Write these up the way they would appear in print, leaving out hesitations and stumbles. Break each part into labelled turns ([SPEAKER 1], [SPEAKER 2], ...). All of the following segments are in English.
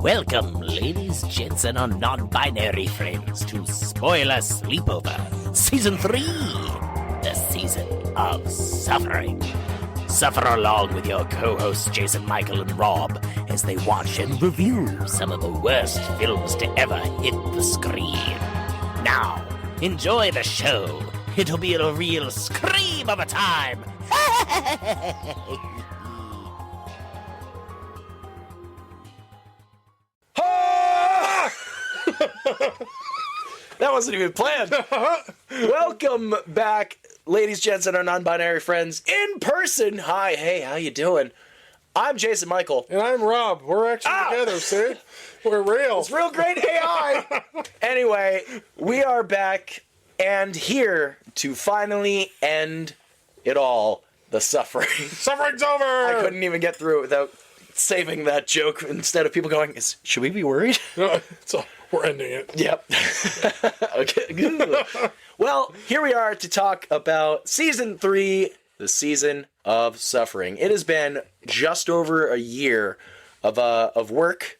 [SPEAKER 1] Welcome, ladies, gents, and our non-binary friends to Spoiler Sleepover, Season 3, the Season of Suffering. Suffer along with your co-hosts Jason, Michael, and Rob as they watch and review some of the worst films to ever hit the screen. Now, enjoy the show. It'll be a real scream of a time.
[SPEAKER 2] That wasn't even planned. Welcome back, ladies, gents, and our non-binary friends in person. Hi, hey, how you doing? I'm Jason Michael.
[SPEAKER 3] And I'm Rob. We're actually together, see? We're real.
[SPEAKER 2] It's real great AI. Anyway, we are back and here to finally end it all, the suffering.
[SPEAKER 3] Suffering's over!
[SPEAKER 2] I couldn't even get through it without saving that joke instead of people going, should we be worried?
[SPEAKER 3] No, we're ending it.
[SPEAKER 2] Yep. Okay. Well, here we are to talk about Season 3, the Season of Suffering. It has been just over a year of work.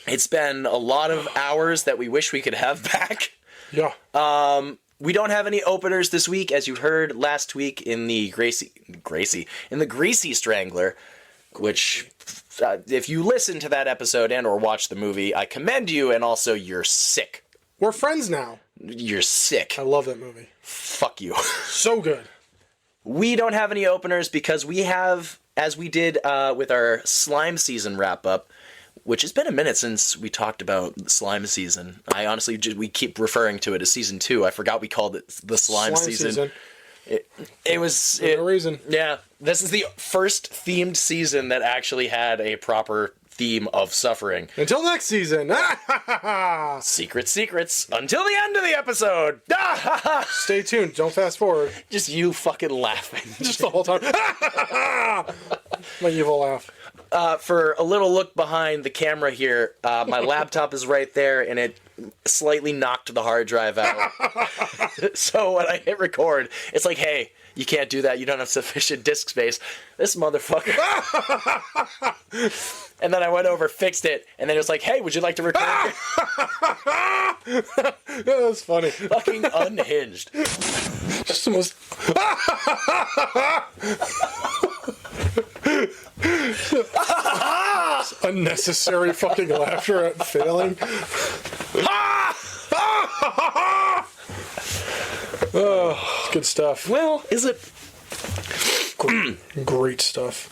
[SPEAKER 2] It's been a lot of hours that we wish we could have back.
[SPEAKER 3] Yeah.
[SPEAKER 2] We don't have any openers this week, as you heard last week in the Greasy Strangler, which, if you listen to that episode and or watch the movie, I commend you, and also you're sick.
[SPEAKER 3] We're friends now.
[SPEAKER 2] You're sick.
[SPEAKER 3] I love that movie.
[SPEAKER 2] Fuck you.
[SPEAKER 3] So good.
[SPEAKER 2] We don't have any openers because we have, as we did with our slime season wrap-up, which has been a minute since we talked about slime season. I honestly, we keep referring to it as season 2. I forgot we called it the slime season. It was...
[SPEAKER 3] No reason.
[SPEAKER 2] Yeah. This is the first themed season that actually had a proper theme of suffering.
[SPEAKER 3] Until next season.
[SPEAKER 2] Secrets. Until the end of the episode.
[SPEAKER 3] Stay tuned. Don't fast forward.
[SPEAKER 2] Just you fucking laughing.
[SPEAKER 3] Just the whole time. My evil laugh.
[SPEAKER 2] For a little look behind the camera here, my laptop is right there, and it slightly knocked the hard drive out. So when I hit record, it's like, hey, you can't do that. You don't have sufficient disk space. This motherfucker. And then I went over, fixed it, and then it was like, hey, would you like to record?
[SPEAKER 3] That was funny.
[SPEAKER 2] Fucking unhinged.
[SPEAKER 3] Just the most... unnecessary fucking laughter at failing. Oh, good stuff.
[SPEAKER 2] Well, is it?
[SPEAKER 3] Great stuff.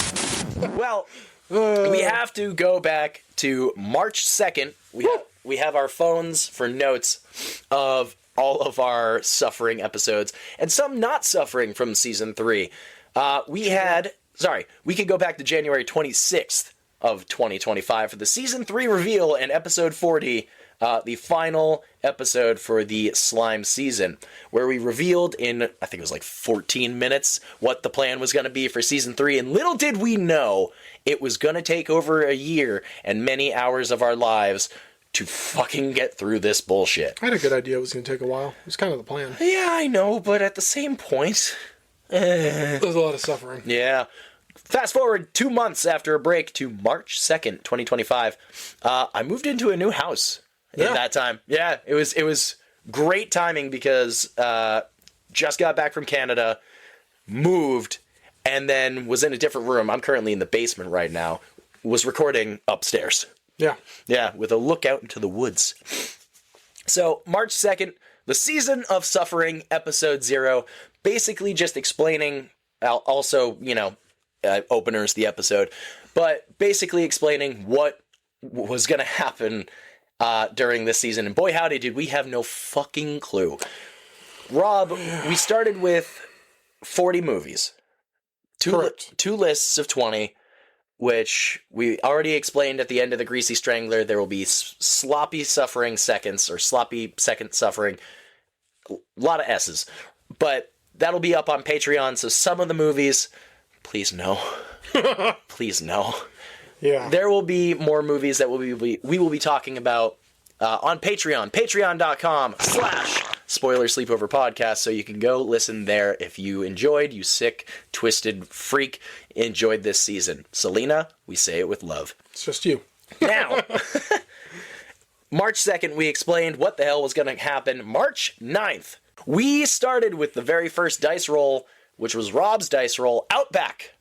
[SPEAKER 2] Well, we have to go back to March 2nd. We have our phones for notes of all of our suffering episodes and some not suffering from season 3. We could go back to January 26th of 2025 for the season 3 reveal and episode 40, the final episode for the slime season, where we revealed in, I think it was like 14 minutes, what the plan was going to be for season 3, and little did we know it was going to take over a year and many hours of our lives to fucking get through this bullshit.
[SPEAKER 3] I had a good idea it was going to take a while. It was kind of the plan.
[SPEAKER 2] Yeah, I know, but at the same point...
[SPEAKER 3] There's a lot of suffering.
[SPEAKER 2] Yeah. Fast forward 2 months after a break to March 2nd, 2025. I moved into a new house in that time. Yeah, it was great timing because just got back from Canada, moved, and then was in a different room. I'm currently in the basement right now. Was recording upstairs.
[SPEAKER 3] Yeah.
[SPEAKER 2] Yeah, with a look out into the woods. So, March 2nd, the Season of Suffering, Episode 0, basically just explaining, also, openers, the episode, but basically explaining what was going to happen during this season. And boy howdy, did we have no fucking clue. Rob, we started with 40 movies. Two lists of 20, which we already explained at the end of the Greasy Strangler. There will be sloppy suffering seconds, or sloppy second suffering. A lot of S's. But that'll be up on Patreon, so some of the movies, please no. Please no.
[SPEAKER 3] Yeah.
[SPEAKER 2] There will be more movies that we will be talking about on Patreon. Patreon.com/ Spoiler Sleepover podcast, so you can go listen there if you enjoyed, you sick, twisted freak, enjoyed this season. Selena, we say it with love.
[SPEAKER 3] It's just you.
[SPEAKER 2] Now, March 2nd, we explained what the hell was going to happen. March 9th, we started with the very first dice roll, which was Rob's dice roll, Outback.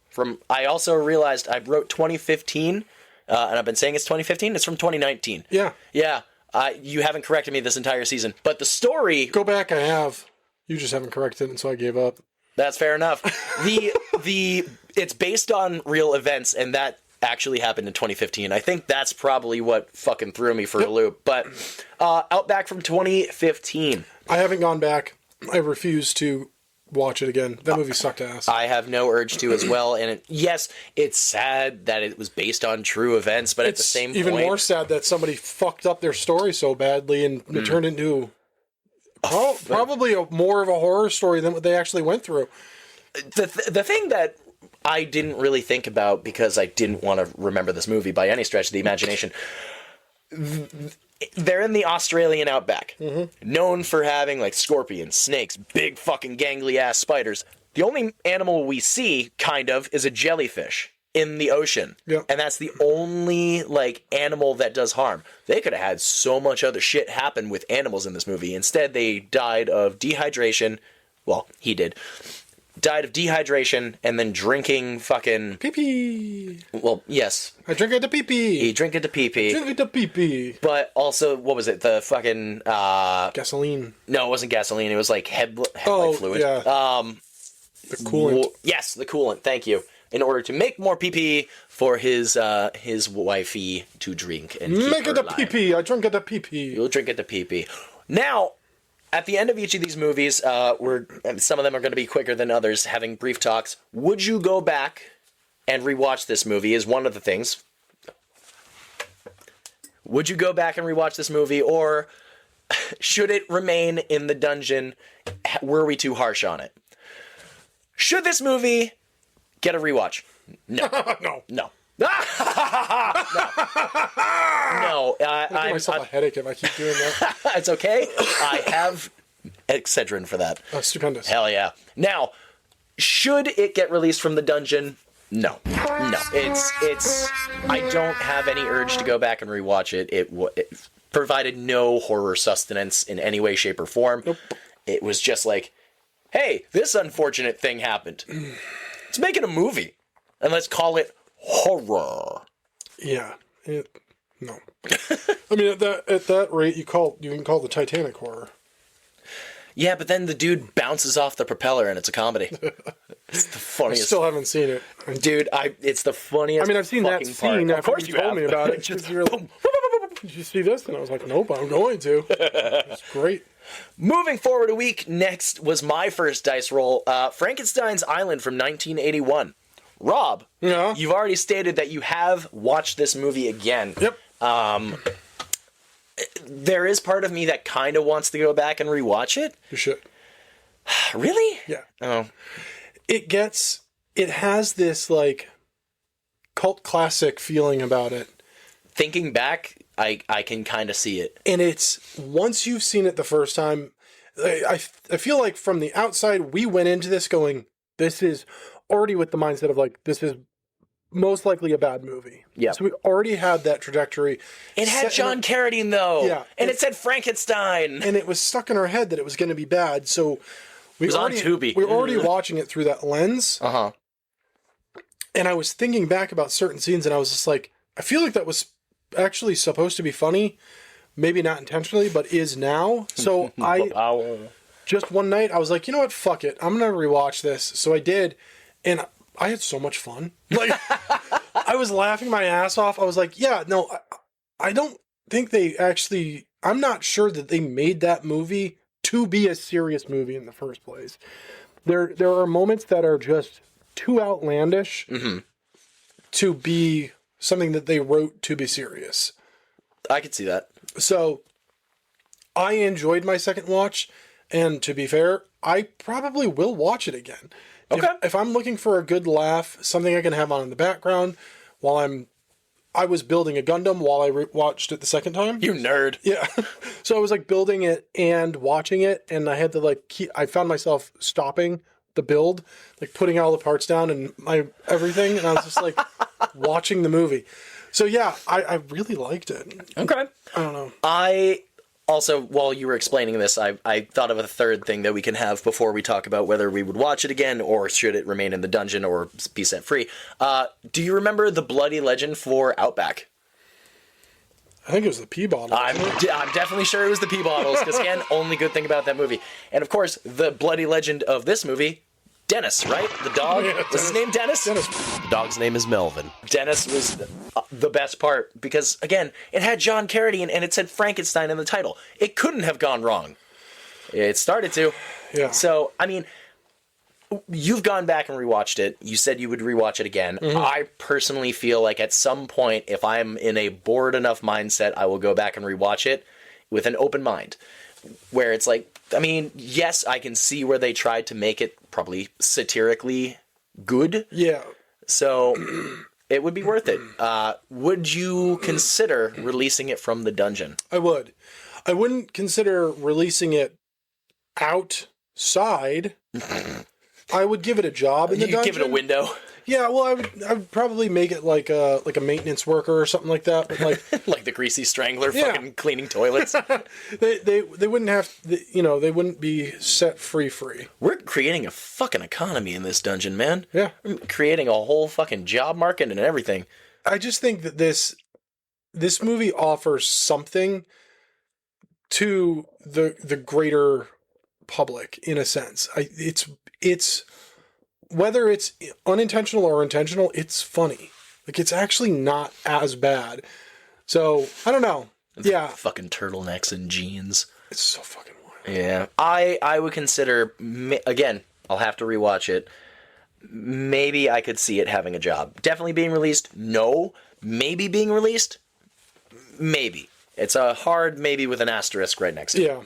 [SPEAKER 2] I also realized I wrote 2015, and I've been saying it's 2015. It's from 2019.
[SPEAKER 3] Yeah.
[SPEAKER 2] Yeah. You haven't corrected me this entire season. But the story...
[SPEAKER 3] Go back, I have. You just haven't corrected it, so I gave up.
[SPEAKER 2] That's fair enough. It's based on real events, and that actually happened in 2015. I think that's probably what fucking threw me for a loop. But Outback from 2015.
[SPEAKER 3] I haven't gone back. I refuse to watch it again. That movie sucked ass.
[SPEAKER 2] I have no urge to as well. And yes, it's sad that it was based on true events, but at the same point...
[SPEAKER 3] It's even more sad that somebody fucked up their story so badly and it turned into probably more of a horror story than what they actually went through.
[SPEAKER 2] The thing that I didn't really think about, because I didn't want to remember this movie by any stretch of the imagination... They're in the Australian outback, known for having like scorpions, snakes, big fucking gangly ass spiders. The only animal we see, kind of, is a jellyfish in the ocean.
[SPEAKER 3] Yep.
[SPEAKER 2] And that's the only like animal that does harm. They could have had so much other shit happen with animals in this movie. Instead, they died of dehydration. Well, he did. Died of dehydration and then drinking fucking...
[SPEAKER 3] Pee-pee.
[SPEAKER 2] Well, yes.
[SPEAKER 3] I drink it to pee-pee.
[SPEAKER 2] He drink it to pee-pee.
[SPEAKER 3] Drink it to pee-pee.
[SPEAKER 2] But also, what was it? The fucking...
[SPEAKER 3] Gasoline.
[SPEAKER 2] No, it wasn't gasoline. It was like headlight fluid.
[SPEAKER 3] Yeah. The coolant.
[SPEAKER 2] Yes, the coolant. Thank you. In order to make more pee-pee for his wifey to drink and keep
[SPEAKER 3] Make
[SPEAKER 2] her
[SPEAKER 3] it a
[SPEAKER 2] alive.
[SPEAKER 3] pee-pee. I drink it to pee-pee.
[SPEAKER 2] You'll drink it to pee-pee. Now... At the end of each of these movies, some of them are going to be quicker than others, having brief talks. Would you go back and rewatch this movie is one of the things. Would you go back and rewatch this movie, or should it remain in the dungeon? Were we too harsh on it? Should this movie get a rewatch? No.
[SPEAKER 3] No.
[SPEAKER 2] No. No. No.
[SPEAKER 3] I give myself a headache if I keep doing that.
[SPEAKER 2] It's okay. I have Excedrin for that.
[SPEAKER 3] Oh, stupendous.
[SPEAKER 2] Hell yeah. Now, should it get released from the dungeon? No. No. It's. I don't have any urge to go back and rewatch it. It provided no horror sustenance in any way, shape, or form.
[SPEAKER 3] Nope.
[SPEAKER 2] It was just like, hey, this unfortunate thing happened. Let's make it a movie. And let's call it horror.
[SPEAKER 3] Yeah. No. I mean, at that rate, you can call the Titanic horror.
[SPEAKER 2] Yeah, but then the dude bounces off the propeller and it's a comedy. It's the
[SPEAKER 3] I
[SPEAKER 2] funniest.
[SPEAKER 3] still haven't seen it.
[SPEAKER 2] Dude, it's the funniest.
[SPEAKER 3] I mean, I've seen that scene
[SPEAKER 2] part.
[SPEAKER 3] after
[SPEAKER 2] Of course
[SPEAKER 3] you told me about it.
[SPEAKER 2] Just
[SPEAKER 3] You're like, did you see this? And I was like, nope, I'm going to. It's great.
[SPEAKER 2] Moving forward a week, next was my first dice roll, Frankenstein's Island from 1981. Rob,
[SPEAKER 3] Yeah.
[SPEAKER 2] you've already stated that you have watched this movie again.
[SPEAKER 3] Yep.
[SPEAKER 2] There is part of me that kind of wants to go back and rewatch it.
[SPEAKER 3] You should.
[SPEAKER 2] Really?
[SPEAKER 3] Yeah.
[SPEAKER 2] Oh.
[SPEAKER 3] It has this, like, cult classic feeling about it.
[SPEAKER 2] Thinking back, I can kind of see it.
[SPEAKER 3] And it's, once you've seen it the first time, I feel like from the outside, we went into this going, this is already with the mindset of, like, this is most likely a bad movie.
[SPEAKER 2] Yeah.
[SPEAKER 3] So we already had that trajectory.
[SPEAKER 2] It had John Carradine, though.
[SPEAKER 3] Yeah.
[SPEAKER 2] And it said Frankenstein.
[SPEAKER 3] And it was stuck in our head that it was going to be bad. So we
[SPEAKER 2] was on Tubi.
[SPEAKER 3] We were already watching it through that lens.
[SPEAKER 2] Uh-huh.
[SPEAKER 3] And I was thinking back about certain scenes, and I was just like, I feel like that was actually supposed to be funny. Maybe not intentionally, but is now. So just one night, I was like, you know what? Fuck it. I'm going to rewatch this. So I did. And I had so much fun. Like, I was laughing my ass off. I was like, yeah, no, I don't think they actually, I'm not sure that they made that movie to be a serious movie in the first place. There are moments that are just too outlandish to be something that they wrote to be serious.
[SPEAKER 2] I could see that.
[SPEAKER 3] So I enjoyed my second watch, and to be fair, I probably will watch it again.
[SPEAKER 2] Okay.
[SPEAKER 3] If I'm looking for a good laugh, something I can have on in the background while I'm I was building a Gundam while I watched it the second time.
[SPEAKER 2] You nerd.
[SPEAKER 3] Yeah. So I was like building it and watching it, and I had to like I found myself stopping the build, like putting all the parts down and everything, and I was just like watching the movie. So yeah, I really liked it.
[SPEAKER 2] Okay.
[SPEAKER 3] I don't know.
[SPEAKER 2] I also, while you were explaining this, I thought of a third thing that we can have before we talk about whether we would watch it again or should it remain in the dungeon or be set free. Do you remember the bloody legend for Outback?
[SPEAKER 3] I think it was the pee bottle.
[SPEAKER 2] I'm definitely sure it was the pee bottles, because again, only good thing about that movie. And of course, the bloody legend of this movie, Dennis, right? The dog?
[SPEAKER 3] Yeah,
[SPEAKER 2] was his name Dennis?
[SPEAKER 3] Dennis.
[SPEAKER 1] The dog's name is Melvin.
[SPEAKER 2] Dennis was the best part, because again, it had John Carradine and it said Frankenstein in the title. It couldn't have gone wrong. It started to.
[SPEAKER 3] Yeah.
[SPEAKER 2] So, I mean, you've gone back and rewatched it. You said you would rewatch it again.
[SPEAKER 3] Mm-hmm.
[SPEAKER 2] I personally feel like at some point, if I'm in a bored enough mindset, I will go back and rewatch it with an open mind. Where it's like, I mean, yes, I can see where they tried to make it probably satirically good.
[SPEAKER 3] Yeah.
[SPEAKER 2] So it would be worth it. Would you consider releasing it from the dungeon?
[SPEAKER 3] I would. I wouldn't consider releasing it outside. I would give it a job in the dungeon.
[SPEAKER 2] Give it a window.
[SPEAKER 3] Yeah, well, I would probably make it like a maintenance worker or something like that. But like
[SPEAKER 2] Like the greasy strangler
[SPEAKER 3] Yeah.
[SPEAKER 2] fucking cleaning toilets.
[SPEAKER 3] they wouldn't have, they wouldn't be set free.
[SPEAKER 2] We're creating a fucking economy in this dungeon, man.
[SPEAKER 3] Yeah.
[SPEAKER 2] We're creating a whole fucking job market and everything.
[SPEAKER 3] I just think that this movie offers something to the greater public in a sense. It's whether it's unintentional or intentional, it's funny. Like, it's actually not as bad. So, I don't know. Yeah.
[SPEAKER 2] Fucking turtlenecks and jeans.
[SPEAKER 3] It's so fucking wild.
[SPEAKER 2] Yeah. I would consider, again, I'll have to rewatch it. Maybe I could see it having a job. Definitely being released? No. Maybe being released? Maybe. It's a hard maybe with an asterisk right next to it.
[SPEAKER 3] Yeah.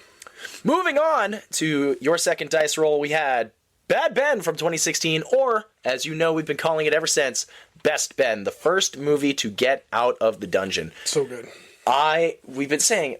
[SPEAKER 2] Moving on to your second dice roll, we had Bad Ben from 2016, or, as you know, we've been calling it ever since, Best Ben, the first movie to get out of the dungeon.
[SPEAKER 3] So good.
[SPEAKER 2] I've been saying it,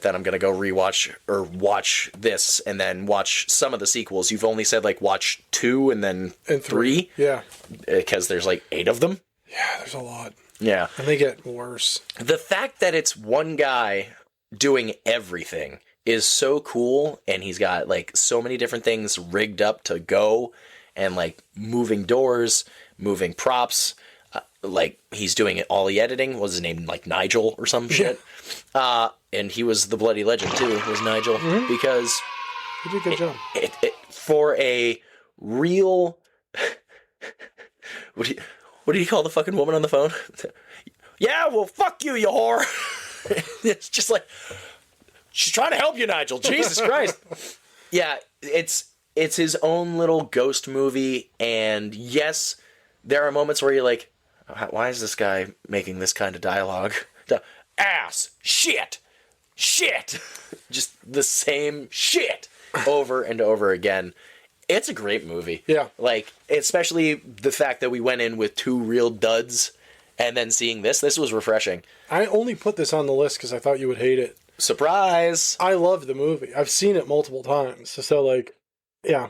[SPEAKER 2] that I'm going to go rewatch or watch this and then watch some of the sequels. You've only said, like, watch 2 and then 3.
[SPEAKER 3] Yeah.
[SPEAKER 2] Because there's, like, 8 of them.
[SPEAKER 3] Yeah, there's a lot.
[SPEAKER 2] Yeah.
[SPEAKER 3] And they get worse.
[SPEAKER 2] The fact that it's one guy doing everything is so cool, and he's got like so many different things rigged up to go, and like moving doors, moving props, like he's doing it all the editing. What was his name, like Nigel or some shit? And he was the bloody legend too, was Nigel, because
[SPEAKER 3] You did a good job.
[SPEAKER 2] it for a real what do you call the fucking woman on the phone? Yeah, well, fuck you, you whore. It's just like, she's trying to help you, Nigel. Jesus Christ. Yeah, it's his own little ghost movie, and yes, there are moments where you're like, why is this guy making this kind of dialogue? Ass, shit, just the same shit over and over again. It's a great movie.
[SPEAKER 3] Yeah.
[SPEAKER 2] Like, especially the fact that we went in with 2 real duds, and then seeing this was refreshing.
[SPEAKER 3] I only put this on the list because I thought you would hate it.
[SPEAKER 2] Surprise!
[SPEAKER 3] I love the movie. I've seen it multiple times. So like, yeah.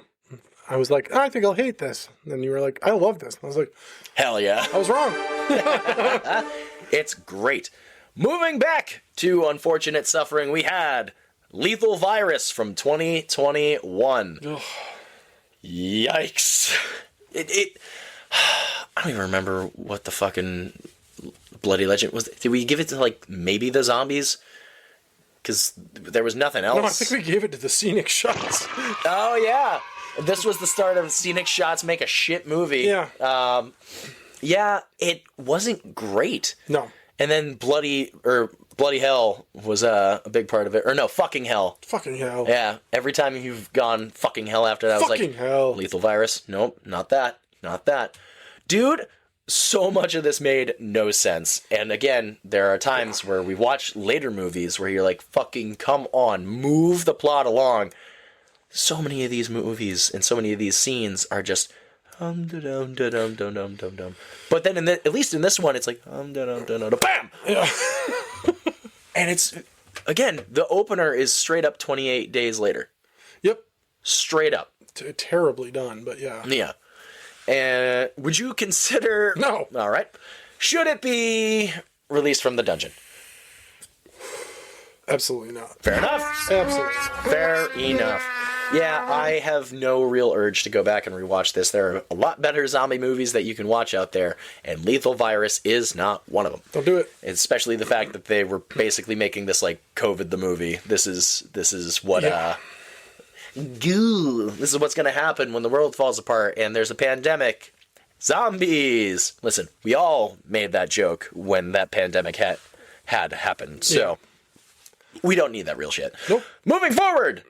[SPEAKER 3] I was like, I think I'll hate this. And you were like, I love this. And I was like,
[SPEAKER 2] Hell yeah.
[SPEAKER 3] I was wrong.
[SPEAKER 2] It's great. Moving back to Unfortunate Suffering, we had Lethal Virus from 2021. Yikes. I don't even remember what the fucking bloody legend was. Did we give it to, like, maybe the zombies? Because there was nothing else.
[SPEAKER 3] No, I think we gave it to the scenic shots.
[SPEAKER 2] Oh, yeah. This was the start of Scenic Shots Make a Shit Movie.
[SPEAKER 3] Yeah.
[SPEAKER 2] Yeah, it wasn't great.
[SPEAKER 3] No.
[SPEAKER 2] And then Bloody Hell was a big part of it. Or no, Fucking Hell.
[SPEAKER 3] Fucking hell.
[SPEAKER 2] Yeah, every time you've gone Fucking Hell after that, I was like,
[SPEAKER 3] Fucking hell.
[SPEAKER 2] Lethal Virus. Nope, not that. Not that. Dude, so much of this made no sense. And again, there are times where we watch later movies where you're like, fucking come on, move the plot along. So many of these movies and so many of these scenes are just, Dum dum dum dum dum dum dum dum. But then at least in this one, it's like dum dum dum dum bam.
[SPEAKER 3] Yeah.
[SPEAKER 2] And it's again the opener is straight up 28 days later.
[SPEAKER 3] Yep.
[SPEAKER 2] Straight up.
[SPEAKER 3] Terribly done, but yeah.
[SPEAKER 2] Yeah. And would you consider?
[SPEAKER 3] No.
[SPEAKER 2] All right. Should it be released from the dungeon?
[SPEAKER 3] Absolutely not.
[SPEAKER 2] Fair enough.
[SPEAKER 3] Absolutely not.
[SPEAKER 2] Fair enough. Yeah, I have no real urge to go back and rewatch this. There are a lot better zombie movies that you can watch out there, and Lethal Virus is not one of them.
[SPEAKER 3] Don't do it.
[SPEAKER 2] Especially the fact that they were basically making this like COVID the movie. This is what this is what's going to happen when the world falls apart and there's a pandemic. Zombies. Listen, we all made that joke when that pandemic had happened. So we don't need that real shit.
[SPEAKER 3] Nope.
[SPEAKER 2] Moving forward.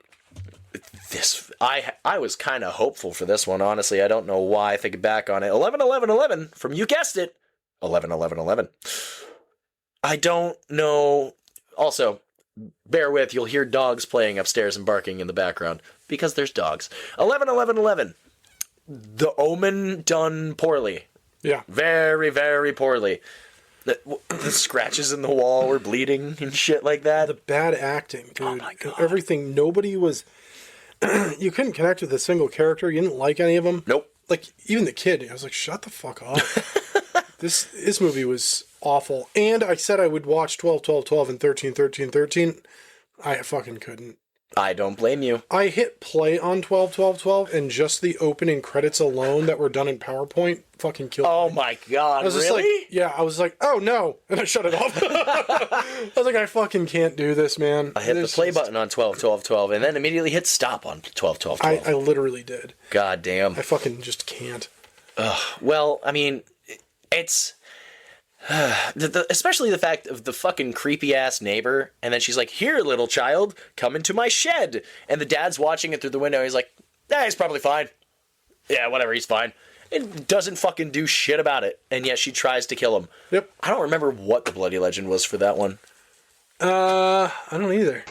[SPEAKER 2] I was kind of hopeful for this one, honestly. I don't know why. Thinking back on it. 11 from you guessed it. 11. I don't know. Also, bear with, you'll hear dogs playing upstairs and barking in the background because there's dogs. 11. The Omen done poorly.
[SPEAKER 3] Yeah.
[SPEAKER 2] Very, very poorly. The scratches in the wall were bleeding and shit like that.
[SPEAKER 3] The bad acting, dude.
[SPEAKER 2] Oh my God.
[SPEAKER 3] Everything. Nobody was. You couldn't connect with a single character. You didn't like any of them.
[SPEAKER 2] Nope.
[SPEAKER 3] Like even the kid. I was like, shut the fuck up. This movie was awful. And I said I would watch 12 and 13. I fucking couldn't.
[SPEAKER 2] I don't blame you.
[SPEAKER 3] I hit play on 12, and just the opening credits alone that were done in PowerPoint fucking killed
[SPEAKER 2] Oh
[SPEAKER 3] me.
[SPEAKER 2] my God,
[SPEAKER 3] I was just
[SPEAKER 2] really?
[SPEAKER 3] like, yeah, I was like, oh no, and I shut it off. I was like, I fucking can't do this, man.
[SPEAKER 2] I hit the play button on 12, and then immediately hit stop on 12.
[SPEAKER 3] I literally did.
[SPEAKER 2] God damn.
[SPEAKER 3] I fucking just can't.
[SPEAKER 2] Well, I mean, it's... especially the fact of the fucking creepy ass neighbor, and then she's like, "Here, little child, come into my shed." And the dad's watching it through the window. He's like, he's probably fine. Yeah, whatever, he's fine. And doesn't fucking do shit about it. And yet she tries to kill him.
[SPEAKER 3] Yep.
[SPEAKER 2] I don't remember what the bloody legend was for that one.
[SPEAKER 3] I don't either.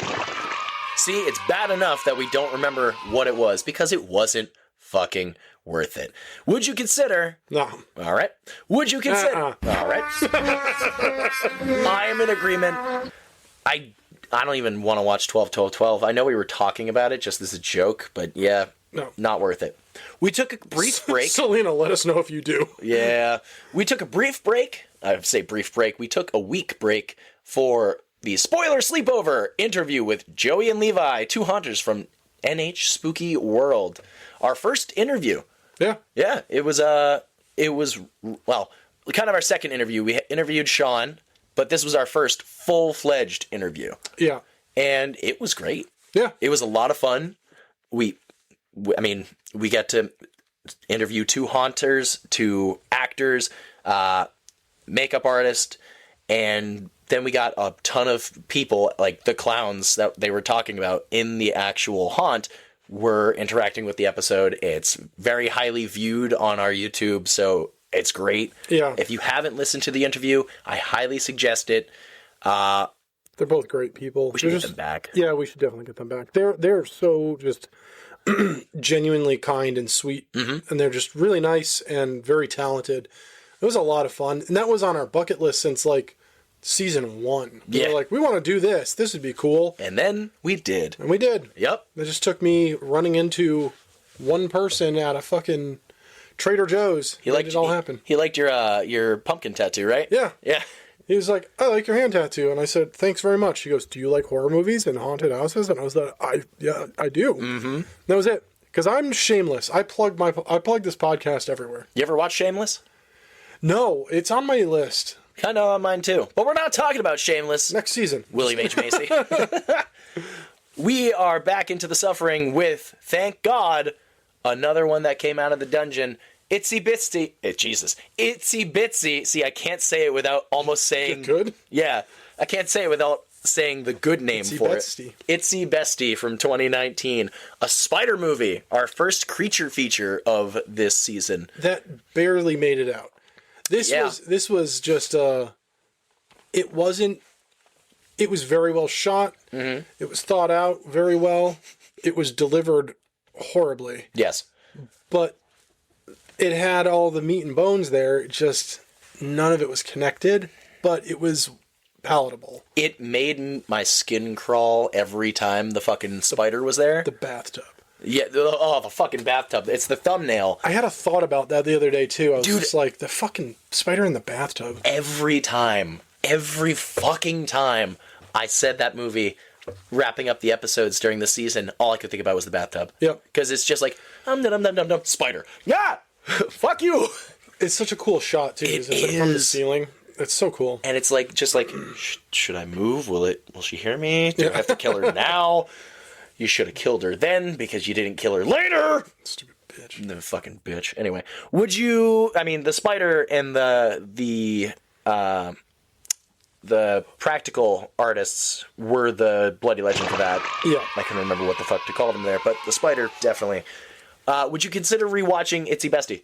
[SPEAKER 2] See, it's bad enough that we don't remember what it was because it wasn't fucking worth it. Would you consider?
[SPEAKER 3] No.
[SPEAKER 2] All right. Would you consider? All right. I am in agreement. I don't even want to watch 12. I know we were talking about it just as a joke, but yeah,
[SPEAKER 3] No.
[SPEAKER 2] not worth it. We took a brief break.
[SPEAKER 3] Selena, let us know if you do.
[SPEAKER 2] Yeah. We took a brief break. I would say brief break. We took a week break for the Spoiler Sleepover interview with Joey and Levi, two hunters from NH Spooky World. Our first interview.
[SPEAKER 3] Yeah.
[SPEAKER 2] Yeah, it was well, kind of our second interview. We interviewed Sean, but this was our first full-fledged interview.
[SPEAKER 3] Yeah.
[SPEAKER 2] And it was great.
[SPEAKER 3] Yeah.
[SPEAKER 2] It was a lot of fun. We got to interview two haunters, two actors, makeup artist, and then we got a ton of people, like the clowns that they were talking about in the actual haunt, were interacting with the episode. It's very highly viewed on our YouTube, so it's great.
[SPEAKER 3] Yeah.
[SPEAKER 2] If you haven't listened to the interview, I highly suggest it.
[SPEAKER 3] They're both great people.
[SPEAKER 2] We should get them back.
[SPEAKER 3] Yeah, we should definitely get them back. They're so just genuinely kind and sweet, and they're just really nice and very talented. It was a lot of fun, and that was on our bucket list since like season 1. We were like, we want to do this. This would be cool.
[SPEAKER 2] And then we did.
[SPEAKER 3] And we did.
[SPEAKER 2] Yep.
[SPEAKER 3] It just took me running into one person at a fucking Trader Joe's. He liked it all happen.
[SPEAKER 2] He liked your pumpkin tattoo, right?
[SPEAKER 3] Yeah.
[SPEAKER 2] Yeah.
[SPEAKER 3] He was like, I like your hand tattoo. And I said, thanks very much. He goes, do you like horror movies and haunted houses? And I was like, yeah, I do. Mm-hmm. That was it. Because I'm shameless. I plug this podcast everywhere.
[SPEAKER 2] You ever watch Shameless?
[SPEAKER 3] No, it's on my list.
[SPEAKER 2] Kind of on mine too. But we're not talking about Shameless.
[SPEAKER 3] Next season.
[SPEAKER 2] William H. Macy. We are back into the suffering with, thank God, another one that came out of the dungeon. Itsy Bitsy. Itsy Bitsy. See, I can't say it without almost saying...
[SPEAKER 3] Good?
[SPEAKER 2] Yeah. I can't say it without saying the good name
[SPEAKER 3] Itsy
[SPEAKER 2] for
[SPEAKER 3] Betsy.
[SPEAKER 2] it. Itsy Bestie from 2019. A spider movie. Our first creature feature of this season.
[SPEAKER 3] That barely made it out. This was just it was very well shot. Mm-hmm. It was thought out very well. It was delivered horribly.
[SPEAKER 2] Yes.
[SPEAKER 3] But it had all the meat and bones there. Just none of it was connected, but it was palatable.
[SPEAKER 2] It made my skin crawl every time the fucking spider was there.
[SPEAKER 3] The bathtub.
[SPEAKER 2] Yeah, the fucking bathtub. It's the thumbnail.
[SPEAKER 3] I had a thought about that the other day, too. I was just like, the fucking spider in the bathtub.
[SPEAKER 2] Every fucking time I said that movie, wrapping up the episodes during the season, all I could think about was the bathtub.
[SPEAKER 3] Yep.
[SPEAKER 2] Because it's just like, spider. Yeah! Fuck you!
[SPEAKER 3] It's such a cool shot, too.
[SPEAKER 2] It
[SPEAKER 3] It's like from the
[SPEAKER 2] is.
[SPEAKER 3] ceiling. It's so cool.
[SPEAKER 2] And it's like, just like, should I move? Will she hear me? Do I have to kill her now? You should have killed her then because you didn't kill her later.
[SPEAKER 3] Stupid bitch.
[SPEAKER 2] The fucking bitch. Anyway, would you? I mean, the spider and the practical artists were the bloody legend for that.
[SPEAKER 3] Yeah.
[SPEAKER 2] I couldn't remember what the fuck to call them there, but the spider definitely. Would you consider rewatching Itsy Bestie?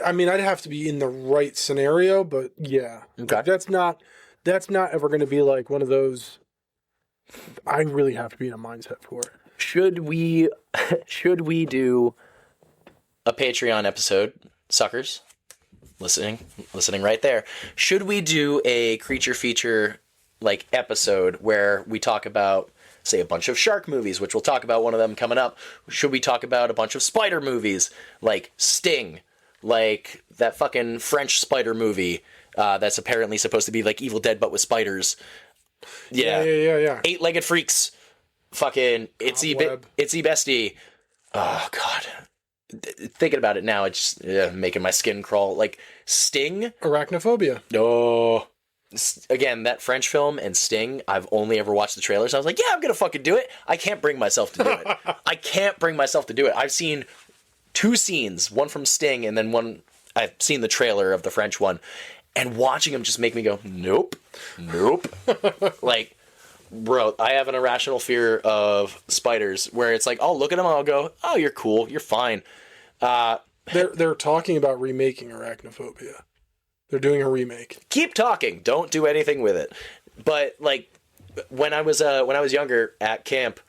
[SPEAKER 3] I mean, I'd have to be in the right scenario, but yeah.
[SPEAKER 2] Okay.
[SPEAKER 3] That's not ever going to be like one of those. I really have to be in a mindset for it.
[SPEAKER 2] Should we do a Patreon episode, suckers? Listening right there. Should we do a creature feature like episode where we talk about, say, a bunch of shark movies, which we'll talk about one of them coming up? Should we talk about a bunch of spider movies like Sting, like that fucking French spider movie that's apparently supposed to be like Evil Dead but with spiders?
[SPEAKER 3] Yeah.
[SPEAKER 2] Eight-legged freaks. Fucking Itsy Bestie. Oh, God. Thinking about it now, it's making my skin crawl. Like, Sting.
[SPEAKER 3] Arachnophobia.
[SPEAKER 2] Oh. Again, that French film and Sting, I've only ever watched the trailers. I was like, yeah, I'm going to fucking do it. I can't bring myself to do it. I've seen 2 scenes, one from Sting and then one, I've seen the trailer of the French one. And watching them just make me go, nope. Like, bro, I have an irrational fear of spiders where it's like, I'll look at them and I'll go, oh, you're cool. You're fine.
[SPEAKER 3] They're talking about remaking Arachnophobia. They're doing a remake.
[SPEAKER 2] Keep talking. Don't do anything with it. But, like, when I was younger at camp,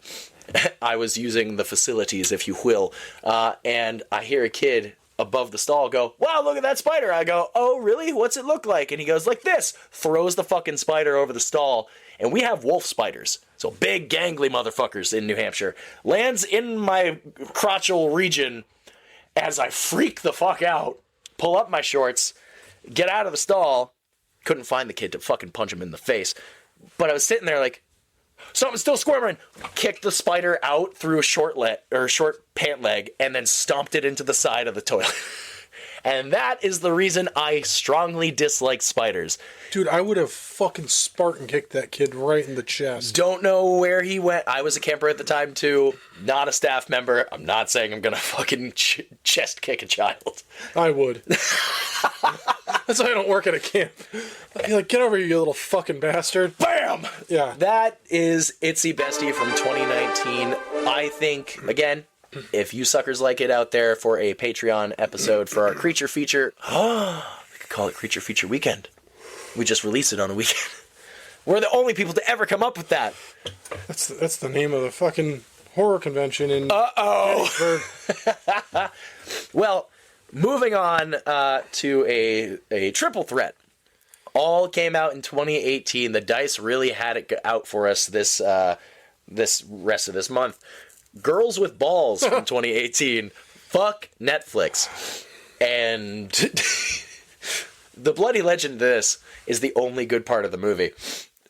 [SPEAKER 2] I was using the facilities, if you will, and I hear a kid above the stall go, wow, look at that spider. I go, oh, really? What's it look like? And he goes, like this. Throws the fucking spider over the stall. And we have wolf spiders. So big, gangly motherfuckers in New Hampshire. Lands in my crotchal region as I freak the fuck out, pull up my shorts, get out of the stall. Couldn't find the kid to fucking punch him in the face. But I was sitting there like, something's still squirming. Kicked the spider out through a short pant leg and then stomped it into the side of the toilet. And that is the reason I strongly dislike spiders.
[SPEAKER 3] Dude, I would have fucking Spartan kicked that kid right in the chest.
[SPEAKER 2] Don't know where he went. I was a camper at the time too, not a staff member. I'm not saying I'm gonna fucking chest kick a child.
[SPEAKER 3] I would. That's why I don't work at a camp. I'd be like, get over here, you little fucking bastard.
[SPEAKER 2] Bam!
[SPEAKER 3] Yeah.
[SPEAKER 2] That is Itsy Bestie from 2019. I think, again, if you suckers like it out there for a Patreon episode for our creature feature, we could call it Creature Feature Weekend. We just release it on a weekend. We're the only people to ever come up with that.
[SPEAKER 3] That's the name of the fucking horror convention in
[SPEAKER 2] Gettysburg. Well, moving on to a triple threat. All came out in 2018. The dice really had it out for us this rest of this month. Girls with Balls from 2018. Fuck Netflix. And the bloody legend of this is the only good part of the movie.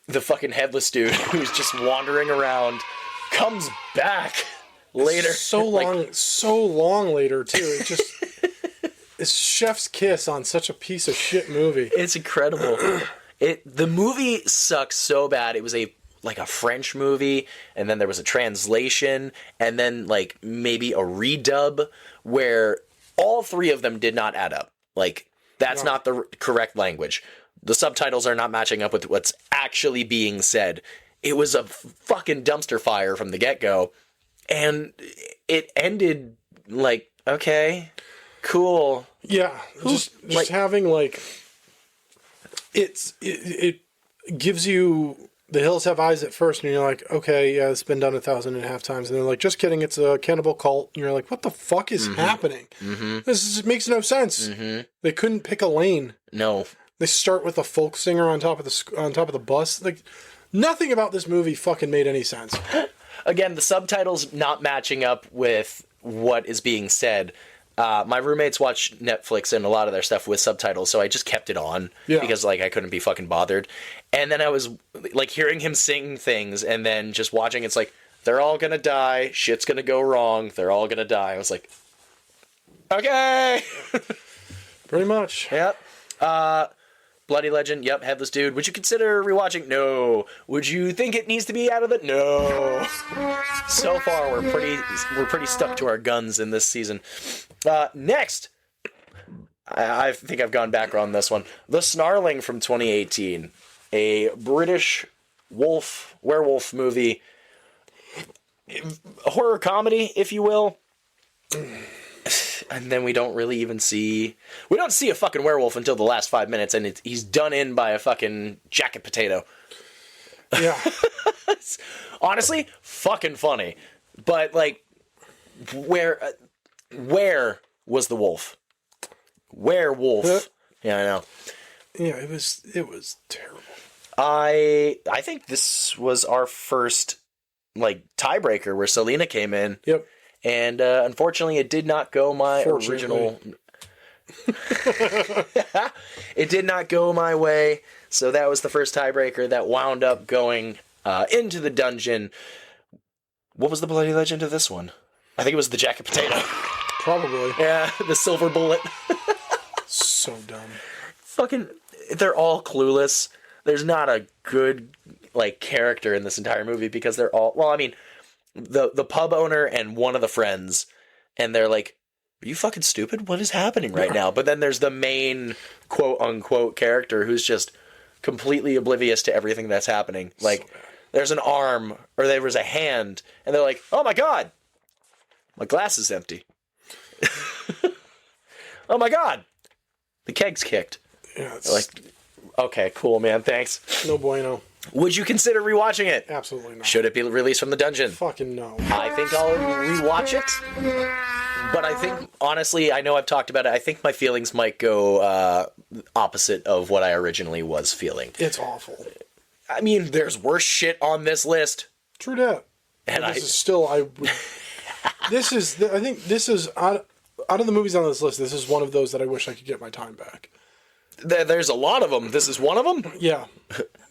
[SPEAKER 2] The fucking headless dude who's just wandering around comes back later.
[SPEAKER 3] So long later too. It just it's chef's kiss on such a piece of shit movie.
[SPEAKER 2] It's incredible. The movie sucks so bad. It was a French movie, and then there was a translation, and then like maybe a redub where all 3 of them did not add up. Like, that's not the correct language. The subtitles are not matching up with what's actually being said. It was a fucking dumpster fire from the get-go, and it ended like, okay, cool.
[SPEAKER 3] Yeah, just having like it gives you The Hills Have Eyes at first, and you're like, okay, yeah, it's been done 1,500 times. And they're like, just kidding, it's a cannibal cult. And you're like, what the fuck is happening? Makes no sense. They couldn't pick a lane.
[SPEAKER 2] No.
[SPEAKER 3] They start with a folk singer on top of the bus. Like, nothing about this movie fucking made any sense.
[SPEAKER 2] Again, the subtitles not matching up with what is being said. My roommates watch Netflix and a lot of their stuff with subtitles, so I just kept it on because like I couldn't be fucking bothered. And then I was like hearing him sing things and then just watching. It's like they're all gonna die. Shit's gonna go wrong. They're all gonna die. I was like, okay,
[SPEAKER 3] pretty much.
[SPEAKER 2] Yep. Bloody Legend. Yep. Headless Dude. Would you consider rewatching? No. Would you think it needs to be out of it? No. So far, we're pretty stuck to our guns in this season. Next, I think I've gone back on this one. The Snarling from 2018, a British werewolf movie, a horror comedy, if you will. And then we don't see a fucking werewolf until the last 5 minutes, and he's done in by a fucking jacket potato.
[SPEAKER 3] Yeah.
[SPEAKER 2] Honestly, fucking funny. But, like, where was the wolf? Werewolf. Yeah, I know.
[SPEAKER 3] Yeah, it was terrible.
[SPEAKER 2] I think this was our first, like, tiebreaker where Selena came in.
[SPEAKER 3] Yep.
[SPEAKER 2] And unfortunately, it did not go my original. It did not go my way, so that was the first tiebreaker that wound up going into the dungeon. What was the bloody legend of this one? I think it was the jacket potato.
[SPEAKER 3] Probably.
[SPEAKER 2] Yeah, the silver bullet.
[SPEAKER 3] So dumb.
[SPEAKER 2] Fucking, they're all clueless. There's not a good like character in this entire movie because they're all. Well, I mean. The pub owner and one of the friends, and they're like, are you fucking stupid? What is happening right now? But then there's the main quote-unquote character who's just completely oblivious to everything that's happening. Like, there's an arm, or there was a hand, and they're like, oh my god, my glass is empty. Oh my god, the keg's kicked.
[SPEAKER 3] Yeah, it's
[SPEAKER 2] like, okay, cool, man, thanks.
[SPEAKER 3] No bueno.
[SPEAKER 2] Would you consider rewatching it?
[SPEAKER 3] Absolutely not.
[SPEAKER 2] Should it be released from the dungeon?
[SPEAKER 3] Fucking no.
[SPEAKER 2] I think I'll rewatch it. But I think, honestly, I know I've talked about it. I think my feelings might go opposite of what I originally was feeling.
[SPEAKER 3] It's awful.
[SPEAKER 2] I mean, there's worse shit on this list.
[SPEAKER 3] True that.
[SPEAKER 2] And
[SPEAKER 3] this is still, I think this is, out of the movies on this list, this is one of those that I wish I could get my time back.
[SPEAKER 2] There's a lot of them. This is one of them?
[SPEAKER 3] Yeah.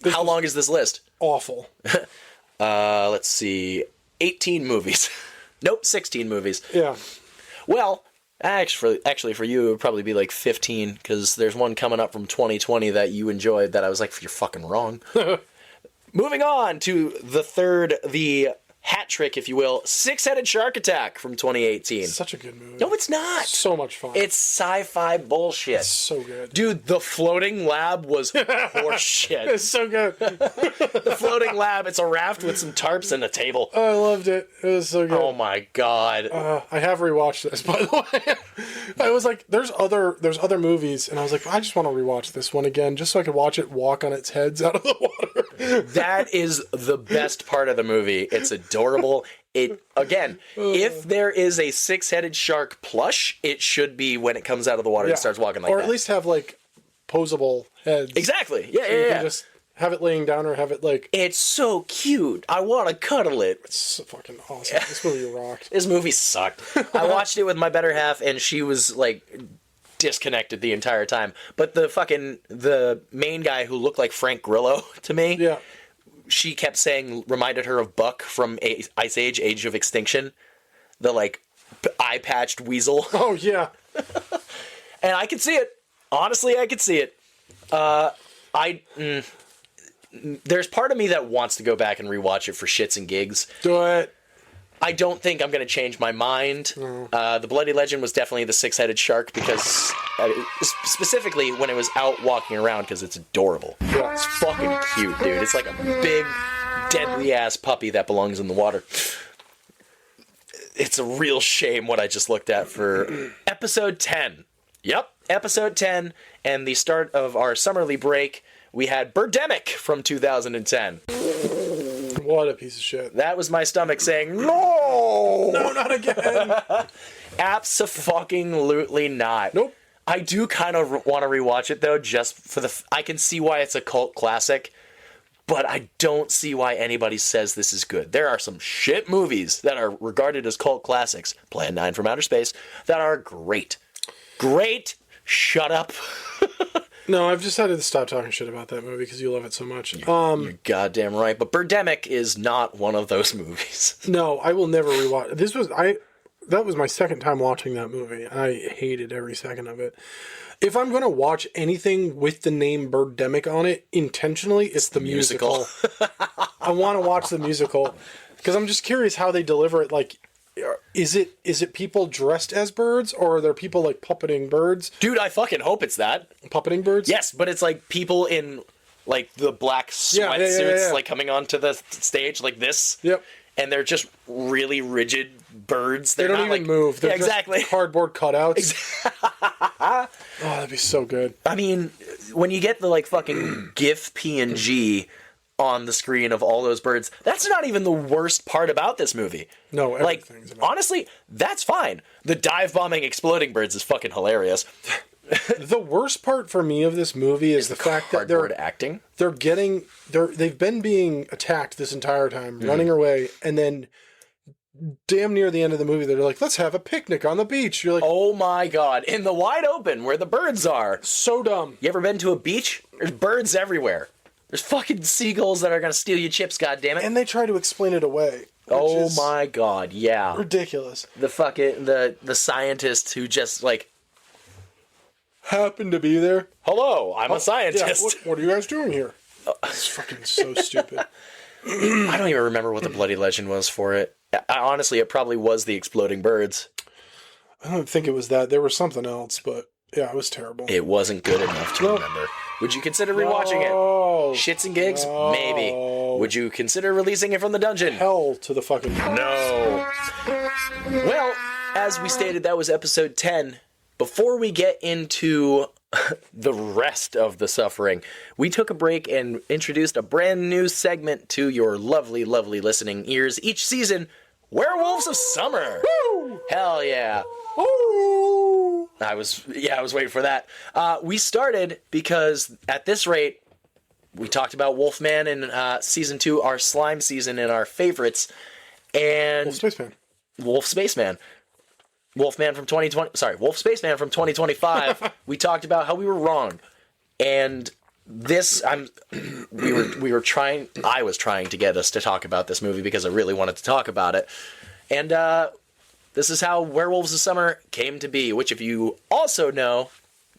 [SPEAKER 2] How long is this list?
[SPEAKER 3] Awful.
[SPEAKER 2] Let's see. 18 movies. Nope, 16 movies.
[SPEAKER 3] Yeah.
[SPEAKER 2] Well, actually for you, it would probably be like 15, because there's one coming up from 2020 that you enjoyed that I was like, you're fucking wrong. Moving on to the hat trick, if you will, Six-Headed Shark Attack from 2018.
[SPEAKER 3] Such a good movie.
[SPEAKER 2] No, it's not.
[SPEAKER 3] So much fun.
[SPEAKER 2] It's sci-fi bullshit.
[SPEAKER 3] It's so good.
[SPEAKER 2] Dude, the floating lab was horse shit.
[SPEAKER 3] It's so good.
[SPEAKER 2] The floating lab, it's a raft with some tarps and a table.
[SPEAKER 3] I loved it. It was so good.
[SPEAKER 2] Oh my god.
[SPEAKER 3] I have rewatched this, by the way. I was like, there's other movies, and I was like, I just want to rewatch this one again, just so I could watch it walk on its heads out of the water.
[SPEAKER 2] That is the best part of the movie. It's adorable. It again, if there is a six-headed shark plush, it should be when it comes out of the water and starts walking like that.
[SPEAKER 3] Or at least have like posable heads.
[SPEAKER 2] Exactly. Yeah,
[SPEAKER 3] so you can just have it laying down or have it like.
[SPEAKER 2] It's so cute. I want to cuddle it.
[SPEAKER 3] It's so fucking awesome. This movie rocked.
[SPEAKER 2] This movie sucked. I watched it with my better half, and she was like disconnected the entire time. But the main guy who looked like Frank Grillo to me.
[SPEAKER 3] Yeah.
[SPEAKER 2] She kept saying, reminded her of Buck from Ice Age, Age of Extinction. The, like, eye-patched weasel.
[SPEAKER 3] Oh, yeah.
[SPEAKER 2] And I could see it. Honestly, I could see it. There's part of me that wants to go back and rewatch it for shits and gigs.
[SPEAKER 3] Do it.
[SPEAKER 2] I don't think I'm going to change my mind.
[SPEAKER 3] No.
[SPEAKER 2] The Bloody Legend was definitely the six-headed shark because, specifically when it was out walking around, because it's adorable.
[SPEAKER 3] Yeah.
[SPEAKER 2] It's fucking cute, dude. It's like a big, deadly-ass puppy that belongs in the water. It's a real shame what I just looked at for episode 10. Yep, episode 10, and the start of our summerly break. we had Birdemic from 2010.
[SPEAKER 3] What a piece of shit.
[SPEAKER 2] That was my stomach saying, no!
[SPEAKER 3] No, not again.
[SPEAKER 2] Abso-fucking-lutely not.
[SPEAKER 3] Nope.
[SPEAKER 2] I do kind of want to rewatch it, though, just for I can see why it's a cult classic, but I don't see why anybody says this is good. There are some shit movies that are regarded as cult classics, Plan 9 from Outer Space, that are great. Great. Shut up.
[SPEAKER 3] No, I've decided to stop talking shit about that movie because you love it so much.
[SPEAKER 2] You're goddamn right, but Birdemic is not one of those movies.
[SPEAKER 3] No, I will never rewatch. That was my second time watching that movie, and I hated every second of it. If I'm going to watch anything with the name Birdemic on it intentionally, it's the musical. I want to watch the musical because I'm just curious how they deliver it. Like, is it people dressed as birds, or are there people like puppeting birds?
[SPEAKER 2] Dude, I fucking hope it's that.
[SPEAKER 3] Puppeting birds?
[SPEAKER 2] Yes, but it's like people in like the black sweatsuits like coming onto the stage like this.
[SPEAKER 3] Yep.
[SPEAKER 2] And they're just really rigid birds.
[SPEAKER 3] They don't even move. They're
[SPEAKER 2] exactly.
[SPEAKER 3] just cardboard cutouts. Oh, that'd be so good.
[SPEAKER 2] I mean, when you get the like fucking GIF PNG on the screen of all those birds, that's not even the worst part about this movie.
[SPEAKER 3] No, everything's about
[SPEAKER 2] honestly, that's fine. The dive bombing exploding birds is fucking hilarious.
[SPEAKER 3] The worst part for me of this movie is the fact that
[SPEAKER 2] acting.
[SPEAKER 3] They've been being attacked this entire time, running away, and then damn near the end of the movie, they're like, let's have a picnic on the beach. You're like,
[SPEAKER 2] oh my god, in the wide open where the birds are.
[SPEAKER 3] So dumb.
[SPEAKER 2] You ever been to a beach? There's birds everywhere. There's fucking seagulls that are gonna steal your chips, goddammit.
[SPEAKER 3] And they try to explain it away.
[SPEAKER 2] Oh my god, yeah.
[SPEAKER 3] Ridiculous.
[SPEAKER 2] The fucking, the scientists who just like,
[SPEAKER 3] happen to be there.
[SPEAKER 2] hello, I'm a scientist.
[SPEAKER 3] Yeah, what are you guys doing here? It's fucking so stupid.
[SPEAKER 2] I don't even remember what the bloody legend was for it. Honestly, it probably was the exploding birds.
[SPEAKER 3] I don't think it was that. There was something else, but yeah, it was terrible.
[SPEAKER 2] It wasn't good enough to remember. Would you consider rewatching it? Shits and gigs?
[SPEAKER 3] No.
[SPEAKER 2] Maybe. Would you consider releasing it from the dungeon?
[SPEAKER 3] Hell to the fucking
[SPEAKER 2] No. Well, as we stated, that was episode 10. Before we get into the rest of the suffering, we took a break and introduced a brand new segment to your lovely, lovely listening ears each season, Werewolves of Summer.
[SPEAKER 3] Woo!
[SPEAKER 2] Hell yeah.
[SPEAKER 3] Woo!
[SPEAKER 2] I was waiting for that. We started because at this rate, we talked about Wolfman in season 2, our slime season, and our favorites, and Wolf Spaceman from 2020. Sorry, Wolf Spaceman from 2025. We talked about how we were wrong, and this we were trying. I was trying to get us to talk about this movie because I really wanted to talk about it, and this is how Werewolves of Summer came to be. Which, if you also know,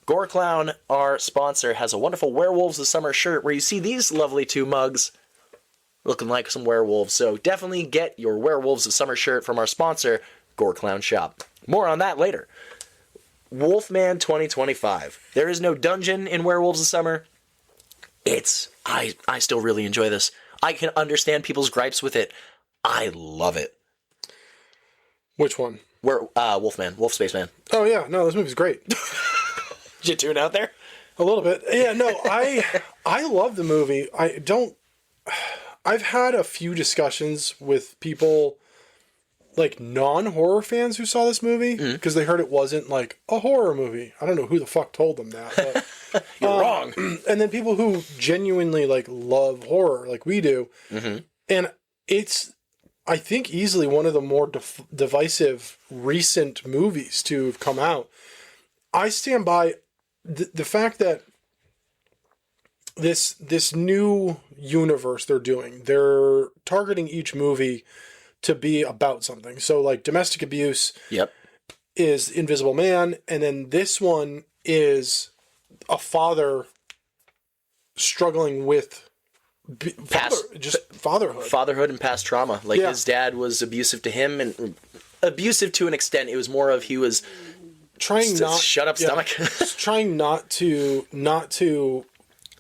[SPEAKER 2] Gore Clown, our sponsor, has a wonderful Werewolves of Summer shirt where you see these lovely two mugs looking like some werewolves. So definitely get your Werewolves of Summer shirt from our sponsor, Gore Clown Shop. More on that later. Wolfman 2025. There is no dungeon in Werewolves of Summer. I still really enjoy this. I can understand people's gripes with it. I love it.
[SPEAKER 3] Which one?
[SPEAKER 2] Wolfman. Wolf Spaceman.
[SPEAKER 3] Oh yeah, no, this movie's great.
[SPEAKER 2] Did you tune out there?
[SPEAKER 3] A little bit. Yeah, no, I love the movie. I've had a few discussions with people, like non-horror fans who saw this movie because they heard it wasn't like a horror movie. I don't know who the fuck told them that. But,
[SPEAKER 2] You're wrong.
[SPEAKER 3] And then people who genuinely like love horror, like we do, and it's, I think, easily one of the more divisive recent movies to have come out. I stand by the fact that this new universe they're targeting each movie to be about something. So like domestic abuse is Invisible Man, and then this one is a father struggling with fatherhood
[SPEAKER 2] and past trauma. Like his dad was abusive to him, and abusive to an extent. It was more of he was
[SPEAKER 3] trying trying not to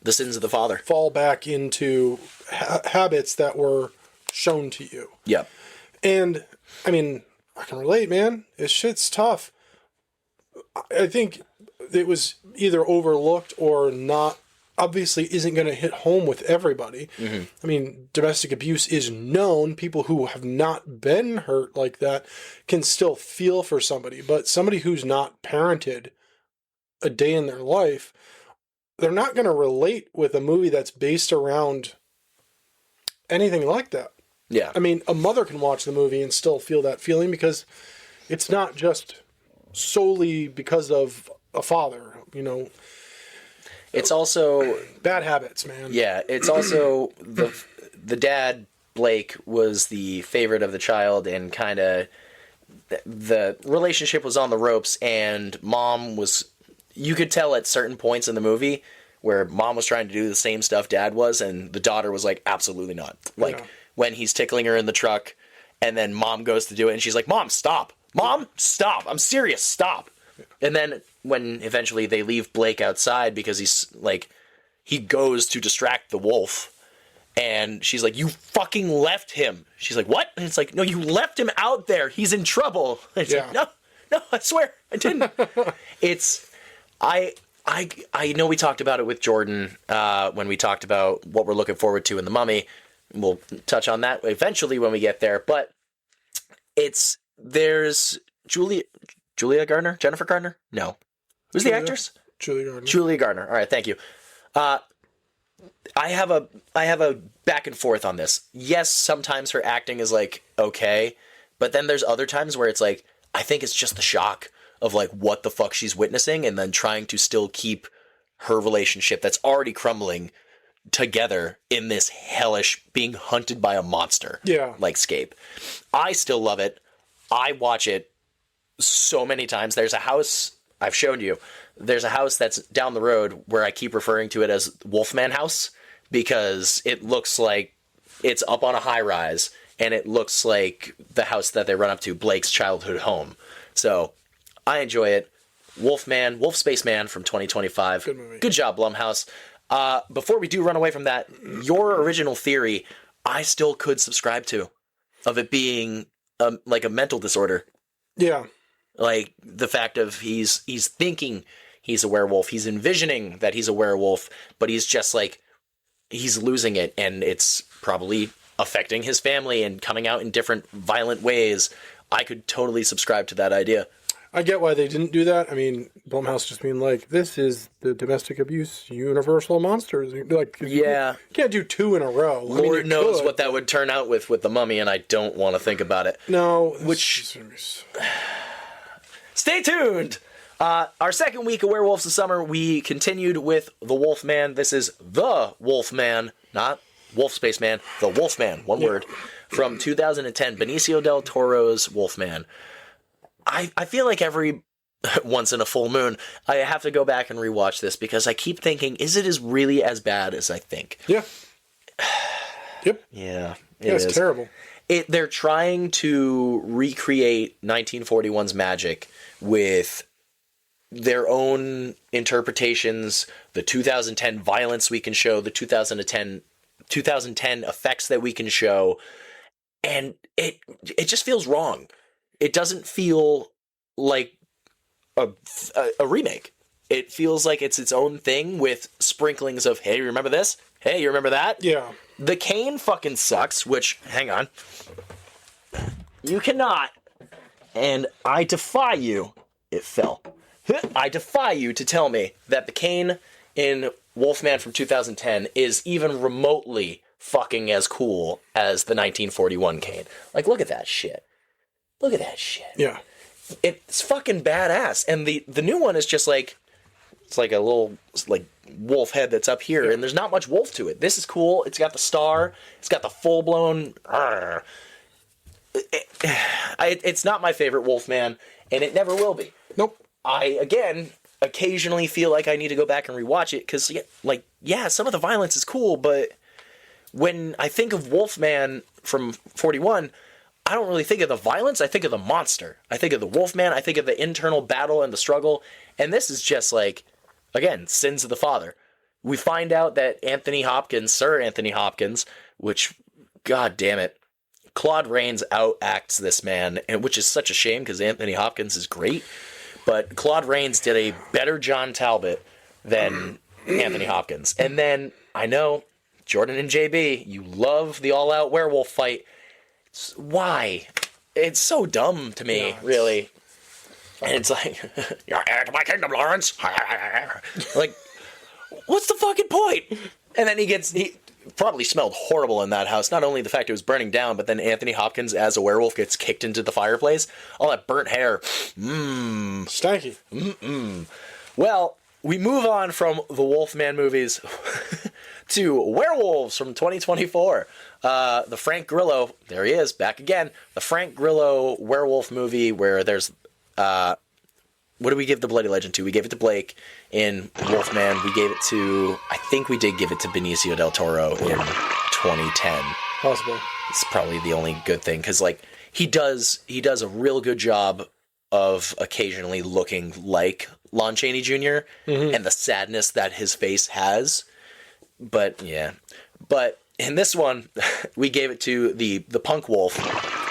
[SPEAKER 2] the sins of the father
[SPEAKER 3] fall back into habits that were shown to you.
[SPEAKER 2] Yep.
[SPEAKER 3] And I mean, I can relate, man. This shit's tough. I think it was either overlooked or not obviously isn't going to hit home with everybody.
[SPEAKER 2] Mm-hmm.
[SPEAKER 3] I mean, domestic abuse is known. People who have not been hurt like that can still feel for somebody. But somebody who's not parented a day in their life, they're not going to relate with a movie that's based around anything like that.
[SPEAKER 2] Yeah.
[SPEAKER 3] I mean, a mother can watch the movie and still feel that feeling because it's not just solely because of a father, you know.
[SPEAKER 2] It's also
[SPEAKER 3] bad habits, man.
[SPEAKER 2] Yeah, it's also the dad, Blake, was the favorite of the child, and kind of the relationship was on the ropes, and mom was, you could tell at certain points in the movie where mom was trying to do the same stuff dad was, and the daughter was like, absolutely not. Like, when he's tickling her in the truck, and then mom goes to do it, and she's like, Mom, stop. Mom, stop. I'm serious. Stop. And then when eventually they leave Blake outside because he's like, he goes to distract the wolf, and she's like, you fucking left him. She's like, what? And it's like, no, you left him out there. He's in trouble. And it's like, no, I swear I didn't. It's, I know we talked about it with Jordan when we talked about what we're looking forward to in The Mummy. We'll touch on that eventually when we get there, but there's Julia Garner? Jennifer Garner? No. Who's the actress?
[SPEAKER 3] Julia Garner.
[SPEAKER 2] Julia Garner. All right, thank you. I have a back and forth on this. Yes, sometimes her acting is like okay, but then there's other times where it's like I think it's just the shock of like what the fuck she's witnessing, and then trying to still keep her relationship that's already crumbling together in this hellish being hunted by a monster like scape. I still love it. I watch it so many times. There's a house I've shown you. There's a house that's down the road where I keep referring to it as Wolfman House because it looks like it's up on a high rise, and it looks like the house that they run up to, Blake's childhood home. So I enjoy it. Wolfman, Wolf Spaceman from 2025.
[SPEAKER 3] Good movie.
[SPEAKER 2] Good job, Blumhouse. Before we do run away from that, your original theory, I still could subscribe to, of it being like a mental disorder.
[SPEAKER 3] Yeah.
[SPEAKER 2] Like the fact of he's thinking he's a werewolf, he's envisioning that he's a werewolf, but he's just like, he's losing it, and it's probably affecting his family and coming out in different violent ways. I could totally subscribe to that idea.
[SPEAKER 3] I get why they didn't do that. I mean, Blumhouse just being like, this is the domestic abuse universal monsters. Like,
[SPEAKER 2] yeah.
[SPEAKER 3] You can't do two in a row.
[SPEAKER 2] Lord knows what that would turn out with The Mummy, and I don't want to think about it.
[SPEAKER 3] No.
[SPEAKER 2] Stay tuned! Our second week of Werewolves of Summer, we continued with The Wolfman. This is The Wolfman, not Wolf Spaceman, The Wolfman, one word, from 2010, Benicio del Toro's Wolfman. I feel like every once in a full moon, I have to go back and rewatch this because I keep thinking, is it as really as bad as I think?
[SPEAKER 3] Yeah. Yep.
[SPEAKER 2] Yeah.
[SPEAKER 3] It's terrible.
[SPEAKER 2] They're trying to recreate 1941's magic with their own interpretations, the 2010 violence we can show, the 2010 effects that we can show, and it just feels wrong. It doesn't feel like a remake. It feels like it's its own thing with sprinklings of, hey, you remember this? Hey, you remember that?
[SPEAKER 3] Yeah.
[SPEAKER 2] The cane fucking sucks, which, hang on. You cannot, and I defy you, it fell. I defy you to tell me that the cane in Wolfman from 2010 is even remotely fucking as cool as the 1941 cane. Like, look at that shit. Look at that shit.
[SPEAKER 3] Yeah.
[SPEAKER 2] It's fucking badass. And the new one is just like, it's like a little like wolf head that's up here, and there's not much wolf to it. This is cool. It's got the star. It's got the full-blown... It's not my favorite Wolfman, and it never will be.
[SPEAKER 3] Nope.
[SPEAKER 2] I, again, occasionally feel like I need to go back and rewatch it, because, some of the violence is cool, but when I think of Wolfman from 41... I don't really think of the violence, I think of the monster. I think of the Wolfman, I think of the internal battle and the struggle, and this is just like, again, sins of the father. We find out that Sir Anthony Hopkins, which, god damn it, Claude Rains outacts this man, and which is such a shame because Anthony Hopkins is great, but Claude Rains did a better John Talbot than Anthony Hopkins. And then, I know, Jordan and JB, you love the all-out werewolf fight. Why? It's so dumb to me, really. And it's like, you're heir to my kingdom, Lawrence. Like, what's the fucking point? And then he probably smelled horrible in that house. Not only the fact it was burning down, but then Anthony Hopkins as a werewolf gets kicked into the fireplace. All that burnt hair.
[SPEAKER 3] Stanky.
[SPEAKER 2] Well, we move on from the Wolfman movies to Werewolves from 2024. The Frank Grillo, there he is, back again. The Frank Grillo werewolf movie where there's... what do we give the Bloody Legend to? We gave it to Blake in Wolfman. We gave it to... I think we did give it to Benicio del Toro in 2010.
[SPEAKER 3] Possible.
[SPEAKER 2] It's probably the only good thing, because, like, he does a real good job of occasionally looking like Lon Chaney Jr. And the sadness that his face has. But, yeah. But in this one, we gave it to the punk wolf,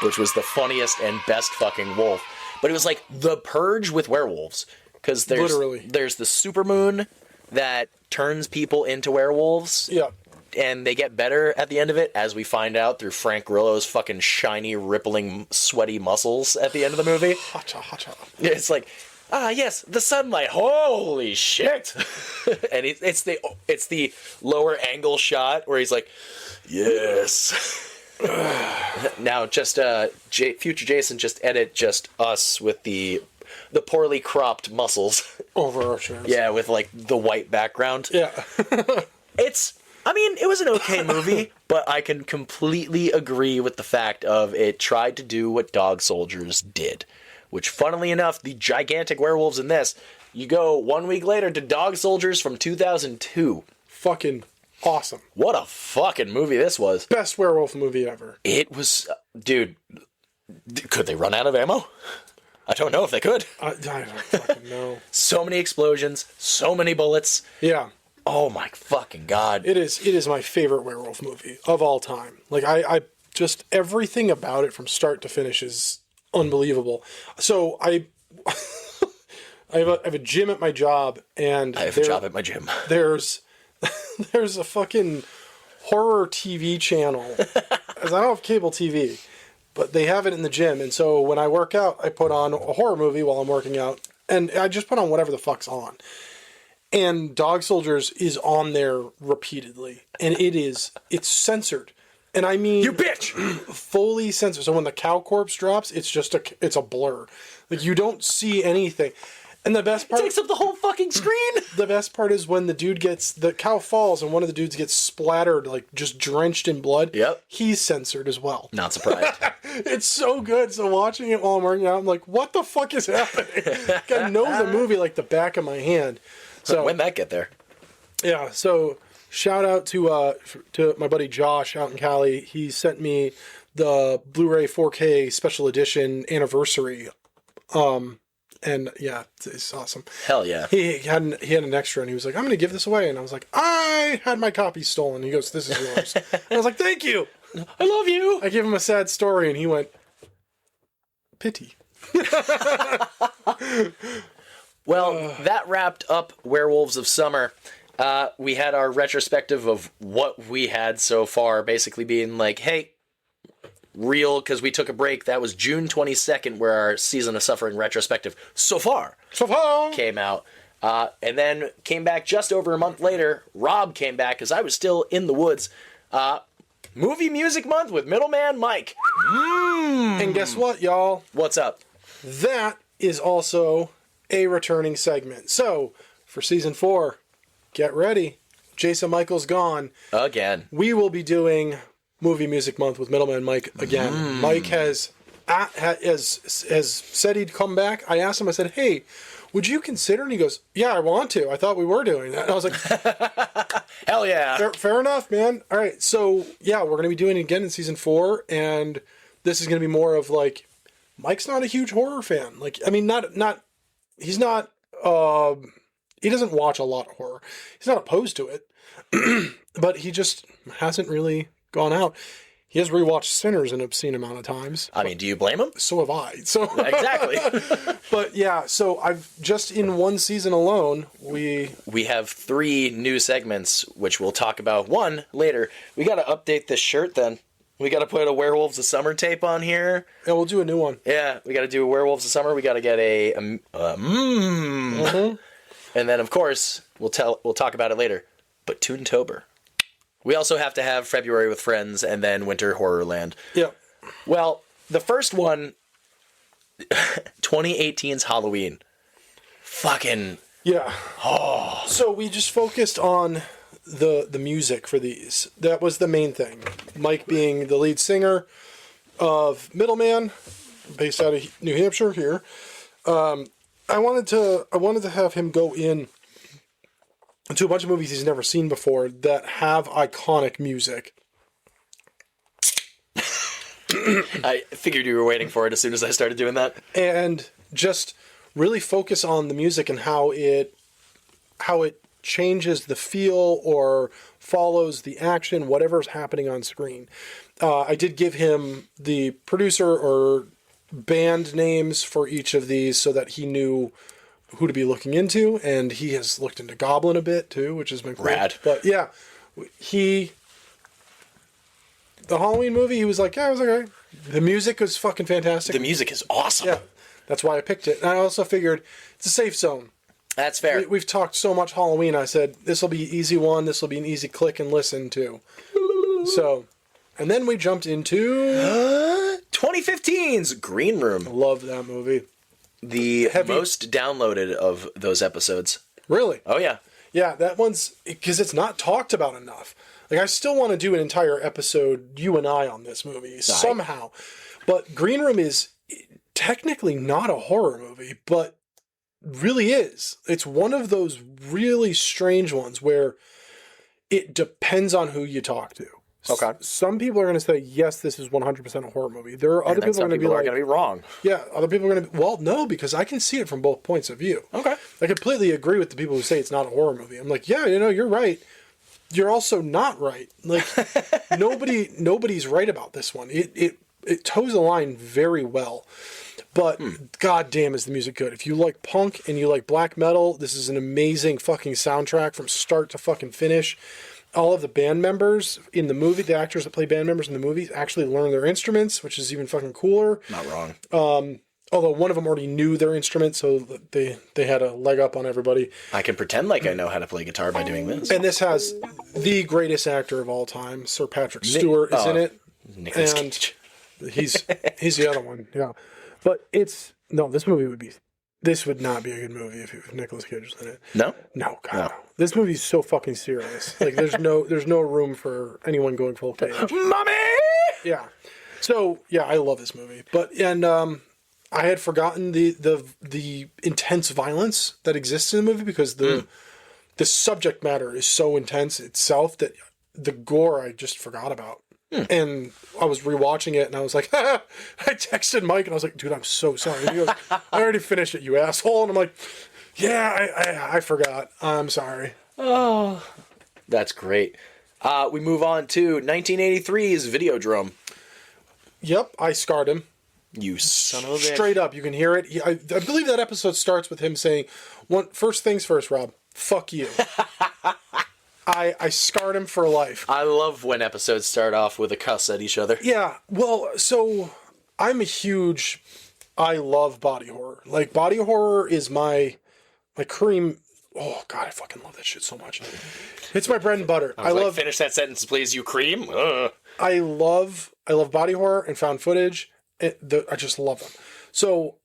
[SPEAKER 2] which was the funniest and best fucking wolf. But it was like The Purge with werewolves. Because there's the supermoon that turns people into werewolves.
[SPEAKER 3] Yeah.
[SPEAKER 2] And they get better at the end of it, as we find out through Frank Grillo's fucking shiny, rippling, sweaty muscles at the end of the movie.
[SPEAKER 3] Hacha, hacha.
[SPEAKER 2] It's like, yes, the sunlight. Holy shit! And it's the lower angle shot where he's like, yes. Now, just future Jason, just edit just us with the poorly cropped muscles
[SPEAKER 3] over our shoulders.
[SPEAKER 2] Yeah, with like the white background.
[SPEAKER 3] Yeah.
[SPEAKER 2] It was an okay movie, but I can completely agree with the fact of it tried to do what Dog Soldiers did. Which, funnily enough, the gigantic werewolves in this, you go 1 week later to Dog Soldiers from 2002.
[SPEAKER 3] Fucking awesome.
[SPEAKER 2] What a fucking movie this was.
[SPEAKER 3] Best werewolf movie ever.
[SPEAKER 2] It was... Dude, could they run out of ammo? I don't know if they could.
[SPEAKER 3] I don't fucking know.
[SPEAKER 2] So many explosions, so many bullets.
[SPEAKER 3] Yeah.
[SPEAKER 2] Oh my fucking god.
[SPEAKER 3] It is my favorite werewolf movie of all time. Like, I just, everything about it from start to finish is unbelievable. So I have a gym at my job, and
[SPEAKER 2] I have a job at my gym.
[SPEAKER 3] There's a fucking horror TV channel. I don't have cable TV, but they have it in the gym. And so when I work out, I put on a horror movie while I'm working out, and I just put on whatever the fuck's on. And Dog Soldiers is on there repeatedly, and it's censored. And I mean,
[SPEAKER 2] you bitch,
[SPEAKER 3] fully censored. So when the cow corpse drops, it's a blur. Like, you don't see anything. And the best part,
[SPEAKER 2] it takes up the whole fucking screen.
[SPEAKER 3] The best part is when the cow falls and one of the dudes gets splattered, like just drenched in blood.
[SPEAKER 2] Yep.
[SPEAKER 3] He's censored as well.
[SPEAKER 2] Not surprised.
[SPEAKER 3] It's so good. So watching it while I'm working out, I'm like, what the fuck is happening? I know the movie like the back of my hand. So
[SPEAKER 2] when'd that get there?
[SPEAKER 3] Yeah. So shout out to my buddy Josh out in Cali. He sent me the Blu-ray 4K special edition anniversary. And yeah, it's awesome.
[SPEAKER 2] Hell yeah.
[SPEAKER 3] He had an extra, and he was like, I'm going to give this away. And I was like, I had my copy stolen. He goes, this is yours. And I was like, thank you.
[SPEAKER 2] I love you.
[SPEAKER 3] I gave him a sad story, and he went, pity.
[SPEAKER 2] Well, that wrapped up Werewolves of Summer. We had our retrospective of what we had so far, basically being like, hey, real, because we took a break. That was June 22nd, where our Season of Suffering retrospective so far came out. And then came back just over a month later. Rob came back, because I was still in the woods. Movie Music Month with Middleman Mike.
[SPEAKER 3] And guess what, y'all?
[SPEAKER 2] What's up?
[SPEAKER 3] That is also a returning segment. So, for Season 4, get ready. Jason Michael's gone.
[SPEAKER 2] Again.
[SPEAKER 3] We will be doing Movie Music Month with Middleman Mike again. Mike has said he'd come back. I asked him, I said, hey, would you consider? And he goes, yeah, I want to. I thought we were doing that. And I was like,
[SPEAKER 2] hell yeah.
[SPEAKER 3] Fair enough, man. All right. So, yeah, we're going to be doing it again in Season 4. And this is going to be more of like, Mike's not a huge horror fan. Like, I mean, he's not, he doesn't watch a lot of horror. He's not opposed to it, but he just hasn't really gone out. He has rewatched Sinners an obscene amount of times.
[SPEAKER 2] I mean, do you blame him?
[SPEAKER 3] So have I. So
[SPEAKER 2] Exactly.
[SPEAKER 3] But yeah, so I've just in one season alone, we
[SPEAKER 2] have 3 new segments, which we'll talk about one later. We got to update this shirt then. We got to put a Werewolves of Summer tape on here.
[SPEAKER 3] Yeah, we'll do a new one.
[SPEAKER 2] Yeah, we got to do a Werewolves of Summer. We got to get and then of course we'll talk about it later. But Toontober. We also have to have February with Friends and then Winter Horrorland.
[SPEAKER 3] Yeah.
[SPEAKER 2] Well, the first one, 2018's Halloween. Fucking
[SPEAKER 3] yeah. Oh. So we just focused on the music for these. That was the main thing. Mike being the lead singer of Middleman, based out of New Hampshire here. I wanted to have him go into a bunch of movies he's never seen before that have iconic music.
[SPEAKER 2] I figured you were waiting for it as soon as I started doing that.
[SPEAKER 3] And just really focus on the music and how it changes the feel or follows the action, whatever's happening on screen. I did give him the producer or band names for each of these so that he knew who to be looking into, and he has looked into Goblin a bit too, which has been cool.
[SPEAKER 2] Rad.
[SPEAKER 3] But yeah, the Halloween movie, he was like, yeah, it was okay. The music was fucking fantastic.
[SPEAKER 2] The music is awesome.
[SPEAKER 3] Yeah, that's why I picked it. And I also figured it's a safe zone.
[SPEAKER 2] That's fair.
[SPEAKER 3] We've talked so much Halloween. I said this will be an easy one. This will be an easy click and listen to. So, and then we jumped into
[SPEAKER 2] 2015's Green Room.
[SPEAKER 3] Love that movie.
[SPEAKER 2] The most downloaded of those episodes.
[SPEAKER 3] Really?
[SPEAKER 2] Oh yeah.
[SPEAKER 3] Yeah, that one's because it's not talked about enough. Like I still want to do an entire episode, you and I, on this movie somehow. But Green Room is technically not a horror movie, but really is. It's one of those really strange ones where it depends on who you talk to.
[SPEAKER 2] Okay.
[SPEAKER 3] Some people are going to say, yes, this is 100% a horror movie. There are other people
[SPEAKER 2] are going to be wrong.
[SPEAKER 3] Yeah, other people are going to be, well, no, because I can see it from both points of view.
[SPEAKER 2] Okay.
[SPEAKER 3] I completely agree with the people who say it's not a horror movie. I'm like, yeah, you're right. You're also not right. Like, nobody's right about this one. It toes the line very well. But goddamn is the music good. If you like punk and you like black metal, this is an amazing fucking soundtrack from start to fucking finish. All of the band members in the movie, the actors that play band members in the movies, actually learn their instruments, which is even fucking cooler.
[SPEAKER 2] Not wrong.
[SPEAKER 3] Although one of them already knew their instrument, so they had a leg up on everybody.
[SPEAKER 2] I can pretend like I know how to play guitar by doing this.
[SPEAKER 3] And this has the greatest actor of all time, Sir Patrick Stewart, is in it.
[SPEAKER 2] Nicolas
[SPEAKER 3] and
[SPEAKER 2] Cage.
[SPEAKER 3] he's the other one, yeah. But this would not be a good movie if Nicolas Cage was in it.
[SPEAKER 2] No?
[SPEAKER 3] No, God. No. This movie's so fucking serious. Like there's no room for anyone going full Cage.
[SPEAKER 2] Mommy!
[SPEAKER 3] Yeah. So yeah, I love this movie. I had forgotten the intense violence that exists in the movie because the subject matter is so intense itself that the gore I just forgot about. And I was rewatching it and I was like, I texted Mike and I was like, dude, I'm so sorry. And he goes, I already finished it, you asshole. And I'm like, yeah, I forgot. I'm sorry.
[SPEAKER 2] Oh, that's great. We move on to 1983's Videodrome.
[SPEAKER 3] Yep, I scarred him.
[SPEAKER 2] You son of a bitch.
[SPEAKER 3] Straight up, you can hear it. I believe that episode starts with him saying, first things first, Rob, fuck you. I scarred him for life.
[SPEAKER 2] I love when episodes start off with a cuss at each other.
[SPEAKER 3] Yeah, well, so I love body horror. Like, body horror is my cream. Oh, God, I fucking love that shit so much. It's my bread and butter.
[SPEAKER 2] I love. Finish that sentence, please, you cream. Ugh.
[SPEAKER 3] I love body horror and found footage. I just love them. So,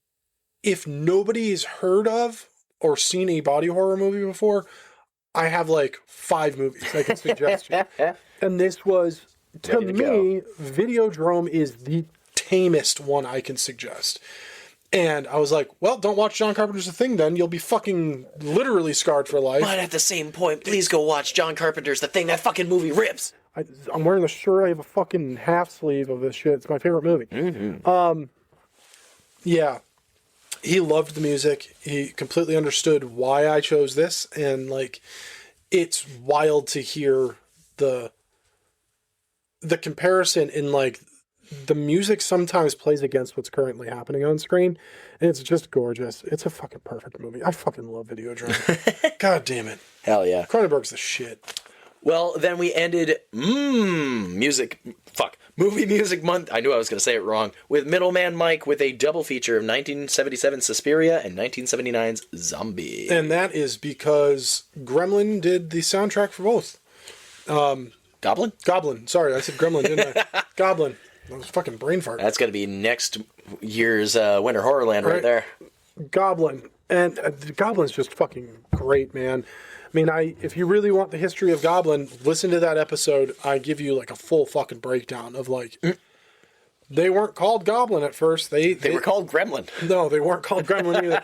[SPEAKER 3] if nobody's heard of or seen a body horror movie before, I have like 5 movies I can suggest you. And this was, to me, Videodrome is the tamest one I can suggest. And I was like, well, don't watch John Carpenter's The Thing then. You'll be fucking literally scarred for life.
[SPEAKER 2] But at the same point, please go watch John Carpenter's The Thing. That fucking movie rips.
[SPEAKER 3] I'm wearing the shirt. I have a fucking half sleeve of this shit. It's my favorite movie. Mm-hmm. Yeah. He loved the music. He completely understood why I chose this. And, like, it's wild to hear the the comparison in like the music sometimes plays against what's currently happening on screen, and it's just gorgeous. It's a fucking perfect movie. I fucking love Videodrome. God damn it.
[SPEAKER 2] Hell yeah.
[SPEAKER 3] Cronenberg's the shit.
[SPEAKER 2] Well, then we ended movie music month. I knew I was going to say it wrong. With Middleman Mike with a double feature of 1977's Suspiria and 1979's Zombie.
[SPEAKER 3] And that is because Gremlin did the soundtrack for both.
[SPEAKER 2] Goblin?
[SPEAKER 3] Goblin. Sorry, I said Gremlin, didn't I? Goblin. That was a fucking brain fart.
[SPEAKER 2] That's going to be next year's Winter Horrorland right there.
[SPEAKER 3] Goblin. And Goblin's just fucking great, man. I mean, if you really want the history of Goblin, listen to that episode. I give you like a full fucking breakdown of like, they weren't called Goblin at first. They
[SPEAKER 2] were called Gremlin.
[SPEAKER 3] No, they weren't called Gremlin either.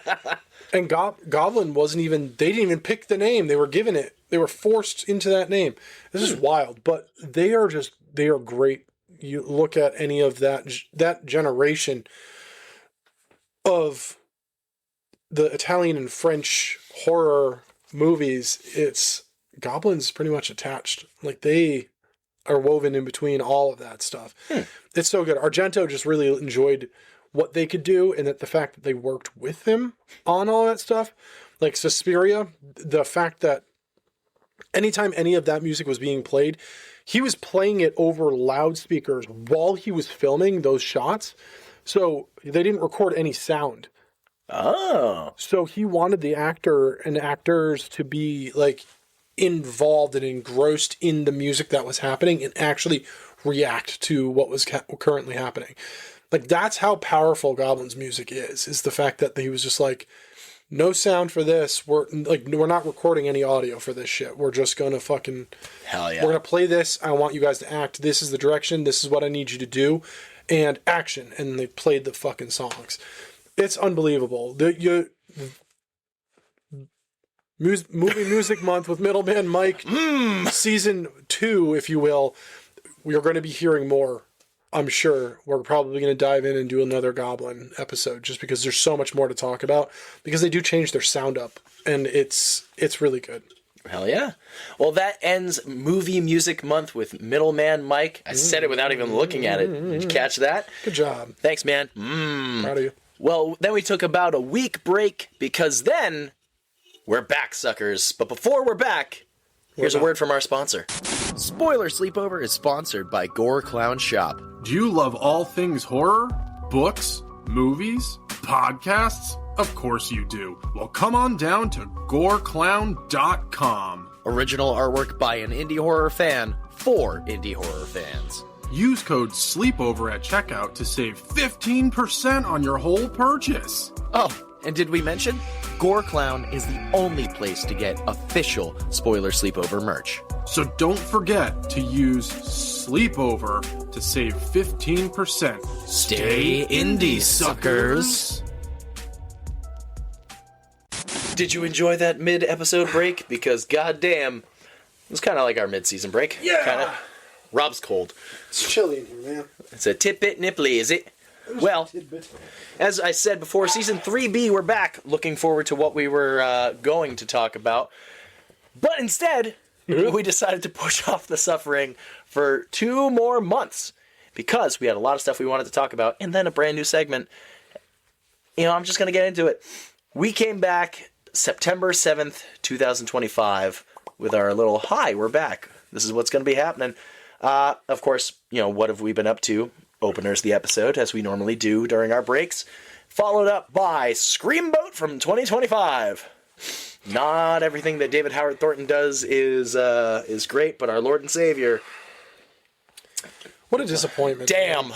[SPEAKER 3] And Goblin wasn't even, they didn't even pick the name. They were given it. They were forced into that name. This is wild, but they are great. You look at any of that generation of the Italian and French horror movies, it's Goblin's pretty much attached. Like they are woven in between all of that stuff. It's so good. Argento just really enjoyed what they could do, and that the fact that they worked with him on all that stuff. Like Suspiria, the fact that anytime any of that music was being played, he was playing it over loudspeakers while he was filming those shots. So they didn't record any sound.
[SPEAKER 2] Oh.
[SPEAKER 3] So he wanted the actor and actors to be like involved and engrossed in the music that was happening and actually react to what was currently happening. Like that's how powerful Goblin's music is the fact that he was just like, no sound for this. We're not recording any audio for this shit. We're just going to fucking,
[SPEAKER 2] hell yeah.
[SPEAKER 3] We're going to play this. I want you guys to act. This is the direction. This is what I need you to do. And action. And they played the fucking songs. It's unbelievable. Movie Music Month with Middleman Mike, Season 2, if you will. We are going to be hearing more, I'm sure. We're probably going to dive in and do another Goblin episode just because there's so much more to talk about. Because they do change their sound up, and it's really good.
[SPEAKER 2] Hell yeah. Well, that ends Movie Music Month with Middleman Mike. I said it without even looking at it. Did you catch that?
[SPEAKER 3] Good job.
[SPEAKER 2] Thanks, man.
[SPEAKER 3] Proud of you.
[SPEAKER 2] Well, then we took about a week break because then we're back, suckers. But before we're back, here's a word from our sponsor. Spoiler Sleepover is sponsored by Gore Clown Shop.
[SPEAKER 4] Do you love all things horror? Books? Movies? Podcasts? Of course you do. Well, come on down to goreclown.com.
[SPEAKER 2] Original artwork by an indie horror fan for indie horror fans.
[SPEAKER 4] Use code SLEEPOVER at checkout to save 15% on your whole purchase.
[SPEAKER 2] Oh, and did we mention? Gore Clown is the only place to get official Spoiler Sleepover merch.
[SPEAKER 4] So don't forget to use Sleepover to save 15%.
[SPEAKER 2] Stay indie, suckers! Did you enjoy that mid-episode break? Because goddamn, it was kind of like our mid-season break.
[SPEAKER 3] Yeah!
[SPEAKER 2] Kinda. Rob's cold.
[SPEAKER 3] It's chilly in here, man.
[SPEAKER 2] It's a tidbit nipply, is it? Well, as I said before, Season 3B, we're back. Looking forward to what we were going to talk about. But instead, we decided to push off the suffering for 2 more months. Because we had a lot of stuff we wanted to talk about, and then a brand new segment. I'm just going to get into it. We came back September 7th, 2025, with our little, hi, we're back. This is what's going to be happening. Of course, what have we been up to? Openers the episode, as we normally do during our breaks. Followed up by Screamboat from 2025. Not everything that David Howard Thornton does is great, but our Lord and Savior.
[SPEAKER 3] What a disappointment.
[SPEAKER 2] Damn.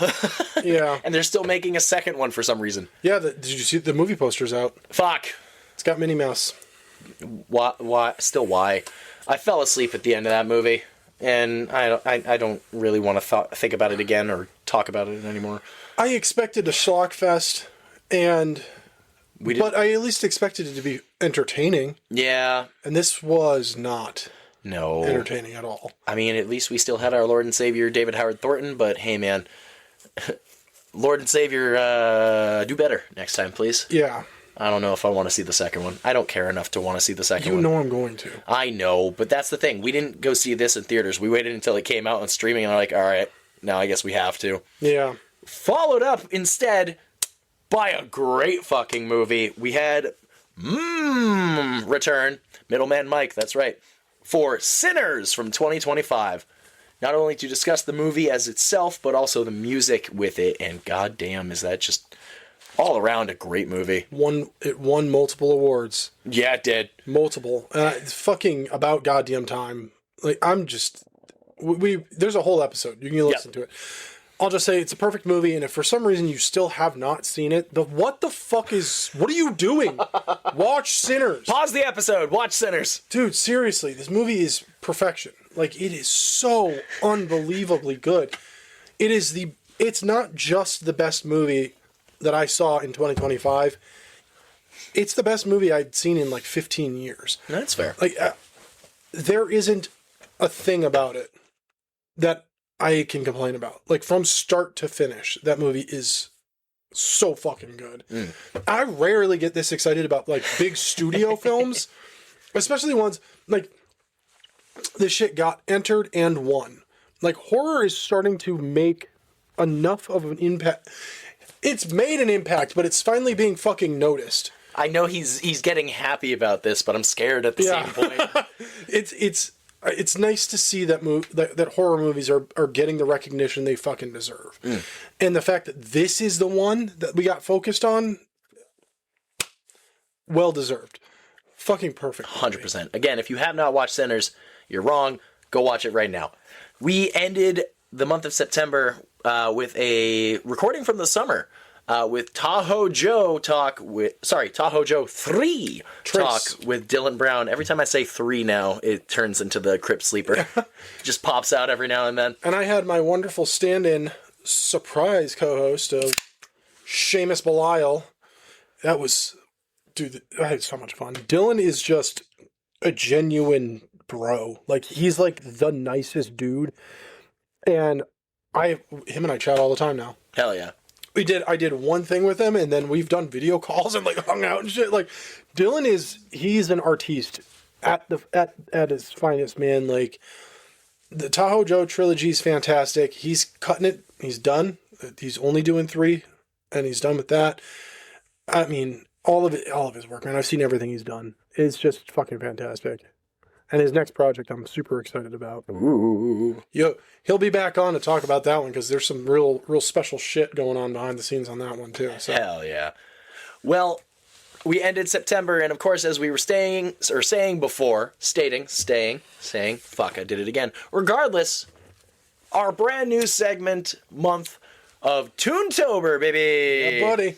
[SPEAKER 3] Yeah.
[SPEAKER 2] And they're still making a second one for some reason.
[SPEAKER 3] Yeah, did you see the movie posters out?
[SPEAKER 2] Fuck.
[SPEAKER 3] It's got Minnie Mouse.
[SPEAKER 2] Why? Still why? I fell asleep at the end of that movie. And I don't really want to think about it again or talk about it anymore.
[SPEAKER 3] I expected a schlock fest, but I at least expected it to be entertaining.
[SPEAKER 2] Yeah.
[SPEAKER 3] And this was not
[SPEAKER 2] entertaining
[SPEAKER 3] at all.
[SPEAKER 2] I mean, at least we still had our Lord and Savior, David Howard Thornton, but hey, man. Lord and Savior, do better next time, please.
[SPEAKER 3] Yeah.
[SPEAKER 2] I don't know if I want to see the second one. I don't care enough to want to see the second
[SPEAKER 3] You
[SPEAKER 2] one.
[SPEAKER 3] know I'm going to.
[SPEAKER 2] I know, but that's the thing. We didn't go see this in theaters. We waited until it came out on streaming, and I'm like, all right, now I guess we have to.
[SPEAKER 3] Yeah.
[SPEAKER 2] Followed up instead by a great fucking movie. We had return, Middleman Mike, that's right, for Sinners from 2025. Not only to discuss the movie as itself, but also the music with it, and goddamn, is that just all around a great movie.
[SPEAKER 3] It won multiple awards.
[SPEAKER 2] Yeah, it did.
[SPEAKER 3] Multiple. It's fucking about goddamn time. Like, I'm just... There's a whole episode. You can listen to it. I'll just say it's a perfect movie, and if for some reason you still have not seen it, what are you doing? Watch Sinners.
[SPEAKER 2] Pause the episode. Watch Sinners.
[SPEAKER 3] Dude, seriously, this movie is perfection. Like, it is so unbelievably good. It's not just the best movie that I saw in 2025. It's the best movie I'd seen in like 15 years.
[SPEAKER 2] That's fair.
[SPEAKER 3] Like, there isn't a thing about it that I can complain about. Like, from start to finish, that movie is so fucking good. I rarely get this excited about like big studio films, especially ones like this shit got entered and won. Like, horror is starting to make enough of an impact. It's made an impact, but it's finally being fucking noticed.
[SPEAKER 2] I know he's getting happy about this, but I'm scared at the same point.
[SPEAKER 3] It's nice to see that horror movies are getting the recognition they fucking deserve. And the fact that this is the one that we got focused on, well deserved. Fucking perfect.
[SPEAKER 2] 100%. Again, if you have not watched Sinners, you're wrong. Go watch it right now. We ended the month of September with a recording from the summer with Tahoe Joe 3 talk with Dylan Brown. Every time I say 3 now, it turns into the Crypt Sleeper. Just pops out every now and then.
[SPEAKER 3] And I had my wonderful stand-in surprise co-host of Seamus Belial. That was... Dude, I had so much fun. Dylan is just a genuine bro. Like, he's like the nicest dude. And him and I chat all the time now.
[SPEAKER 2] Hell yeah.
[SPEAKER 3] I did one thing with him, and then we've done video calls and like hung out and shit. Like, Dylan he's an artiste at his finest, man. Like, the Tahoe Joe trilogy is fantastic. He's cutting it. He's done. He's only doing 3, and he's done with that. I mean, all of his work, man. I've seen everything he's done. It's just fucking fantastic. And his next project, I'm super excited about.
[SPEAKER 2] Ooh.
[SPEAKER 3] He'll be back on to talk about that one because there's some real special shit going on behind the scenes on that one too. So.
[SPEAKER 2] Hell yeah. Well, we ended September, and of course, as we were saying before, fuck, I did it again. Regardless, our brand new segment month of Toontober, baby.
[SPEAKER 3] Yeah, buddy.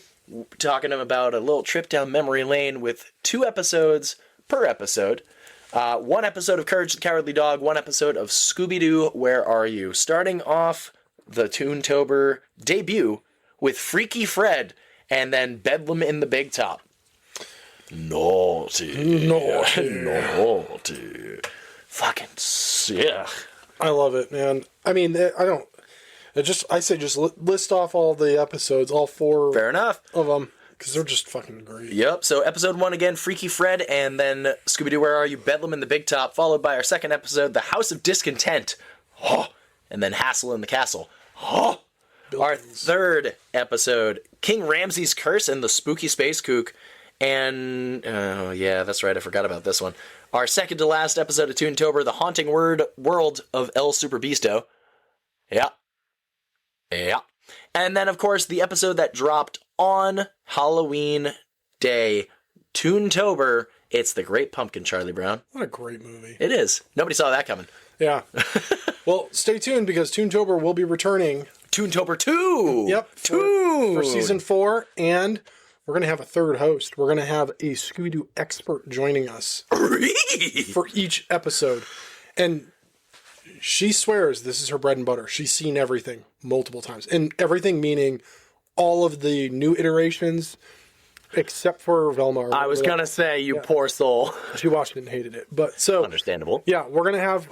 [SPEAKER 2] Talking about a little trip down memory lane with 2 episodes per episode. 1 episode of Courage the Cowardly Dog, 1 episode of Scooby-Doo, Where Are You? Starting off the Toontober debut with Freaky Fred, and then Bedlam in the Big Top. Naughty. Fucking sick.
[SPEAKER 3] I love it, man. I mean, I say just list off all the episodes, all 4
[SPEAKER 2] Fair enough.
[SPEAKER 3] of them, because they're just fucking great.
[SPEAKER 2] Yep, so episode 1 again, Freaky Fred, and then Scooby-Doo, Where Are You? Bedlam in the Big Top, followed by our second episode, The House of Discontent, and then Hassle in the Castle. Our third episode, King Ramses' Curse and the Spooky Space Kook, and, oh yeah, that's right, I forgot about this one. Our second to last episode of Toontober, The Haunting World of El Super Beasto. Yeah. And then, of course, the episode that dropped on Halloween Day, Toontober. It's The Great Pumpkin, Charlie Brown.
[SPEAKER 3] What a great movie.
[SPEAKER 2] It is. Nobody saw that coming.
[SPEAKER 3] Yeah. Well, stay tuned because Toontober will be returning.
[SPEAKER 2] Toontober 2!
[SPEAKER 3] Yep. For season 4, and we're going to have a third host. We're going to have a Scooby-Doo expert joining us for each episode. And she swears this is her bread and butter. She's seen everything multiple times. And everything meaning all of the new iterations, except for Velma.
[SPEAKER 2] I was going to say, you poor soul.
[SPEAKER 3] She watched it and hated it. But so
[SPEAKER 2] Understandable.
[SPEAKER 3] Yeah, we're going to have...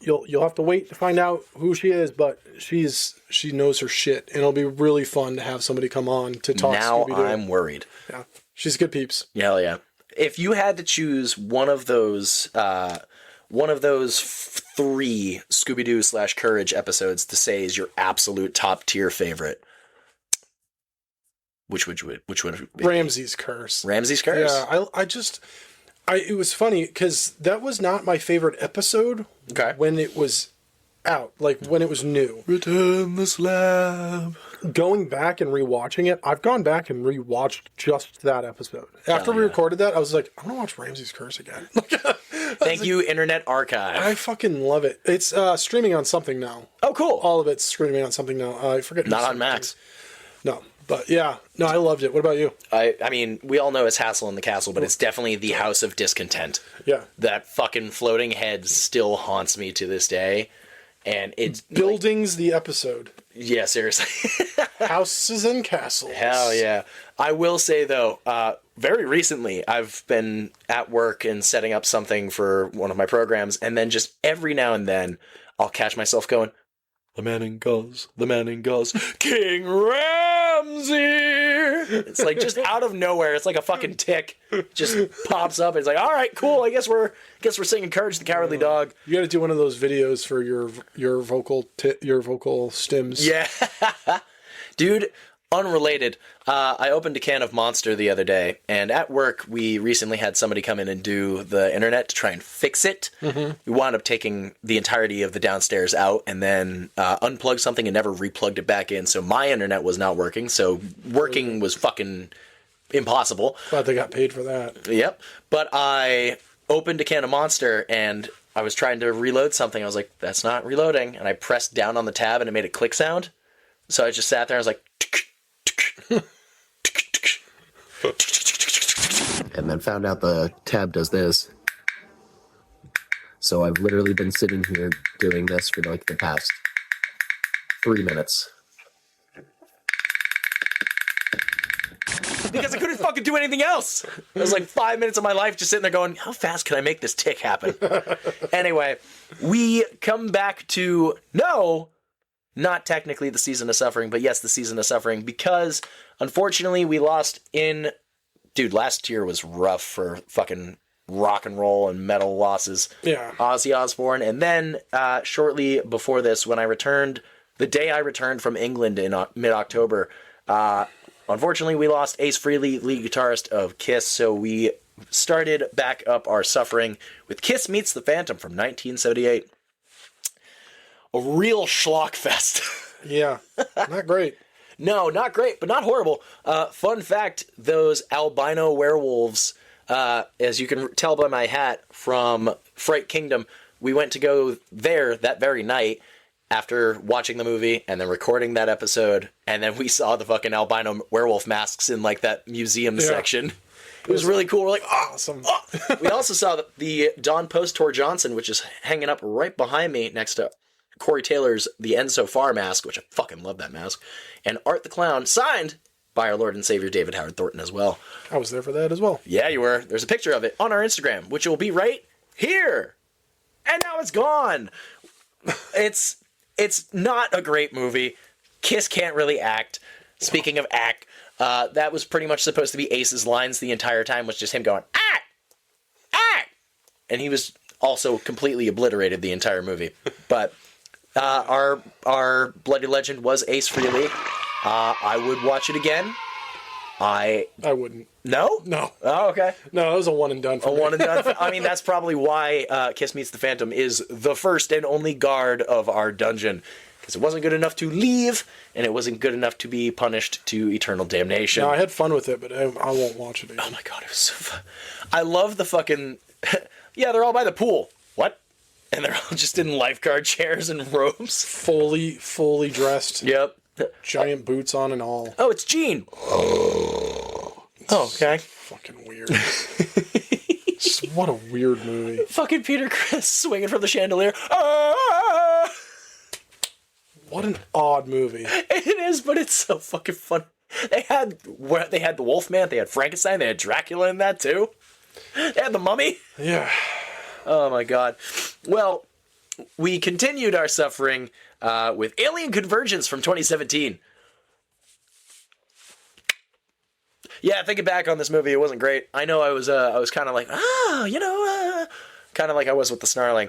[SPEAKER 3] You'll have to wait to find out who she is, but she knows her shit, and it'll be really fun to have somebody come on to talk
[SPEAKER 2] Now
[SPEAKER 3] Scooby-Doo.
[SPEAKER 2] I'm worried.
[SPEAKER 3] Yeah. She's good peeps.
[SPEAKER 2] Hell yeah. If you had to choose one of those three Scooby-Doo / Courage episodes to say is your absolute top tier favorite, which would it be?
[SPEAKER 3] Ramsey's Curse.
[SPEAKER 2] Ramsey's Curse?
[SPEAKER 3] Yeah, it was funny because that was not my favorite episode when it was out, like when it was new.
[SPEAKER 2] Return the slab.
[SPEAKER 3] Going back and rewatching it, I've gone back and rewatched just that episode. After we recorded that, I was like, I want to watch Ramsey's Curse again.
[SPEAKER 2] Thank you, Internet Archive.
[SPEAKER 3] I fucking love it. It's streaming on something now.
[SPEAKER 2] Oh, cool.
[SPEAKER 3] All of it's streaming on something now. I forget.
[SPEAKER 2] Not on Max.
[SPEAKER 3] No, but yeah. No, I loved it. What about you?
[SPEAKER 2] I mean, we all know it's Hassle in the Castle, but it's definitely the House of Discontent.
[SPEAKER 3] Yeah.
[SPEAKER 2] That fucking floating head still haunts me to this day. And it's...
[SPEAKER 3] Buildings, the episode.
[SPEAKER 2] Yeah, seriously.
[SPEAKER 3] Houses and castles.
[SPEAKER 2] Hell yeah. I will say, though, very recently, I've been at work and setting up something for one of my programs, and then just every now and then, I'll catch myself going, the man in gauze, King Ramsey! It's like just out of nowhere. It's like a fucking tick. Just pops up. It's like, all right, cool. I guess we're singing Courage the Cowardly Dog.
[SPEAKER 3] You got to do one of those videos for your vocal stims.
[SPEAKER 2] Yeah. Dude, unrelated. I opened a can of Monster the other day, and at work, we recently had somebody come in and do the internet to try and fix it. Mm-hmm. We wound up taking the entirety of the downstairs out and then unplugged something and never replugged it back in, so my internet was not working, so working was fucking impossible.
[SPEAKER 3] Glad they got paid for that.
[SPEAKER 2] Yep. But I opened a can of Monster, and I was trying to reload something. I was like, that's not reloading, and I pressed down on the tab, and it made a click sound. So I just sat there, and I was like...
[SPEAKER 1] And then found out the tab does this. So I've literally been sitting here doing this for like the past 3 minutes.
[SPEAKER 2] Because I couldn't fucking do anything else. It was like 5 minutes of my life just sitting there going, how fast can I make this tick happen? Anyway, we come back to, not technically the Season of Suffering, but yes, the Season of Suffering, because unfortunately we lost in... Dude, last year was rough for fucking rock and roll and metal losses.
[SPEAKER 3] Yeah.
[SPEAKER 2] Ozzy Osbourne. And then shortly before this, when I returned, the day I returned from England in mid-October, unfortunately we lost Ace Frehley, lead guitarist of Kiss, so we started back up our suffering with Kiss Meets the Phantom from 1978. A real schlock fest.
[SPEAKER 3] Yeah, not great.
[SPEAKER 2] No, not great, but not horrible. Fun fact, those albino werewolves, as you can tell by my hat from Fright Kingdom, we went to go there that very night after watching the movie and then recording that episode, and then we saw the fucking albino werewolf masks in like that museum section. It was really cool. We're like,
[SPEAKER 3] awesome.
[SPEAKER 2] We also saw the Don Post Tor Johnson, which is hanging up right behind me next to Corey Taylor's The End So Far mask, which I fucking love that mask, and Art the Clown, signed by our Lord and Savior David Howard Thornton as well.
[SPEAKER 3] I was there for that as well.
[SPEAKER 2] Yeah, you were. There's a picture of it on our Instagram, which will be right here. And now it's gone. It's not a great movie. Kiss can't really act. Speaking of act, that was pretty much supposed to be Ace's lines the entire time, was just him going, act! Act! And he was also completely obliterated the entire movie. But... Our bloody legend was Ace Frehley. I would watch it again. I
[SPEAKER 3] wouldn't.
[SPEAKER 2] No?
[SPEAKER 3] No.
[SPEAKER 2] Oh, okay.
[SPEAKER 3] No, it was a one and done for me.
[SPEAKER 2] One and done. I mean, that's probably why Kiss Meets the Phantom is the first and only guard of our dungeon. Because it wasn't good enough to leave, and it wasn't good enough to be punished to eternal damnation.
[SPEAKER 3] No, I had fun with it, but I won't watch it again.
[SPEAKER 2] Oh my god, it was so fun. I love the fucking... yeah, they're all by the pool. What? And they're all just in lifeguard chairs and robes.
[SPEAKER 3] Fully dressed.
[SPEAKER 2] Yep.
[SPEAKER 3] Giant boots on and all.
[SPEAKER 2] Oh, it's Gene. Oh, okay.
[SPEAKER 3] Fucking weird. What a weird movie.
[SPEAKER 2] Fucking Peter Criss swinging from the chandelier. Ah!
[SPEAKER 3] What an odd movie.
[SPEAKER 2] It is, but it's so fucking fun. They had the Wolfman, they had Frankenstein, they had Dracula in that too. They had the Mummy.
[SPEAKER 3] Yeah.
[SPEAKER 2] Oh my god. Well, we continued our suffering with Alien Convergence from 2017. Yeah, thinking back on this movie, it wasn't great. I know I was kind of like, kind of like I was with the snarling.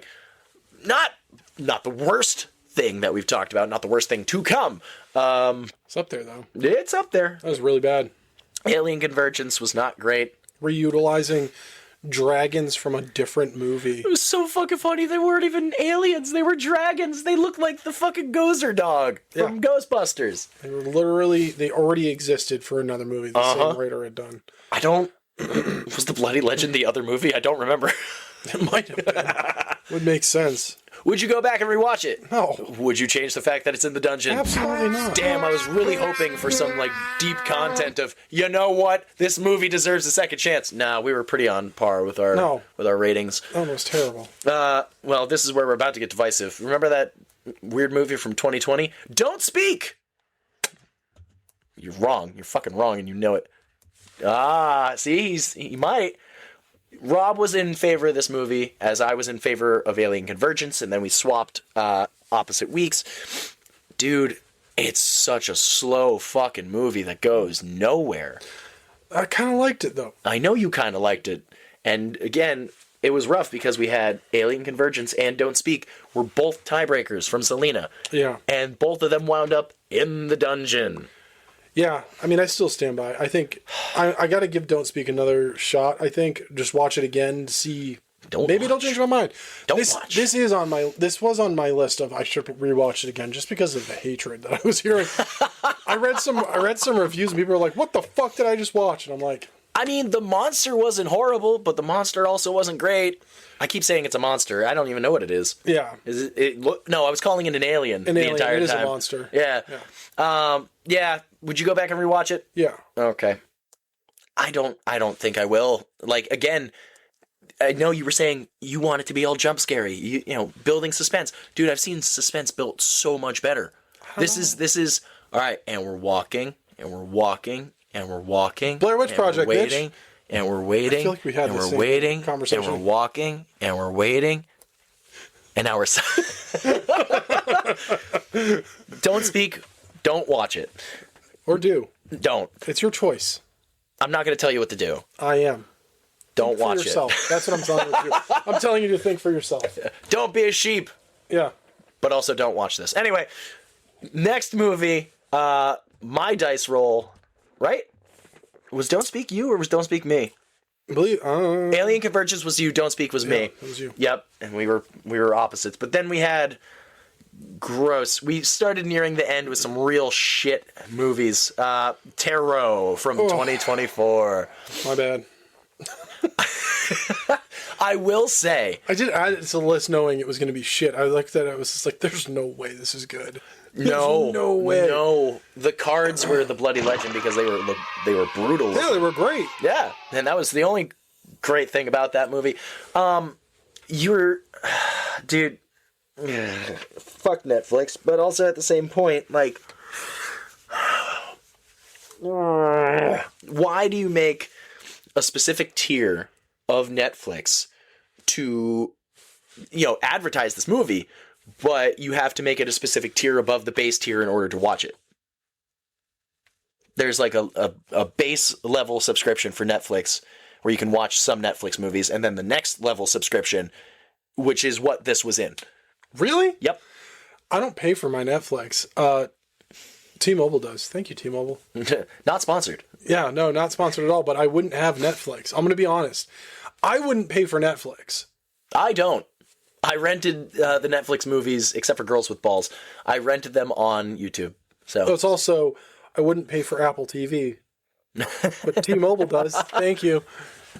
[SPEAKER 2] Not the worst thing that we've talked about, not the worst thing to come.
[SPEAKER 3] It's up there, though.
[SPEAKER 2] It's up there.
[SPEAKER 3] That was really bad.
[SPEAKER 2] Alien Convergence was not great.
[SPEAKER 3] Reutilizing dragons from a different movie.
[SPEAKER 2] It was so fucking funny. They weren't even aliens. They were dragons. They looked like the fucking Gozer dog from Ghostbusters.
[SPEAKER 3] They already existed for another movie the same writer had done.
[SPEAKER 2] Was The Bloody Legend the other movie? I don't remember.
[SPEAKER 3] It might have been. Would make sense.
[SPEAKER 2] Would you go back and rewatch it?
[SPEAKER 3] No.
[SPEAKER 2] Would you change the fact that it's in the dungeon?
[SPEAKER 3] Absolutely not.
[SPEAKER 2] Damn, I was really hoping for some, like, deep content of, you know what? This movie deserves a second chance. Nah, we were pretty on par with our ratings.
[SPEAKER 3] Oh, it was terrible.
[SPEAKER 2] Well, this is where we're about to get divisive. Remember that weird movie from 2020? Don't Speak! You're wrong. You're fucking wrong, and you know it. See? He might. Rob was in favor of this movie, as I was in favor of Alien Convergence, and then we swapped opposite weeks. Dude, it's such a slow fucking movie that goes nowhere.
[SPEAKER 3] I kind of liked it, though.
[SPEAKER 2] I know you kind of liked it. And again, it was rough because we had Alien Convergence and Don't Speak were both tiebreakers from Selena.
[SPEAKER 3] Yeah.
[SPEAKER 2] And both of them wound up in the dungeon.
[SPEAKER 3] Yeah, I mean, I still stand by. I think I got to give Don't Speak another shot. I think just watch it again to see. Maybe it'll change my mind. This was on my list of I should rewatch it again just because of the hatred that I was hearing. I read some reviews and people were like, "What the fuck did I just watch?" And I'm like,
[SPEAKER 2] I mean, the monster wasn't horrible, but the monster also wasn't great. I keep saying it's a monster. I don't even know what it is.
[SPEAKER 3] Yeah.
[SPEAKER 2] Is it? No, I was calling it an alien the entire time.
[SPEAKER 3] It is a monster.
[SPEAKER 2] Yeah. Yeah. Would you go back and rewatch it?
[SPEAKER 3] Yeah.
[SPEAKER 2] Okay. I don't think I will. Like, again, I know you were saying you want it to be all jump scary. You know, building suspense. Dude, I've seen suspense built so much better. This is all right, and we're walking, and we're walking, and we're walking.
[SPEAKER 3] Blair Witch Project,
[SPEAKER 2] waiting,
[SPEAKER 3] bitch.
[SPEAKER 2] And we're waiting. I
[SPEAKER 3] feel like we had
[SPEAKER 2] and
[SPEAKER 3] the
[SPEAKER 2] we're
[SPEAKER 3] same
[SPEAKER 2] waiting,
[SPEAKER 3] conversation.
[SPEAKER 2] and we're walking, and we're waiting. And now we're Don't Speak, don't watch it.
[SPEAKER 3] Or do.
[SPEAKER 2] Don't.
[SPEAKER 3] It's your choice.
[SPEAKER 2] I'm not going to tell you what to do.
[SPEAKER 3] I am.
[SPEAKER 2] Don't
[SPEAKER 3] Think
[SPEAKER 2] watch
[SPEAKER 3] for yourself.
[SPEAKER 2] it.
[SPEAKER 3] That's what I'm telling you to do. I'm telling you to think for yourself.
[SPEAKER 2] Don't be a sheep.
[SPEAKER 3] Yeah.
[SPEAKER 2] But also don't watch this. Anyway, next movie, my dice roll, right? Was Don't Speak you or was Don't Speak me? Alien Convergence was you, Don't Speak was me.
[SPEAKER 3] It was you.
[SPEAKER 2] Yep, and we were opposites. But then we had we started nearing the end with some real shit movies. Tarot from 2024.
[SPEAKER 3] My bad.
[SPEAKER 2] I will say,
[SPEAKER 3] I did add it to the list knowing it was going to be shit. I looked at it, I was just like, there's no way this is good. No way.
[SPEAKER 2] No, the cards were the Bloody Legend because they were brutal.
[SPEAKER 3] Yeah, they were great.
[SPEAKER 2] Yeah, and that was the only great thing about that movie. Dude, fuck Netflix, but also at the same point, like, why do you make a specific tier of Netflix to, advertise this movie, but you have to make it a specific tier above the base tier in order to watch it? There's like a base level subscription for Netflix where you can watch some Netflix movies, and then the next level subscription, which is what this was in.
[SPEAKER 3] Really?
[SPEAKER 2] Yep.
[SPEAKER 3] I don't pay for my Netflix. T-Mobile does. Thank you, T-Mobile.
[SPEAKER 2] Not sponsored.
[SPEAKER 3] Yeah, no, not sponsored at all, but I wouldn't have Netflix. I'm going to be honest. I wouldn't pay for Netflix.
[SPEAKER 2] I don't. I rented the Netflix movies, except for Girls with Balls. I rented them on YouTube. So
[SPEAKER 3] it's also, I wouldn't pay for Apple TV. But T-Mobile does. Thank you.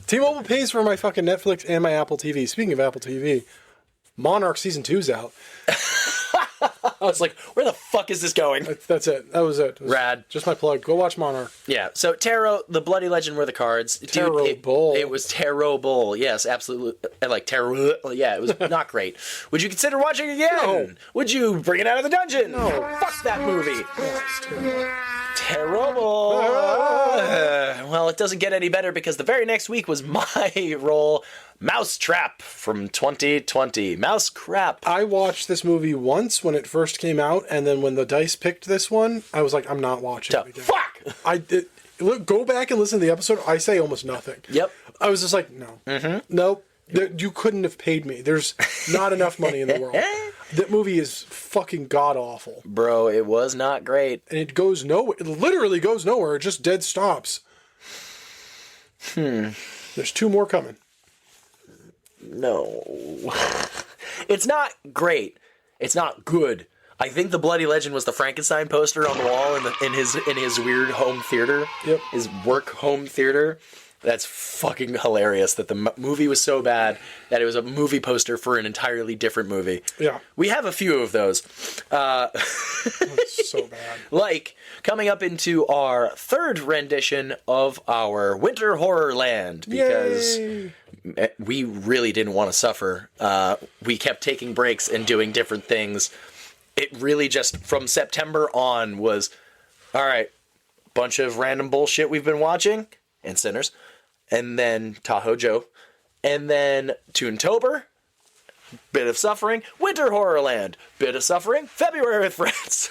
[SPEAKER 3] T-Mobile pays for my fucking Netflix and my Apple TV. Speaking of Apple TV, Monarch Season 2's out.
[SPEAKER 2] I was like, where the fuck is this going?
[SPEAKER 3] That's it. That was it.
[SPEAKER 2] Rad.
[SPEAKER 3] Just my plug. Go watch Monarch.
[SPEAKER 2] Yeah. So Tarot, the Bloody Legend were the cards.
[SPEAKER 3] Terrible.
[SPEAKER 2] It was terrible. Yes, absolutely. Like terrible. Yeah, it was not great. Would you consider watching it again?
[SPEAKER 3] No.
[SPEAKER 2] Would you bring it out of the dungeon?
[SPEAKER 3] No.
[SPEAKER 2] Fuck that movie. Terrible. Well, it doesn't get any better because the very next week was my role, Mousetrap from 2020. Mouse Crap.
[SPEAKER 3] I watched this movie once when it first came out, and then when the dice picked this one, I was like, I'm not watching it again.
[SPEAKER 2] Fuck!
[SPEAKER 3] It Look, go back and listen to the episode. I say almost nothing.
[SPEAKER 2] Yep.
[SPEAKER 3] I was just like, no. Mm-hmm. Nope. You couldn't have paid me. There's not enough money in the world. That movie is fucking god-awful.
[SPEAKER 2] Bro, it was not great.
[SPEAKER 3] And it goes nowhere. It literally goes nowhere. It just dead stops. There's 2 more coming.
[SPEAKER 2] No. It's not great. It's not good. I think the Bloody Legend was the Frankenstein poster on the wall in his weird home theater.
[SPEAKER 3] Yep.
[SPEAKER 2] His work home theater. That's fucking hilarious that the movie was so bad that it was a movie poster for an entirely different movie.
[SPEAKER 3] Yeah.
[SPEAKER 2] We have a few of those.
[SPEAKER 3] That's so bad.
[SPEAKER 2] Like, coming up into our 3rd rendition of our Winter Horror Land, because
[SPEAKER 3] Yay!
[SPEAKER 2] we really didn't want to suffer. We kept taking breaks and doing different things. It really just, from September on, was, all right, bunch of random bullshit we've been watching, and Sinners, and then Tahoe Joe, and then Toontober, bit of suffering, Winter Horrorland, bit of suffering, February with Friends.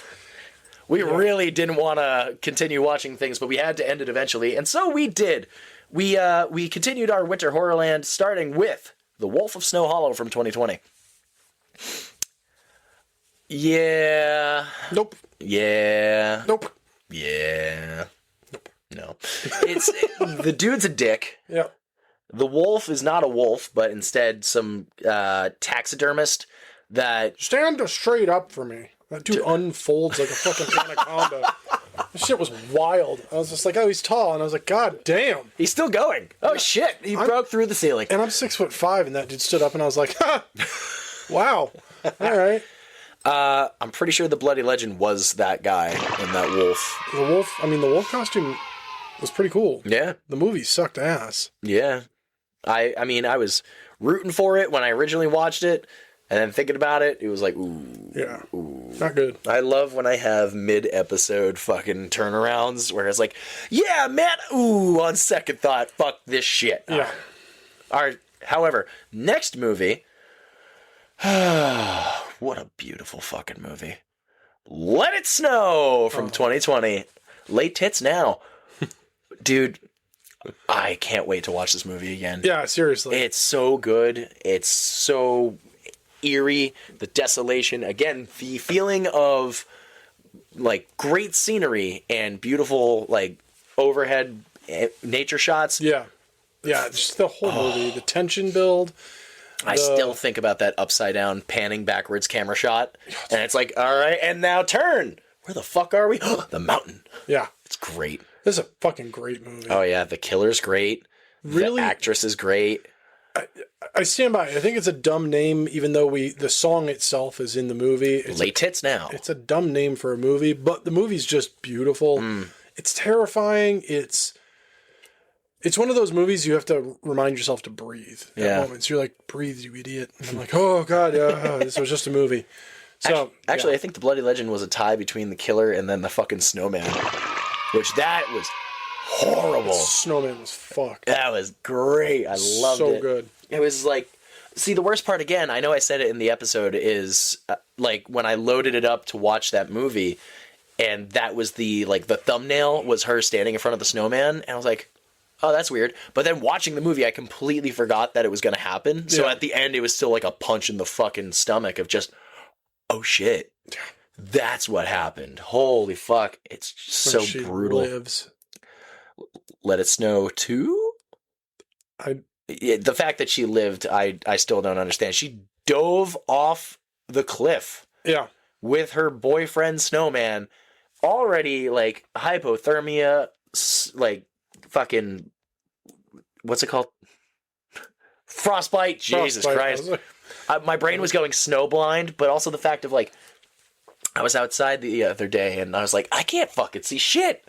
[SPEAKER 2] We really didn't want to continue watching things, but we had to end it eventually, and so we did. We continued our Winter Horrorland, starting with The Wolf of Snow Hollow from 2020. Yeah.
[SPEAKER 3] Nope.
[SPEAKER 2] Yeah.
[SPEAKER 3] Nope.
[SPEAKER 2] Yeah. No. The dude's a dick.
[SPEAKER 3] Yeah.
[SPEAKER 2] The wolf is not a wolf, but instead some taxidermist that...
[SPEAKER 3] Stand straight up for me. That dude unfolds like a fucking anaconda. This shit was wild. I was just like, oh, he's tall. And I was like, God damn.
[SPEAKER 2] He's still going. Oh, shit. He broke through the ceiling.
[SPEAKER 3] And I'm 6'5", and that dude stood up, and I was like, ha! Wow. All right.
[SPEAKER 2] I'm pretty sure the Bloody Legend was that guy and that wolf.
[SPEAKER 3] The wolf costume was pretty cool.
[SPEAKER 2] Yeah.
[SPEAKER 3] The movie sucked ass.
[SPEAKER 2] Yeah. I mean, I was rooting for it when I originally watched it, and then thinking about it, it was like, ooh.
[SPEAKER 3] Yeah.
[SPEAKER 2] Ooh.
[SPEAKER 3] Not good.
[SPEAKER 2] I love when I have mid-episode fucking turnarounds where it's like, yeah, man, ooh, on second thought, fuck this shit.
[SPEAKER 3] Yeah.
[SPEAKER 2] All right. However, next movie, what a beautiful fucking movie. Let It Snow from 2020. Late tits now. Dude, I can't wait to watch this movie again.
[SPEAKER 3] Yeah, seriously.
[SPEAKER 2] It's so good. It's so eerie. The desolation. Again, the feeling of like great scenery and beautiful like overhead nature shots.
[SPEAKER 3] Yeah. Yeah, just the whole movie. The tension build.
[SPEAKER 2] I still think about that upside down panning backwards camera shot. And it's like, all right, and now turn. Where the fuck are we? The mountain.
[SPEAKER 3] Yeah.
[SPEAKER 2] It's great.
[SPEAKER 3] This is a fucking great movie.
[SPEAKER 2] Oh yeah, the killer's great.
[SPEAKER 3] Really?
[SPEAKER 2] The actress is great.
[SPEAKER 3] I stand by it. I think it's a dumb name, even though the song itself is in the movie.
[SPEAKER 2] Late tits now.
[SPEAKER 3] It's a dumb name for a movie, but the movie's just beautiful. It's terrifying. It's one of those movies you have to remind yourself to breathe at moments. You're like, breathe, you idiot. And I'm like, oh, God, this was just a movie. So
[SPEAKER 2] Actually, I think The Bloody Legend was a tie between The Killer and then The fucking Snowman, which that was horrible.
[SPEAKER 3] Snowman was fucked.
[SPEAKER 2] That was great. I loved it.
[SPEAKER 3] So good.
[SPEAKER 2] It was like, see, the worst part, again, I know I said it in the episode, is like when I loaded it up to watch that movie, and that was the thumbnail was her standing in front of the snowman, and I was like, oh, that's weird. But then watching the movie, I completely forgot that it was going to happen. So at the end, it was still like a punch in the fucking stomach of just, oh shit, that's what happened. Holy fuck. It's so
[SPEAKER 3] She
[SPEAKER 2] brutal.
[SPEAKER 3] lives.
[SPEAKER 2] Let It Snow 2? The fact that she lived, I still don't understand. She dove off the cliff
[SPEAKER 3] Yeah.
[SPEAKER 2] with her boyfriend Snowman, already like hypothermia, like fucking, what's it called? Frostbite. Jesus Christ. My brain was going snowblind, but also the fact of like, I was outside the other day and I was like, I can't fucking see shit.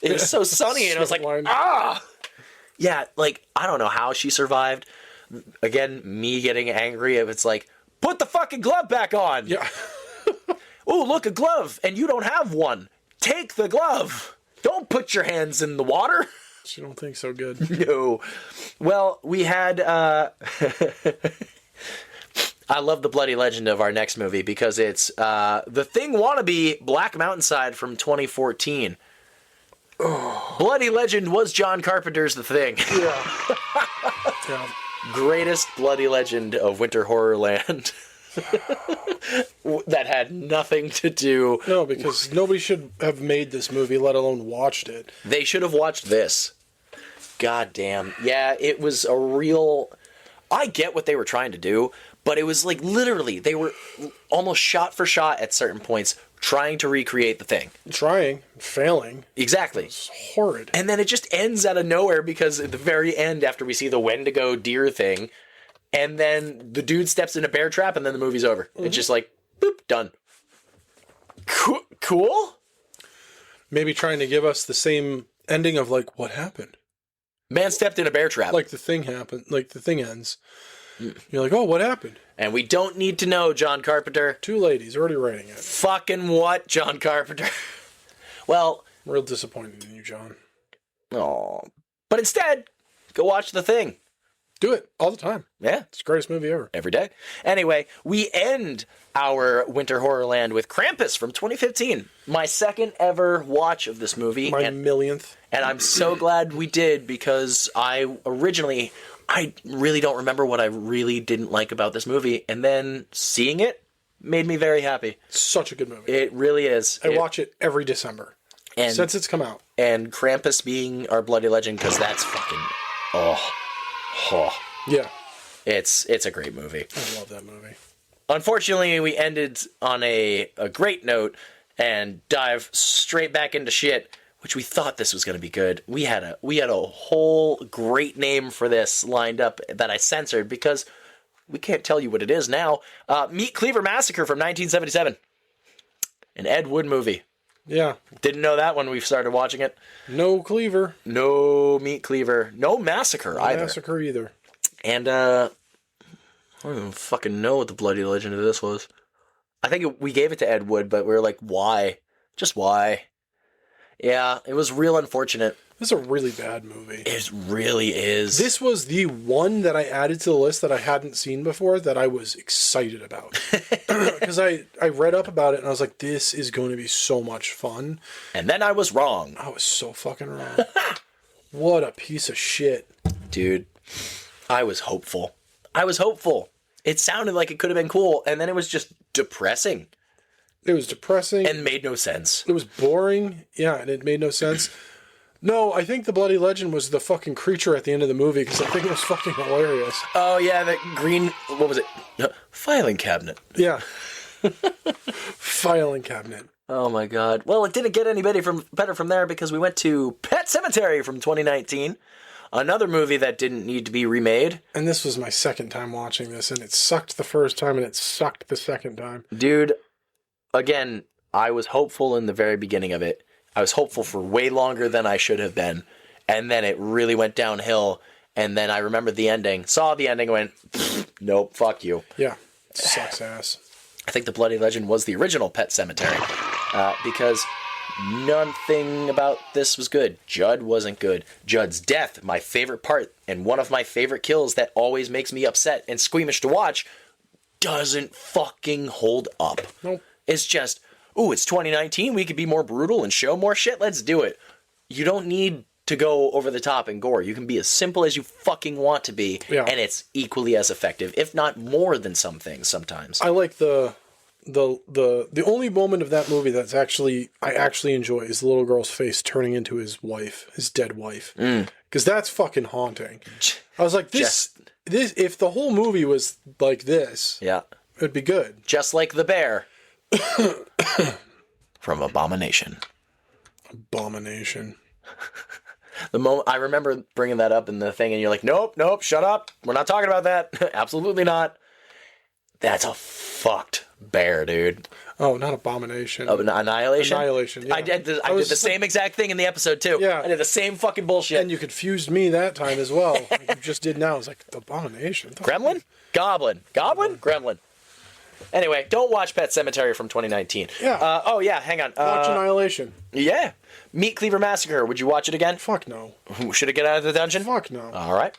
[SPEAKER 2] It was so sunny and I was like, ah! Yeah, like, I don't know how she survived. Again, me getting angry if it's like, put the fucking glove back on!
[SPEAKER 3] Yeah.
[SPEAKER 2] Ooh, look, a glove, and you don't have one. Take the glove! Don't put your hands in the water!
[SPEAKER 3] She don't think so good.
[SPEAKER 2] No. Well, we had, I love the bloody legend of our next movie because it's, The Thing wannabe Black Mountainside from 2014. Bloody Legend was John Carpenter's The Thing.
[SPEAKER 3] Yeah. Yeah.
[SPEAKER 2] Greatest bloody legend of Winter Horrorland. That had nothing to do.
[SPEAKER 3] No, because nobody should have made this movie, let alone watched it.
[SPEAKER 2] They should have watched this. God damn. Yeah, it was a real... I get what they were trying to do, but it was like literally, they were almost shot for shot at certain points trying to recreate The Thing.
[SPEAKER 3] Trying, failing.
[SPEAKER 2] Exactly.
[SPEAKER 3] It's horrid.
[SPEAKER 2] And then it just ends out of nowhere because at the very end, after we see the Wendigo deer thing, and then the dude steps in a bear trap, and then the movie's over. It's just like, boop, done. Cool?
[SPEAKER 3] Maybe trying to give us the same ending of like, what happened?
[SPEAKER 2] Man stepped in a bear trap.
[SPEAKER 3] Like the thing happened, like the thing ends. You're like, oh, what happened?
[SPEAKER 2] And we don't need to know, John Carpenter.
[SPEAKER 3] Too late, he's already writing it.
[SPEAKER 2] Fucking what, John Carpenter? Well...
[SPEAKER 3] Real disappointed in you, John.
[SPEAKER 2] Oh, but instead, go watch The Thing.
[SPEAKER 3] Do it all the time.
[SPEAKER 2] Yeah.
[SPEAKER 3] It's the greatest movie ever.
[SPEAKER 2] Every day. Anyway, we end our Winter Horrorland with Krampus from 2015. My second ever watch of this movie.
[SPEAKER 3] My millionth.
[SPEAKER 2] And I'm so glad we did because I really don't remember what I really didn't like about this movie. And then seeing it made me very happy.
[SPEAKER 3] Such a good movie.
[SPEAKER 2] It really is.
[SPEAKER 3] I watch it every December.
[SPEAKER 2] And,
[SPEAKER 3] since it's come out.
[SPEAKER 2] And Krampus being our bloody legend because that's fucking... Oh.
[SPEAKER 3] Yeah.
[SPEAKER 2] It's a great movie.
[SPEAKER 3] I love that movie.
[SPEAKER 2] Unfortunately, we ended on a great note and dive straight back into shit, which we thought this was going to be good. We had a whole great name for this lined up that I censored because we can't tell you what it is now. Meat Cleaver Massacre from 1977. An Ed Wood movie.
[SPEAKER 3] Yeah.
[SPEAKER 2] Didn't know that when we started watching it.
[SPEAKER 3] No cleaver.
[SPEAKER 2] No meat cleaver. No massacre either.
[SPEAKER 3] Massacre either.
[SPEAKER 2] And, I don't even fucking know what the bloody legend of this was. I think we gave it to Ed Wood, but we were like, why? Just why? Yeah, it was real unfortunate.
[SPEAKER 3] This is a really bad movie.
[SPEAKER 2] It really is.
[SPEAKER 3] This was the one that I added to the list that I hadn't seen before that I was excited about. Because I read up about it and I was like, this is going to be so much fun.
[SPEAKER 2] And then I was wrong.
[SPEAKER 3] I was so fucking wrong. What a piece of shit.
[SPEAKER 2] Dude, I was hopeful. It sounded like it could have been cool, and then it was just depressing.
[SPEAKER 3] It was depressing.
[SPEAKER 2] And made no sense.
[SPEAKER 3] It was boring. Yeah, and it made no sense. No, I think the bloody legend was the fucking creature at the end of the movie because I think it was fucking hilarious.
[SPEAKER 2] Oh, yeah, that green... What was it? Filing cabinet.
[SPEAKER 3] Yeah. Filing cabinet.
[SPEAKER 2] Oh, my God. Well, it didn't get any better from there because we went to Pet Sematary from 2019. Another movie that didn't need to be remade.
[SPEAKER 3] And this was my second time watching this, and it sucked the first time, and it sucked the second time.
[SPEAKER 2] Dude, again, I was hopeful in the very beginning of it. I was hopeful for way longer than I should have been. And then it really went downhill. And then I remembered the ending, saw the ending, and went, nope, fuck you.
[SPEAKER 3] Yeah, sucks ass.
[SPEAKER 2] I think the bloody legend was the original Pet Sematary. Because nothing about this was good. Judd wasn't good. Judd's death, my favorite part, and one of my favorite kills that always makes me upset and squeamish to watch, doesn't fucking hold up.
[SPEAKER 3] Nope.
[SPEAKER 2] It's just, ooh, it's 2019, we could be more brutal and show more shit, let's do it. You don't need to go over the top and gore. You can be as simple as you fucking want to be, and it's equally as effective, if not more than some things sometimes.
[SPEAKER 3] I like the only moment of that movie that's I actually enjoy is the little girl's face turning into his wife, his dead wife. Because that's fucking haunting. I was like, this if the whole movie was like this,
[SPEAKER 2] yeah,
[SPEAKER 3] it'd be good.
[SPEAKER 2] Just like the bear from Abomination.
[SPEAKER 3] Abomination.
[SPEAKER 2] The moment I remember bringing that up in the thing, and you're like, nope, shut up. We're not talking about that. Absolutely not. That's a fucked bear, dude.
[SPEAKER 3] Oh, not Abomination.
[SPEAKER 2] Oh, Annihilation?
[SPEAKER 3] Annihilation, yeah.
[SPEAKER 2] I did the same exact thing in the episode, too.
[SPEAKER 3] Yeah.
[SPEAKER 2] I did the same fucking bullshit.
[SPEAKER 3] And you confused me that time as well. Like you just did now. I was like, Abomination?
[SPEAKER 2] Gremlin? Goblin? Gremlin. Anyway, don't watch Pet Sematary from 2019.
[SPEAKER 3] Yeah.
[SPEAKER 2] Oh, yeah, hang on.
[SPEAKER 3] Watch Annihilation.
[SPEAKER 2] Yeah. Meat Cleaver Massacre. Would you watch it again?
[SPEAKER 3] Fuck no.
[SPEAKER 2] Should it get out of the dungeon?
[SPEAKER 3] Fuck no.
[SPEAKER 2] All right.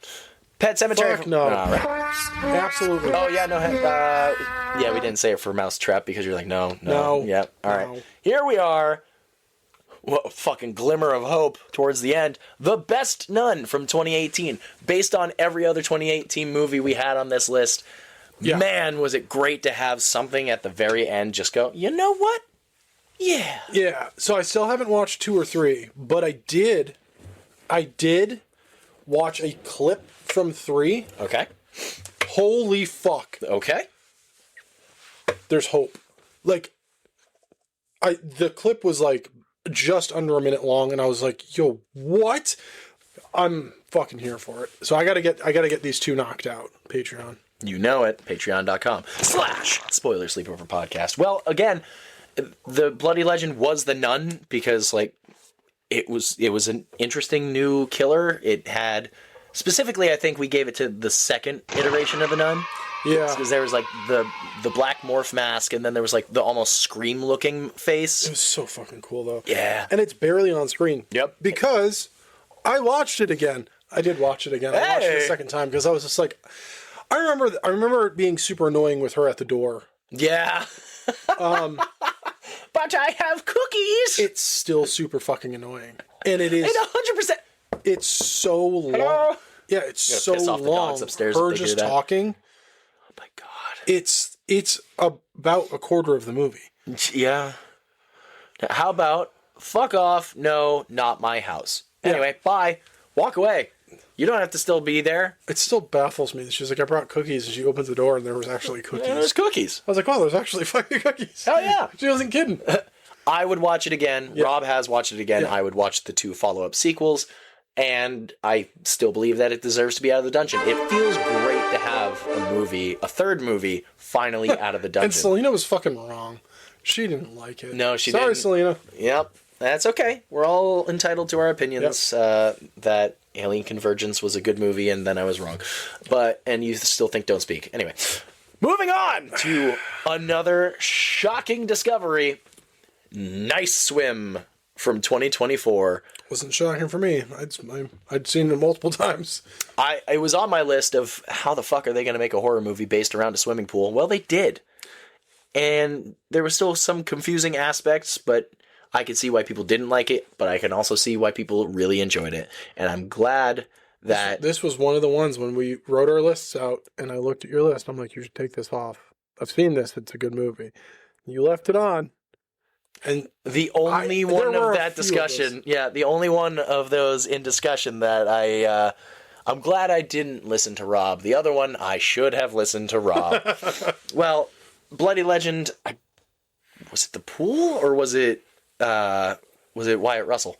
[SPEAKER 2] Pet Sematary.
[SPEAKER 3] Fuck no.
[SPEAKER 2] All right.
[SPEAKER 3] Absolutely.
[SPEAKER 2] Oh, yeah, no. Yeah, we didn't say it for Mousetrap because you're like, no.
[SPEAKER 3] No.
[SPEAKER 2] Yeah, all right.
[SPEAKER 3] No.
[SPEAKER 2] Here we are fucking glimmer of hope towards the end. The Best Nun from 2018, based on every other 2018 movie we had on this list.
[SPEAKER 3] Yeah.
[SPEAKER 2] Man, was it great to have something at the very end just go, you know what? Yeah.
[SPEAKER 3] Yeah. So I still haven't watched 2 or 3, but I did watch a clip from 3.
[SPEAKER 2] Okay.
[SPEAKER 3] Holy fuck.
[SPEAKER 2] Okay.
[SPEAKER 3] There's hope. Like, the clip was like just under a minute long, and I was like, yo, what? I'm fucking here for it. So I gotta get these 2 knocked out. Patreon.
[SPEAKER 2] You know it. Patreon.com/Spoiler Sleepover Podcast. Well, again, the Bloody Legend was the Nun because, like, it was an interesting new killer. It had, specifically, I think we gave it to the second iteration of the Nun.
[SPEAKER 3] Yeah.
[SPEAKER 2] Because there was, like, the black morph mask, and then there was, like, the almost Scream-looking face.
[SPEAKER 3] It was so fucking cool, though.
[SPEAKER 2] Yeah.
[SPEAKER 3] And it's barely on screen.
[SPEAKER 2] Yep.
[SPEAKER 3] Because I watched it again. I did watch it again. I watched it a second time because I was just like, I remember it being super annoying with her at the door.
[SPEAKER 2] Yeah. But I have cookies.
[SPEAKER 3] It's still super fucking annoying. And it is.
[SPEAKER 2] It's 100%.
[SPEAKER 3] It's so long.
[SPEAKER 2] Hello?
[SPEAKER 3] Yeah, it's so
[SPEAKER 2] piss off the
[SPEAKER 3] long.
[SPEAKER 2] dogs upstairs
[SPEAKER 3] Her
[SPEAKER 2] if they
[SPEAKER 3] just
[SPEAKER 2] hear that.
[SPEAKER 3] talking.
[SPEAKER 2] Oh, my God.
[SPEAKER 3] It's about a quarter of the movie.
[SPEAKER 2] Yeah. Now, how about, fuck off, no, not my house. Anyway, bye. Walk away. You don't have to still be there.
[SPEAKER 3] It still baffles me. She's like, I brought cookies, and she opens the door, and there was actually cookies.
[SPEAKER 2] And there's cookies.
[SPEAKER 3] I was like, wow, there's actually fucking cookies.
[SPEAKER 2] Hell yeah.
[SPEAKER 3] She wasn't kidding.
[SPEAKER 2] I would watch it again. Yeah. Rob has watched it again. Yeah. I would watch the 2 follow-up sequels, and I still believe that it deserves to be out of the dungeon. It feels great to have a third movie, finally out of the dungeon.
[SPEAKER 3] And Selena was fucking wrong. She didn't like it.
[SPEAKER 2] No, she didn't.
[SPEAKER 3] Sorry, Selena.
[SPEAKER 2] Yep. That's okay. We're all entitled to our opinions.
[SPEAKER 3] Yep.
[SPEAKER 2] That Alien Convergence was a good movie, and then I was wrong. And you still think Don't Speak. Anyway, moving on to another shocking discovery. Nice Swim from 2024.
[SPEAKER 3] Wasn't shocking for me. I'd seen it multiple times.
[SPEAKER 2] It was on my list of how the fuck are they going to make a horror movie based around a swimming pool? Well, they did. And there was still some confusing aspects, but I could see why people didn't like it, but I can also see why people really enjoyed it. And I'm glad that...
[SPEAKER 3] This was one of the ones when we wrote our lists out, and I looked at your list, I'm like, you should take this off. I've seen this, it's a good movie. You left it on. And
[SPEAKER 2] the only one of that discussion... Yeah, the only one of those in discussion that I'm glad I didn't listen to Rob. The other one, I should have listened to Rob. Well, Bloody Legend... was it the pool, or was it Wyatt Russell?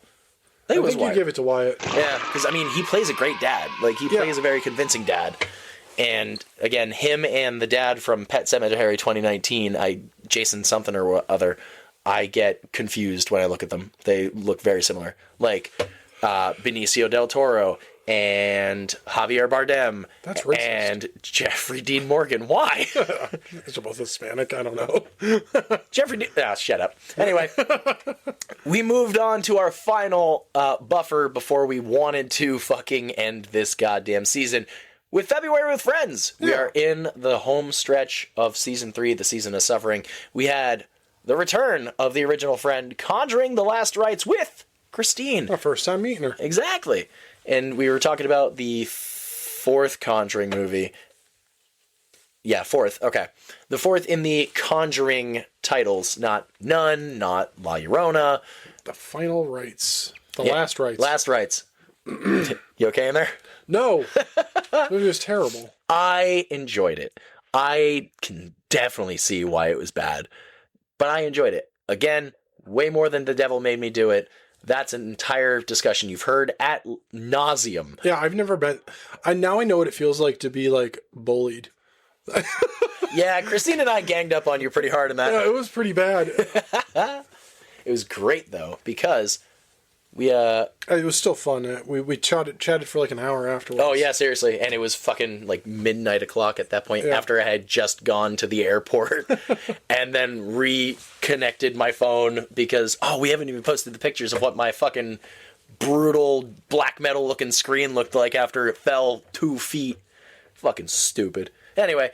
[SPEAKER 3] I think you gave it to Wyatt.
[SPEAKER 2] Yeah, because, I mean, he plays a great dad. Like, he plays a very convincing dad. And, again, him and the dad from Pet Sematary 2019, Jason something or other, I get confused when I look at them. They look very similar. Like, Benicio del Toro and Javier Bardem.
[SPEAKER 3] That's racist.
[SPEAKER 2] And Jeffrey Dean Morgan. Why?
[SPEAKER 3] They're both Hispanic. I don't know.
[SPEAKER 2] Shut up. Anyway, we moved on to our final buffer before we wanted to fucking end this goddamn season with February with Friends. Yeah. We are in the home stretch of season 3, the season of suffering. We had the return of the original friend conjuring the last rites with Christine.
[SPEAKER 3] Our first time meeting her.
[SPEAKER 2] Exactly. And we were talking about the 4th Conjuring movie. Yeah, 4th. Okay. The 4th in the Conjuring titles. Not Nun, not La Llorona.
[SPEAKER 3] The final rites. Last rites.
[SPEAKER 2] Last rites. You okay in there?
[SPEAKER 3] No. It was terrible.
[SPEAKER 2] I enjoyed it. I can definitely see why it was bad. But I enjoyed it. Again, way more than The Devil Made Me Do It. That's an entire discussion you've heard at nauseum.
[SPEAKER 3] Yeah, I've never been... Now I know what it feels like to be, like, bullied.
[SPEAKER 2] Yeah, Christine and I ganged up on you pretty hard in that.
[SPEAKER 3] Yeah, it was pretty bad.
[SPEAKER 2] It was great, though, because we...
[SPEAKER 3] It was still fun. We chatted for, like, an hour afterwards.
[SPEAKER 2] Oh, yeah, seriously. And it was fucking, like, midnight o'clock at that point, after I had just gone to the airport and then reconnected my phone because, we haven't even posted the pictures of what my fucking brutal black metal looking screen looked like after it fell 2 feet. Fucking stupid. Anyway,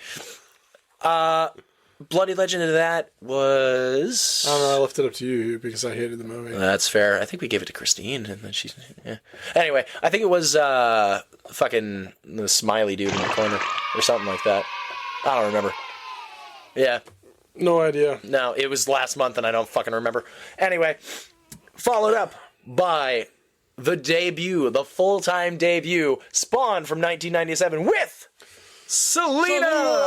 [SPEAKER 2] Bloody Legend of that was...
[SPEAKER 3] I don't know, I left it up to you because I hated the movie.
[SPEAKER 2] That's fair. I think we gave it to Christine, and then she... Yeah. Anyway, I think it was fucking the smiley dude in the corner, or something like that. I don't remember. Yeah.
[SPEAKER 3] No idea.
[SPEAKER 2] No, it was last month, and I don't fucking remember. Anyway, followed up by the debut, the full-time debut, Spawn from 1997 with Selena!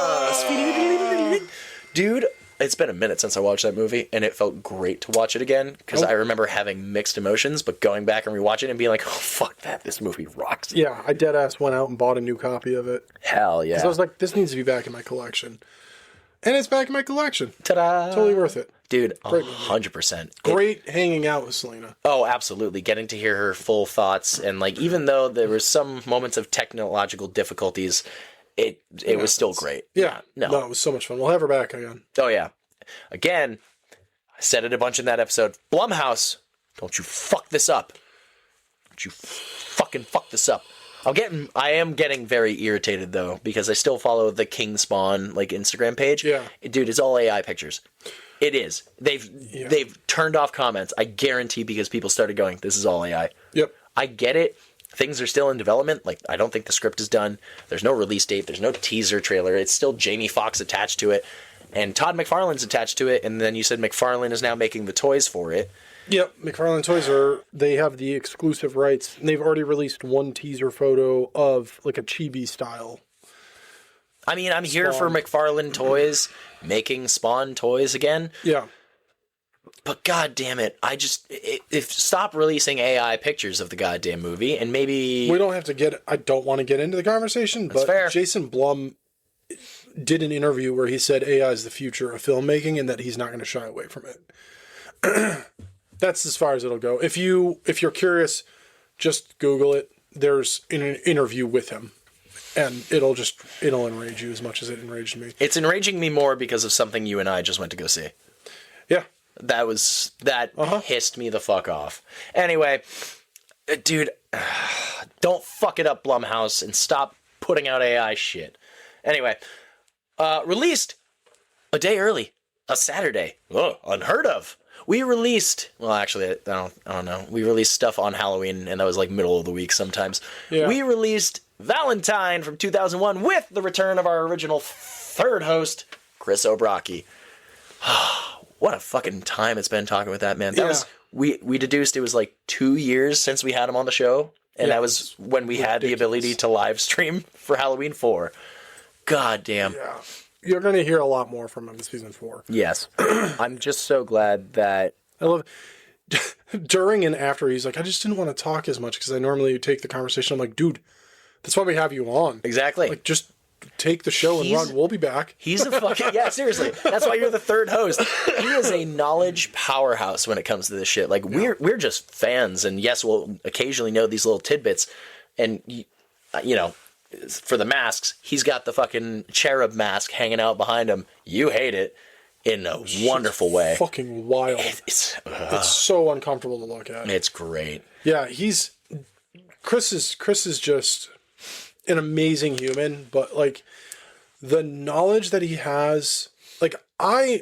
[SPEAKER 2] Dude, it's been a minute since I watched that movie, and it felt great to watch it again, because I remember having mixed emotions, but going back and rewatching it and being like, oh, fuck that, this movie rocks.
[SPEAKER 3] Yeah, I deadass went out and bought a new copy of it.
[SPEAKER 2] Hell yeah.
[SPEAKER 3] Because I was like, this needs to be back in my collection. And it's back in my collection.
[SPEAKER 2] Ta-da!
[SPEAKER 3] Totally worth it.
[SPEAKER 2] Dude, 100%.
[SPEAKER 3] Great hanging out with Selena.
[SPEAKER 2] Oh, absolutely. Getting to hear her full thoughts, and like, even though there was some moments of technological difficulties, it was still great.
[SPEAKER 3] Yeah.
[SPEAKER 2] No,
[SPEAKER 3] it was so much fun. We'll have her back again.
[SPEAKER 2] Oh, yeah. Again, I said it a bunch in that episode. Blumhouse, don't you fuck this up. Don't you fucking fuck this up. I am getting very irritated, though, because I still follow the King Spawn, like, Instagram page.
[SPEAKER 3] Yeah.
[SPEAKER 2] Dude, it's all AI pictures. It is. They've turned off comments, I guarantee, because people started going, this is all AI.
[SPEAKER 3] Yep.
[SPEAKER 2] I get it. Things are still in development. Like, I don't think the script is done. There's no release date. There's no teaser trailer. It's still Jamie Foxx attached to it. And Todd McFarlane's attached to it. And then you said McFarlane is now making the toys for it.
[SPEAKER 3] Yep. McFarlane Toys they have the exclusive rights. And they've already released one teaser photo of, like, a chibi style.
[SPEAKER 2] I mean, I'm here for McFarlane Toys making Spawn toys again.
[SPEAKER 3] Yeah.
[SPEAKER 2] But god damn it, stop releasing AI pictures of the goddamn movie, and maybe...
[SPEAKER 3] I don't want to get into the conversation, but
[SPEAKER 2] fair.
[SPEAKER 3] Jason Blum did an interview where he said AI is the future of filmmaking and that he's not going to shy away from it. That's as far as it'll go. If you're curious, just Google it. There's an interview with him, and it'll enrage you as much as it enraged me.
[SPEAKER 2] It's enraging me more because of something you and I just went to go see.
[SPEAKER 3] Yeah.
[SPEAKER 2] That pissed me the fuck off. Anyway, dude, don't fuck it up, Blumhouse, and stop putting out AI shit. Anyway, released a day early, a Saturday. Oh, unheard of. We released, well, actually, I don't know. We released stuff on Halloween, and that was like middle of the week sometimes. Yeah. We released Valentine from 2001 with the return of our original third host, Chris O'Brocki. What a fucking time it's been talking with that man. That was we deduced it was like 2 years since we had him on the show, and that was when we had the ability to live stream for Halloween 4. God damn.
[SPEAKER 3] Yeah. You're going to hear a lot more from him in season 4.
[SPEAKER 2] Yes. I'm just so glad that...
[SPEAKER 3] I love during and after, he's like, I just didn't want to talk as much because I normally take the conversation. I'm like, dude, that's why we have you on.
[SPEAKER 2] Exactly.
[SPEAKER 3] Like, just take the show and run. We'll be back.
[SPEAKER 2] He's a fucking... Yeah, seriously. That's why you're the third host. He is a knowledge powerhouse when it comes to this shit. Like, we're just fans, and yes, we'll occasionally know these little tidbits. And, you know, for the masks, he's got the fucking cherub mask hanging out behind him. You hate it in a wonderful way.
[SPEAKER 3] Fucking wild. It's so uncomfortable to look at.
[SPEAKER 2] It's great.
[SPEAKER 3] Yeah, Chris is just an amazing human, but like the knowledge that he has, like I'm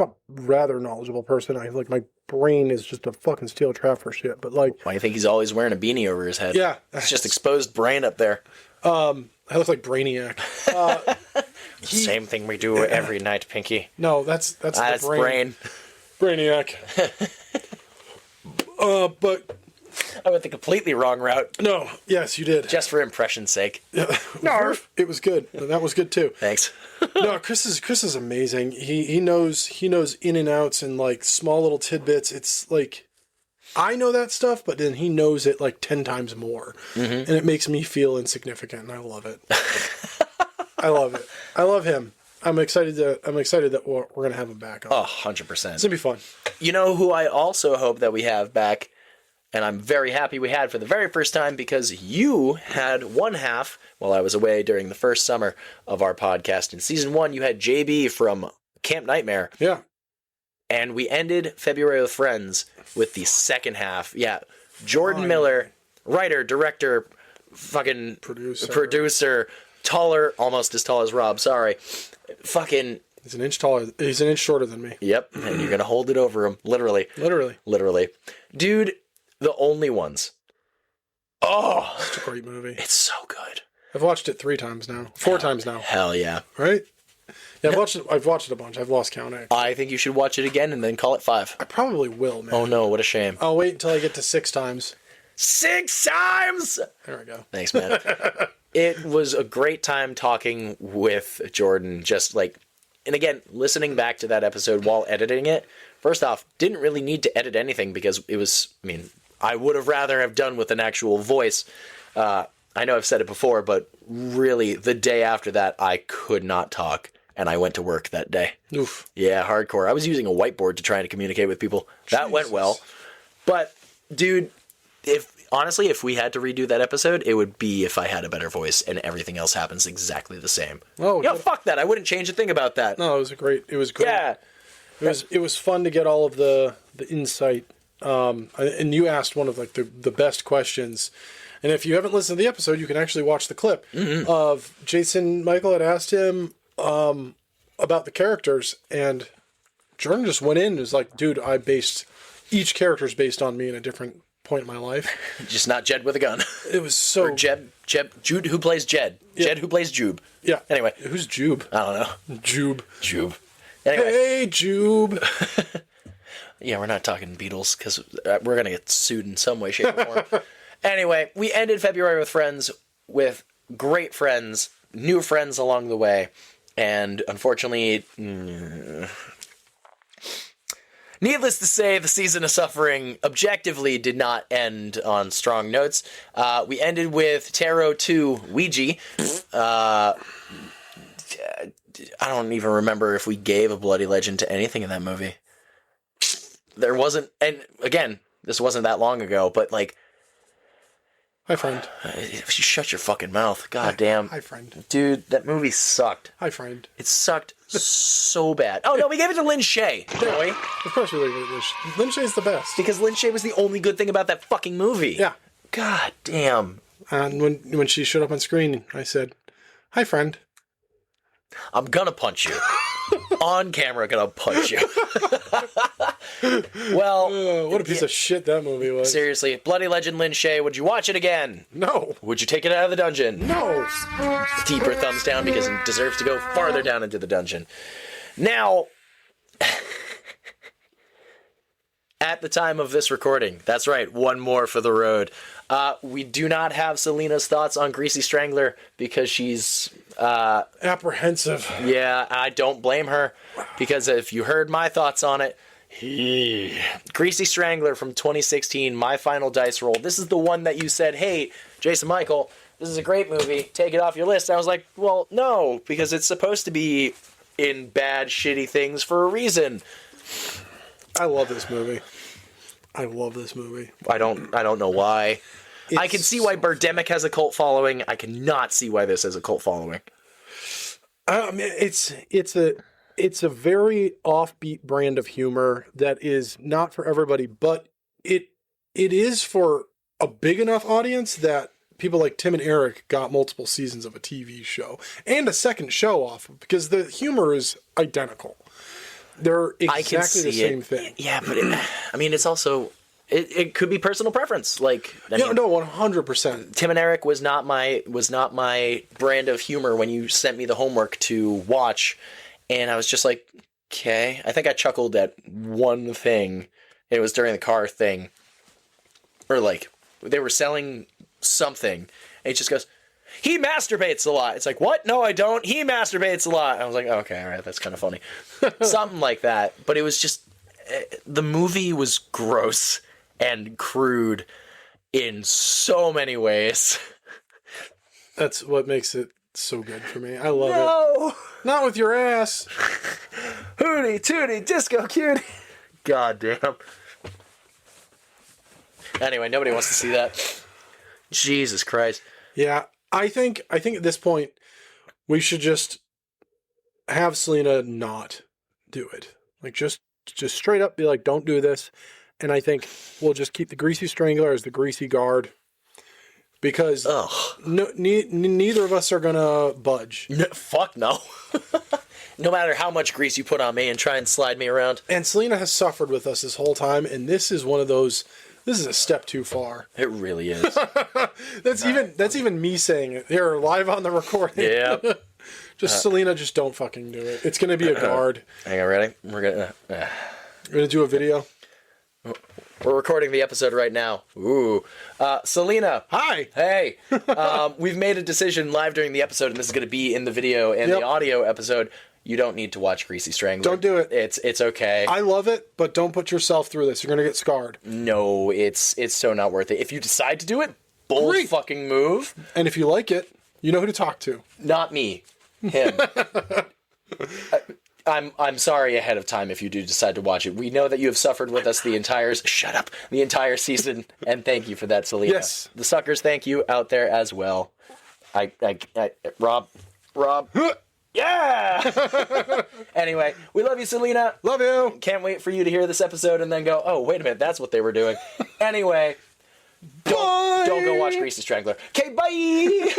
[SPEAKER 3] a rather knowledgeable person. I like my brain is just a fucking steel trap for shit. But like,
[SPEAKER 2] why do you think he's always wearing a beanie over his head?
[SPEAKER 3] Yeah,
[SPEAKER 2] it's just exposed brain up there.
[SPEAKER 3] I look like Brainiac.
[SPEAKER 2] Same thing we do every night, Pinky.
[SPEAKER 3] No, that's the brain. Brainiac. But
[SPEAKER 2] I went the completely wrong route.
[SPEAKER 3] No, yes, you did.
[SPEAKER 2] Just for impression's sake.
[SPEAKER 3] No, it was good. That was good too.
[SPEAKER 2] Thanks.
[SPEAKER 3] No, Chris is amazing. He knows in and outs and like small little tidbits. It's like I know that stuff, but then he knows it like 10 times more, and it makes me feel insignificant, and I love it. I love it. I love him. I'm excited that we're gonna have him back on.
[SPEAKER 2] Oh, 100%.
[SPEAKER 3] It's gonna be fun.
[SPEAKER 2] You know who I also hope that we have back, and I'm very happy we had for the very first time, because you had one half while I was away during the first summer of our podcast. In season 1, you had JB from Camp Nightmare.
[SPEAKER 3] Yeah.
[SPEAKER 2] And we ended February with Friends with the second half. Yeah. Jordan Miller, writer, director, fucking producer, taller, almost as tall as Rob, sorry. Fucking
[SPEAKER 3] He's an inch taller. He's an inch shorter than me.
[SPEAKER 2] Yep, and you're gonna hold it over him, literally.
[SPEAKER 3] Literally.
[SPEAKER 2] Dude, The Only Ones. Oh,
[SPEAKER 3] It's a great movie.
[SPEAKER 2] it's so good.
[SPEAKER 3] I've watched it 3 times now. 4 times now.
[SPEAKER 2] Hell yeah.
[SPEAKER 3] Right? Yeah, I've watched it a bunch. I've lost count, actually.
[SPEAKER 2] I think you should watch it again and then call it 5.
[SPEAKER 3] I probably will, man.
[SPEAKER 2] Oh no, what a shame.
[SPEAKER 3] I'll wait until I get to 6 times.
[SPEAKER 2] 6 times!
[SPEAKER 3] There we go.
[SPEAKER 2] Thanks, man. It was a great time talking with Jordan, just like, and again, listening back to that episode while editing it. First off, didn't really need to edit anything because it was, I mean, I would have rather have done with an actual voice. I know I've said it before, but really, the day after that, I could not talk, and I went to work that day.
[SPEAKER 3] Oof.
[SPEAKER 2] Yeah, hardcore. I was using a whiteboard to try to communicate with people. That went well. But, dude, if we had to redo that episode, it would be if I had a better voice and everything else happens exactly the same.
[SPEAKER 3] Oh,
[SPEAKER 2] Fuck that. I wouldn't change a thing about that.
[SPEAKER 3] No, it was great.
[SPEAKER 2] Yeah.
[SPEAKER 3] It was fun to get all of the insight. And you asked one of like the best questions. And if you haven't listened to the episode, you can actually watch the clip of Jason Michael had asked him about the characters, and Jordan just went in and was like, dude, each character's based on me in a different point in my life.
[SPEAKER 2] Just not Jed with a gun.
[SPEAKER 3] It was so...
[SPEAKER 2] Or Jude who plays Jed.
[SPEAKER 3] Yeah.
[SPEAKER 2] Jed who plays Jube.
[SPEAKER 3] Yeah.
[SPEAKER 2] Anyway.
[SPEAKER 3] Who's Jube?
[SPEAKER 2] I don't know.
[SPEAKER 3] Jube.
[SPEAKER 2] Anyway.
[SPEAKER 3] Hey, Jube.
[SPEAKER 2] Yeah, we're not talking Beatles because we're going to get sued in some way, shape, or form. Anyway, we ended February with great friends, new friends along the way, and unfortunately, needless to say, the season of suffering objectively did not end on strong notes. We ended with Tarot 2 Ouija. I don't even remember if we gave a bloody legend to anything in that movie. There wasn't, and again, this wasn't that long ago, but like,
[SPEAKER 3] Hi, friend.
[SPEAKER 2] shut your fucking mouth. God damn.
[SPEAKER 3] Hi, friend.
[SPEAKER 2] Dude, that movie sucked.
[SPEAKER 3] Hi, friend.
[SPEAKER 2] It sucked so bad. Oh, no, we gave it to Lin Shaye. Boy.
[SPEAKER 3] Of course we leave it with Lin Shaye's the best.
[SPEAKER 2] Because Lin Shaye was the only good thing about that fucking movie.
[SPEAKER 3] Yeah.
[SPEAKER 2] God damn.
[SPEAKER 3] And when she showed up on screen, I said, hi, friend.
[SPEAKER 2] I'm gonna punch you. On camera, gonna punch you. Well,
[SPEAKER 3] What a piece of shit that movie was.
[SPEAKER 2] seriously, Bloody Legend Lin Shaye, would you watch it again?
[SPEAKER 3] No.
[SPEAKER 2] Would you take it out of the dungeon?
[SPEAKER 3] No.
[SPEAKER 2] Deeper thumbs down because it deserves to go farther down into the dungeon. Now, at the time of this recording, that's right, one more for the road. We do not have Selena's thoughts on Greasy Strangler because she's...
[SPEAKER 3] Apprehensive.
[SPEAKER 2] Yeah, I don't blame her because if you heard my thoughts on it, Greasy Strangler from 2016, my final dice roll. This is the one that you said, hey, Jason Michael, this is a great movie. Take it off your list. I was like, well, no, because it's supposed to be in bad, shitty things for a reason.
[SPEAKER 3] I love this movie. I
[SPEAKER 2] don't know why. I can see why Birdemic has a cult following. I cannot see why this has a cult following.
[SPEAKER 3] I mean, it's a very offbeat brand of humor that is not for everybody, but it is for a big enough audience that people like Tim and Eric got multiple seasons of a TV show and a second show off because the humor is identical. They're exactly the same thing.
[SPEAKER 2] Yeah, but it's also... It could be personal preference. Like,
[SPEAKER 3] no, 100%.
[SPEAKER 2] Tim and Eric was not my brand of humor when you sent me the homework to watch, and I was just like, okay. I think I chuckled at one thing. It was during the car thing, or like they were selling something, and it just goes, he masturbates a lot. It's like, what? No, I don't. He masturbates a lot. I was like, okay, all right, that's kind of funny, something like that. But it was just the movie was gross and crude in so many ways.
[SPEAKER 3] That's what makes it so good for me. I love it. Not with your ass.
[SPEAKER 2] Hootie, tootie, disco cutie. God damn. Anyway, nobody wants to see that. Jesus Christ.
[SPEAKER 3] Yeah, I think at this point we should just have Selena not do it. Like just straight up be like, don't do this. And I think we'll just keep the Greasy Strangler as the Greasy Guard. Because neither of us are going to budge.
[SPEAKER 2] Fuck no. No matter how much grease you put on me and try and slide me around.
[SPEAKER 3] And Selena has suffered with us this whole time, and this is one of those. This is a step too far.
[SPEAKER 2] It really is.
[SPEAKER 3] That's even me saying it here live on the recording.
[SPEAKER 2] Yeah.
[SPEAKER 3] Selena, just don't fucking do it. It's gonna be a guard.
[SPEAKER 2] Hang on, ready? We're
[SPEAKER 3] gonna do a video.
[SPEAKER 2] We're recording the episode right now. Ooh. Selena.
[SPEAKER 3] Hi.
[SPEAKER 2] Hey. We've made a decision live during the episode, and this is going to be in the video and the audio episode. You don't need to watch Greasy Strangler.
[SPEAKER 3] Don't do it.
[SPEAKER 2] It's okay.
[SPEAKER 3] I love it, but don't put yourself through this. You're going to get scarred.
[SPEAKER 2] No, it's so not worth it. If you decide to do it, bold fucking move.
[SPEAKER 3] And if you like it, you know who to talk to.
[SPEAKER 2] Not me. Him. I'm sorry ahead of time if you do decide to watch it. We know that you have suffered with us the entire season, and thank you for that, Selena.
[SPEAKER 3] Yes.
[SPEAKER 2] The suckers thank you out there as well. Rob. Yeah! Anyway, we love you, Selena.
[SPEAKER 3] Love you.
[SPEAKER 2] Can't wait for you to hear this episode and then go, oh, wait a minute, that's what they were doing. Anyway, don't go watch Greasy Strangler. Okay, bye!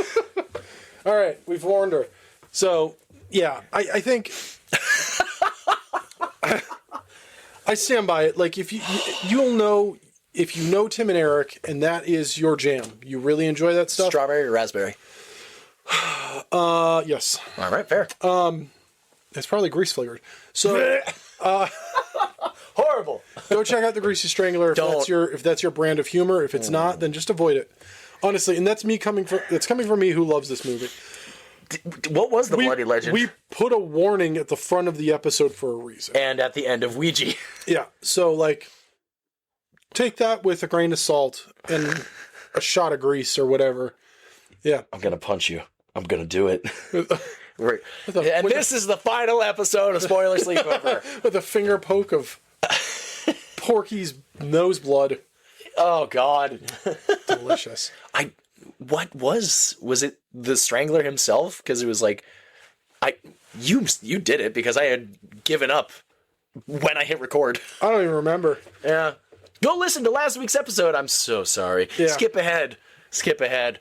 [SPEAKER 3] All right, we've warned her. So, yeah, I think... I stand by it. Like, if you'll know, if you know Tim and Eric, and that is your jam, you really enjoy that stuff.
[SPEAKER 2] Strawberry or raspberry?
[SPEAKER 3] Yes.
[SPEAKER 2] All right, fair.
[SPEAKER 3] It's probably grease flavored. So,
[SPEAKER 2] horrible.
[SPEAKER 3] Go check out the Greasy Strangler if that's your brand of humor. If it's not, then just avoid it. Honestly, and that's coming from me who loves this movie.
[SPEAKER 2] What was the Bloody Legend?
[SPEAKER 3] We put a warning at the front of the episode for a reason.
[SPEAKER 2] And at the end of Ouija.
[SPEAKER 3] Yeah, so, like, take that with a grain of salt and a shot of grease or whatever. Yeah.
[SPEAKER 2] I'm going to punch you. I'm going to do it. This is the final episode of Spoiler Sleepover.
[SPEAKER 3] With a finger poke of Porky's nose blood.
[SPEAKER 2] Oh, God.
[SPEAKER 3] Delicious.
[SPEAKER 2] What was it the Strangler himself? Because it was like, you did it because I had given up when I hit record.
[SPEAKER 3] I don't even remember.
[SPEAKER 2] Yeah. Go listen to last week's episode. I'm so sorry.
[SPEAKER 3] Yeah.
[SPEAKER 2] Skip ahead.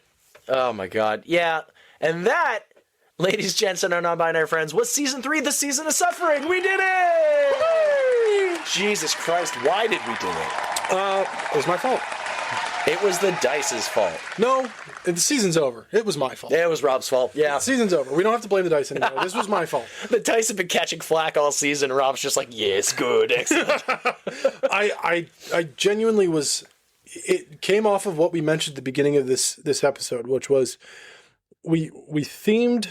[SPEAKER 2] Oh my God. Yeah. And that, ladies, gents, and our non-binary friends, was season 3, the season of suffering. We did it! Woo! Jesus Christ, why did we do it?
[SPEAKER 3] It was my fault.
[SPEAKER 2] It was the dice's fault.
[SPEAKER 3] No, the season's over. It was my fault.
[SPEAKER 2] Yeah, it was Rob's fault. Yeah.
[SPEAKER 3] The season's over. We don't have to blame the dice anymore. This was my fault.
[SPEAKER 2] The dice have been catching flack all season. Rob's just like, yes, good, excellent.
[SPEAKER 3] I genuinely was... It came off of what we mentioned at the beginning of this episode, which was we themed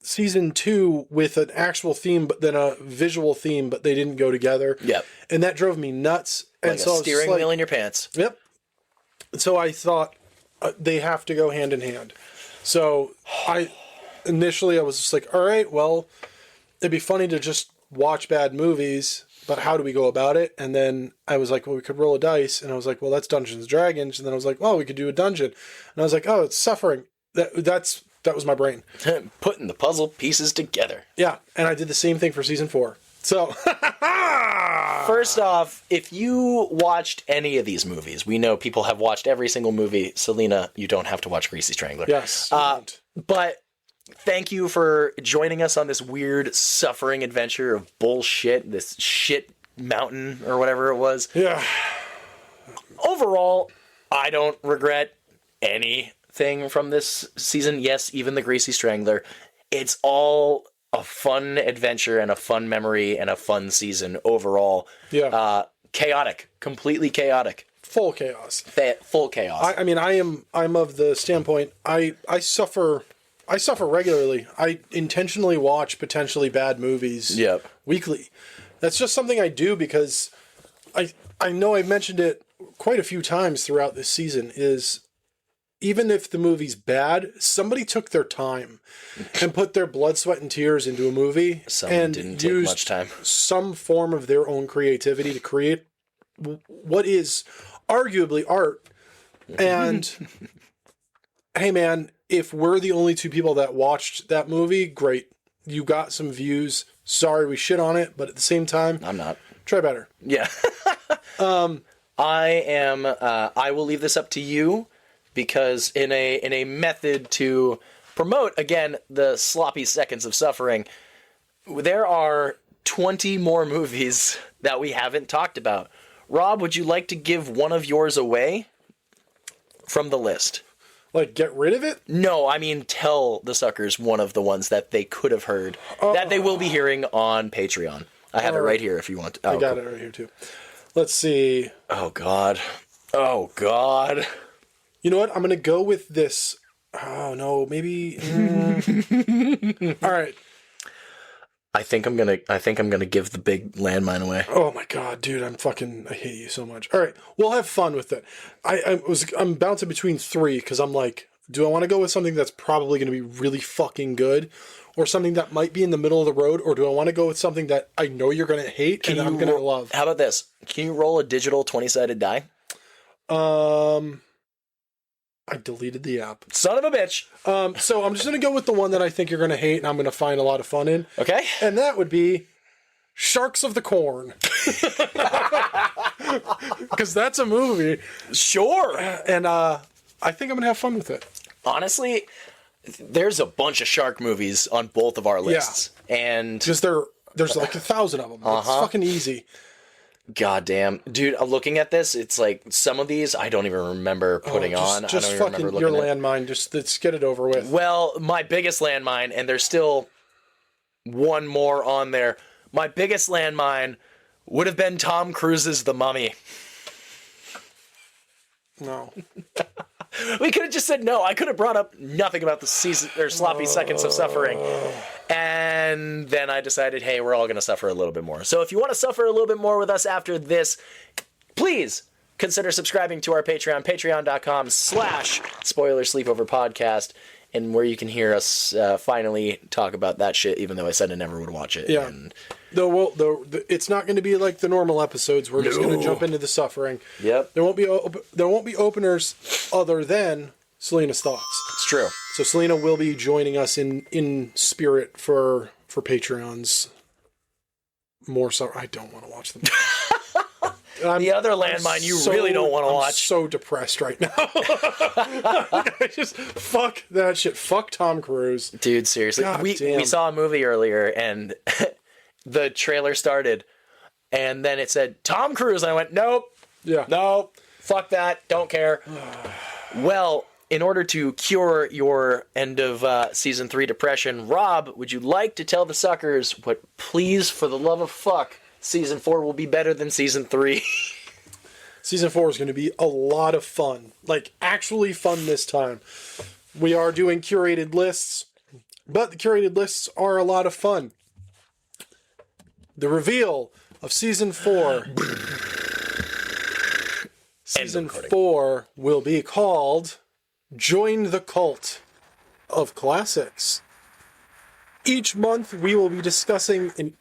[SPEAKER 3] season 2 with an actual theme, but then a visual theme, but they didn't go together.
[SPEAKER 2] Yep.
[SPEAKER 3] And that drove me nuts.
[SPEAKER 2] Like
[SPEAKER 3] and so
[SPEAKER 2] a steering wheel in your pants.
[SPEAKER 3] Yep. So I thought they have to go hand in hand. So initially I was just like, all right, well, it'd be funny to just watch bad movies, but how do we go about it? And then I was like, well, we could roll a dice. And I was like, well, that's Dungeons & Dragons. And then I was like, well, we could do a dungeon. And I was like, oh, it's suffering. That was my brain.
[SPEAKER 2] Putting the puzzle pieces together.
[SPEAKER 3] Yeah. And I did the same thing for season 4. So,
[SPEAKER 2] first off, if you watched any of these movies, we know people have watched every single movie. Selena, you don't have to watch Greasy Strangler.
[SPEAKER 3] Yes.
[SPEAKER 2] But thank you for joining us on this weird suffering adventure of bullshit, this shit mountain or whatever it was.
[SPEAKER 3] Yeah.
[SPEAKER 2] Overall, I don't regret anything from this season. Yes, even the Greasy Strangler. It's all a fun adventure and a fun memory and a fun season overall.
[SPEAKER 3] Yeah.
[SPEAKER 2] Chaotic. Completely chaotic.
[SPEAKER 3] Full chaos.
[SPEAKER 2] Full chaos.
[SPEAKER 3] I mean, I'm of the standpoint, I suffer regularly. I intentionally watch potentially bad movies weekly. That's just something I do because I know I've mentioned it quite a few times throughout this season, is even if the movie's bad, somebody took their time and put their blood, sweat, and tears into a movie and
[SPEAKER 2] didn't take
[SPEAKER 3] used
[SPEAKER 2] much time.
[SPEAKER 3] Some form of their own creativity to create what is arguably art. And hey, man, if we're the only 2 people that watched that movie, great. You got some views. Sorry we shit on it, but at the same time,
[SPEAKER 2] I'm not.
[SPEAKER 3] Try better.
[SPEAKER 2] Yeah. I will leave this up to you, because in a method to promote, again, the sloppy seconds of suffering, there are 20 more movies that we haven't talked about. Rob, would you like to give one of yours away from the list?
[SPEAKER 3] Like, get rid of it?
[SPEAKER 2] No, I mean tell the suckers one of the ones that they could have heard that they will be hearing on Patreon. I have it right here if you want.
[SPEAKER 3] I got it right here, too. Let's see.
[SPEAKER 2] Oh, God. Oh, God.
[SPEAKER 3] You know what? I'm going to go with this. Oh, no, maybe. All right.
[SPEAKER 2] I think I'm gonna give the big landmine away.
[SPEAKER 3] Oh my god, dude, I hate you so much. All right, we'll have fun with it. I'm bouncing between three because I'm like, do I want to go with something that's probably going to be really fucking good, or something that might be in the middle of the road, or do I want to go with something that I know you're going to hate and I'm going to love?
[SPEAKER 2] How about this? Can you roll a digital 20-sided die?
[SPEAKER 3] I deleted the app.
[SPEAKER 2] Son of a bitch.
[SPEAKER 3] So I'm just going to go with the one that I think you're going to hate and I'm going to find a lot of fun in.
[SPEAKER 2] Okay.
[SPEAKER 3] And that would be Sharks of the Corn. Because that's a movie.
[SPEAKER 2] Sure.
[SPEAKER 3] And I think I'm going to have fun with it.
[SPEAKER 2] Honestly, there's a bunch of shark movies on both of our lists. Yeah. And
[SPEAKER 3] because there's like 1,000 of them. It's fucking easy.
[SPEAKER 2] Goddamn. Dude, looking at this, it's like some of these I don't even remember putting on.
[SPEAKER 3] Just
[SPEAKER 2] I don't even
[SPEAKER 3] fucking
[SPEAKER 2] remember looking
[SPEAKER 3] your landmine. Let's get it over with.
[SPEAKER 2] Well, my biggest landmine, and there's still one more on there. My biggest landmine would have been Tom Cruise's The Mummy.
[SPEAKER 3] No.
[SPEAKER 2] We could have just said no. I could have brought up nothing about the season or sloppy seconds of suffering. And then I decided, hey, we're all going to suffer a little bit more. So if you want to suffer a little bit more with us after this, please consider subscribing to our Patreon, patreon.com/spoiler sleepover podcast, and where you can hear us finally talk about that shit, even though I said I never would watch it.
[SPEAKER 3] Yeah.
[SPEAKER 2] And
[SPEAKER 3] it's not going to be like the normal episodes. We're just going to jump into the suffering.
[SPEAKER 2] Yep.
[SPEAKER 3] There won't be openers other than Selena's thoughts.
[SPEAKER 2] It's true.
[SPEAKER 3] So Selena will be joining us in spirit for Patreons. More so, I don't want to watch them.
[SPEAKER 2] The other landmine you really don't want to watch.
[SPEAKER 3] I'm so depressed right now. I just fuck that shit. Fuck Tom Cruise.
[SPEAKER 2] Dude, seriously.
[SPEAKER 3] Damn.
[SPEAKER 2] We saw a movie earlier and the trailer started and then it said Tom Cruise and I went, nope.
[SPEAKER 3] Yeah.
[SPEAKER 2] Nope. Fuck that. Don't care. Well, in order to cure your end of season 3 depression, Rob, would you like to tell the suckers what, please, for the love of fuck, season 4 will be better than season 3?
[SPEAKER 3] Season 4 is going to be a lot of fun. Like, actually fun this time. We are doing curated lists, but the curated lists are a lot of fun. The reveal of season 4. Season 4 will be called Join the Cult of Classics. Each month we will be discussing an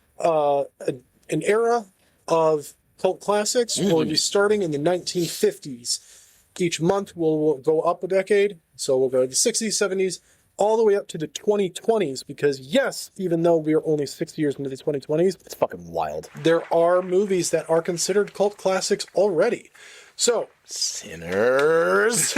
[SPEAKER 3] era of cult classics. We'll be starting in the 1950s. Each month we'll go up a decade. So we'll go to the 60s, 70s, all the way up to the 2020s. Because yes, even though we are only 6 years into the 2020s,
[SPEAKER 2] It's fucking wild.
[SPEAKER 3] there are movies that are considered cult classics already. So,
[SPEAKER 2] Sinners.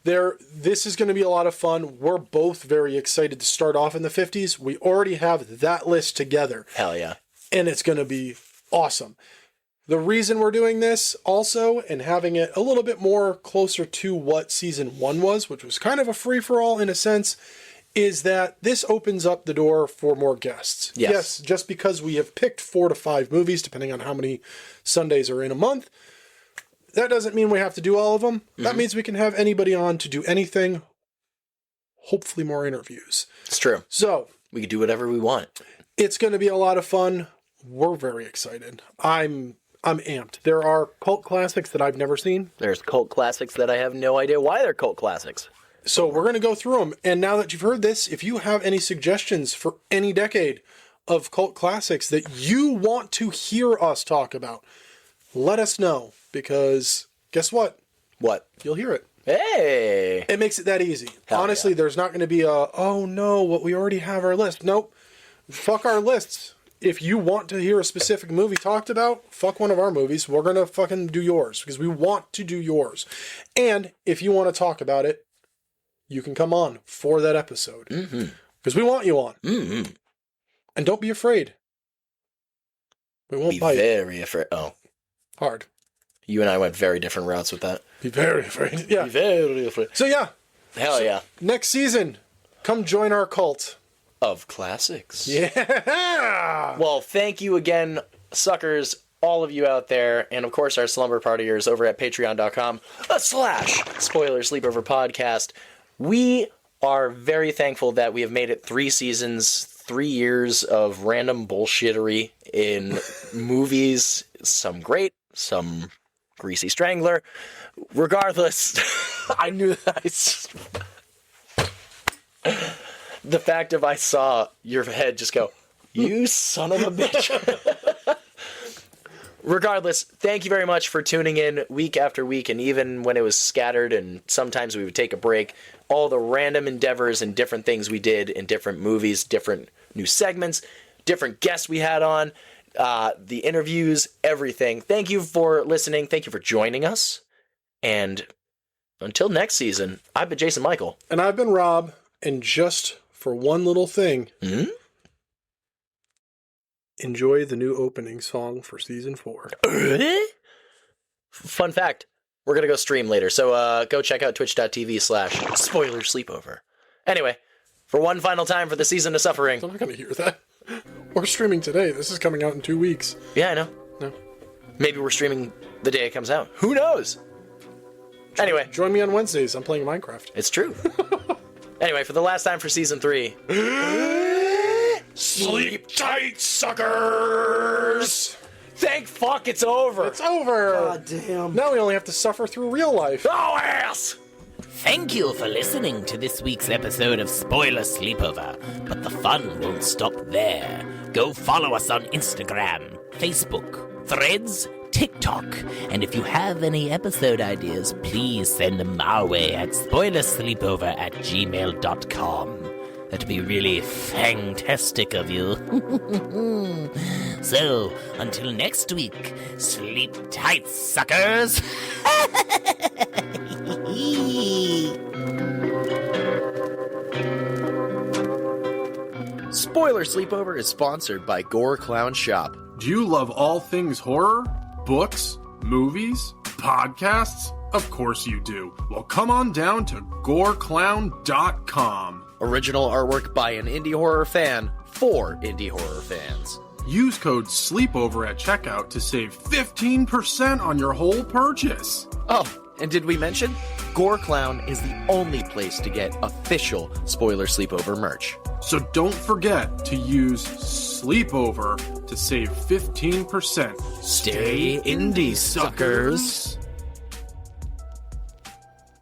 [SPEAKER 3] this is going to be a lot of fun. We're both very excited to start off in the 50s. We already have that list together.
[SPEAKER 2] Hell yeah.
[SPEAKER 3] And it's going to be awesome. The reason we're doing this also and having it a little bit more closer to what season 1 was, which was kind of a free-for-all in a sense, is that this opens up the door for more guests. Yes, just because we have picked 4 to 5 movies, depending on how many Sundays are in a month, that doesn't mean we have to do all of them. That means we can have anybody on to do anything, hopefully more interviews.
[SPEAKER 2] It's true.
[SPEAKER 3] So,
[SPEAKER 2] We can do whatever we want.
[SPEAKER 3] it's going to be a lot of fun. We're very excited. I'm amped. There are cult classics that I've never seen.
[SPEAKER 2] There's cult classics that I have no idea why they're cult classics.
[SPEAKER 3] So we're going to go through them. And now that you've heard this, if you have any suggestions for any decade of cult classics that you want to hear us talk about, let us know. Because guess what?
[SPEAKER 2] What?
[SPEAKER 3] You'll hear it.
[SPEAKER 2] Hey!
[SPEAKER 3] It makes it that easy.
[SPEAKER 2] Hell
[SPEAKER 3] Honestly,
[SPEAKER 2] yeah.
[SPEAKER 3] there's not going to be oh no, what we already have our list. Nope. Fuck our lists. If you want to hear a specific movie talked about, fuck one of our movies. We're going to fucking do yours because we want to do yours. And if you want to talk about it, you can come on for that episode. Because we want you on. And don't be afraid. We won't
[SPEAKER 2] Be
[SPEAKER 3] bite
[SPEAKER 2] very afraid. Oh,
[SPEAKER 3] hard.
[SPEAKER 2] you and I went very different routes with that.
[SPEAKER 3] Be very afraid. Yeah.
[SPEAKER 2] Be very afraid.
[SPEAKER 3] So yeah,
[SPEAKER 2] Hell yeah.
[SPEAKER 3] next season, come join our cult.
[SPEAKER 2] Of classics.
[SPEAKER 3] Yeah.
[SPEAKER 2] Well, thank you again, suckers, all of you out there, and of course our slumber partiers over at patreon.com/spoiler sleepover podcast. We are very thankful that we have made it 3 seasons, 3 years of random bullshittery in movies, some great, some greasy strangler. Regardless, I knew that the fact of I saw your head just go, you son of a bitch. Regardless, thank you very much for tuning in week after week, and even when it was scattered and sometimes we would take a break, all the random endeavors and different things we did in different movies, different new segments, different guests we had on, the interviews, everything. Thank you for listening. Thank you for joining us. And until next season, I've been Jason Michael.
[SPEAKER 3] And I've been Rob, and just for one little thing, enjoy the new opening song for season 4.
[SPEAKER 2] Fun fact, we're going to go stream later, so go check out twitch.tv/spoiler sleepover. Anyway, for one final time for the season of suffering.
[SPEAKER 3] I'm not going to hear that. We're streaming today. This is coming out in 2 weeks.
[SPEAKER 2] Yeah, I know.
[SPEAKER 3] No.
[SPEAKER 2] Maybe we're streaming the day it comes out. Who knows? Anyway.
[SPEAKER 3] Join me on Wednesdays. I'm playing Minecraft.
[SPEAKER 2] It's true. Anyway, for the last time for season 3. Sleep tight, suckers! Thank fuck it's over!
[SPEAKER 3] It's over!
[SPEAKER 2] God damn.
[SPEAKER 3] Now we only have to suffer through real life.
[SPEAKER 2] Oh, ass!
[SPEAKER 1] Thank you for listening to this week's episode of Spoiler Sleepover, but the fun won't stop there. Go follow us on Instagram, Facebook, Threads, TikTok, and if you have any episode ideas, please send them our way at spoilersleepover@gmail.com. That'd be really fantastic of you. So, until next week, sleep tight, suckers!
[SPEAKER 2] Spoiler Sleepover is sponsored by Gore Clown Shop.
[SPEAKER 4] Do you love all things horror? Books? Movies? Podcasts? Of course you do. Well, come on down to goreclown.com.
[SPEAKER 2] Original artwork by an indie horror fan for indie horror fans.
[SPEAKER 4] Use code SLEEPOVER at checkout to save 15% on your whole purchase.
[SPEAKER 2] Oh, and did we mention? Gore Clown is the only place to get official Spoiler Sleepover merch.
[SPEAKER 4] So don't forget to use Sleepover to save 15%.
[SPEAKER 2] Stay indie, suckers.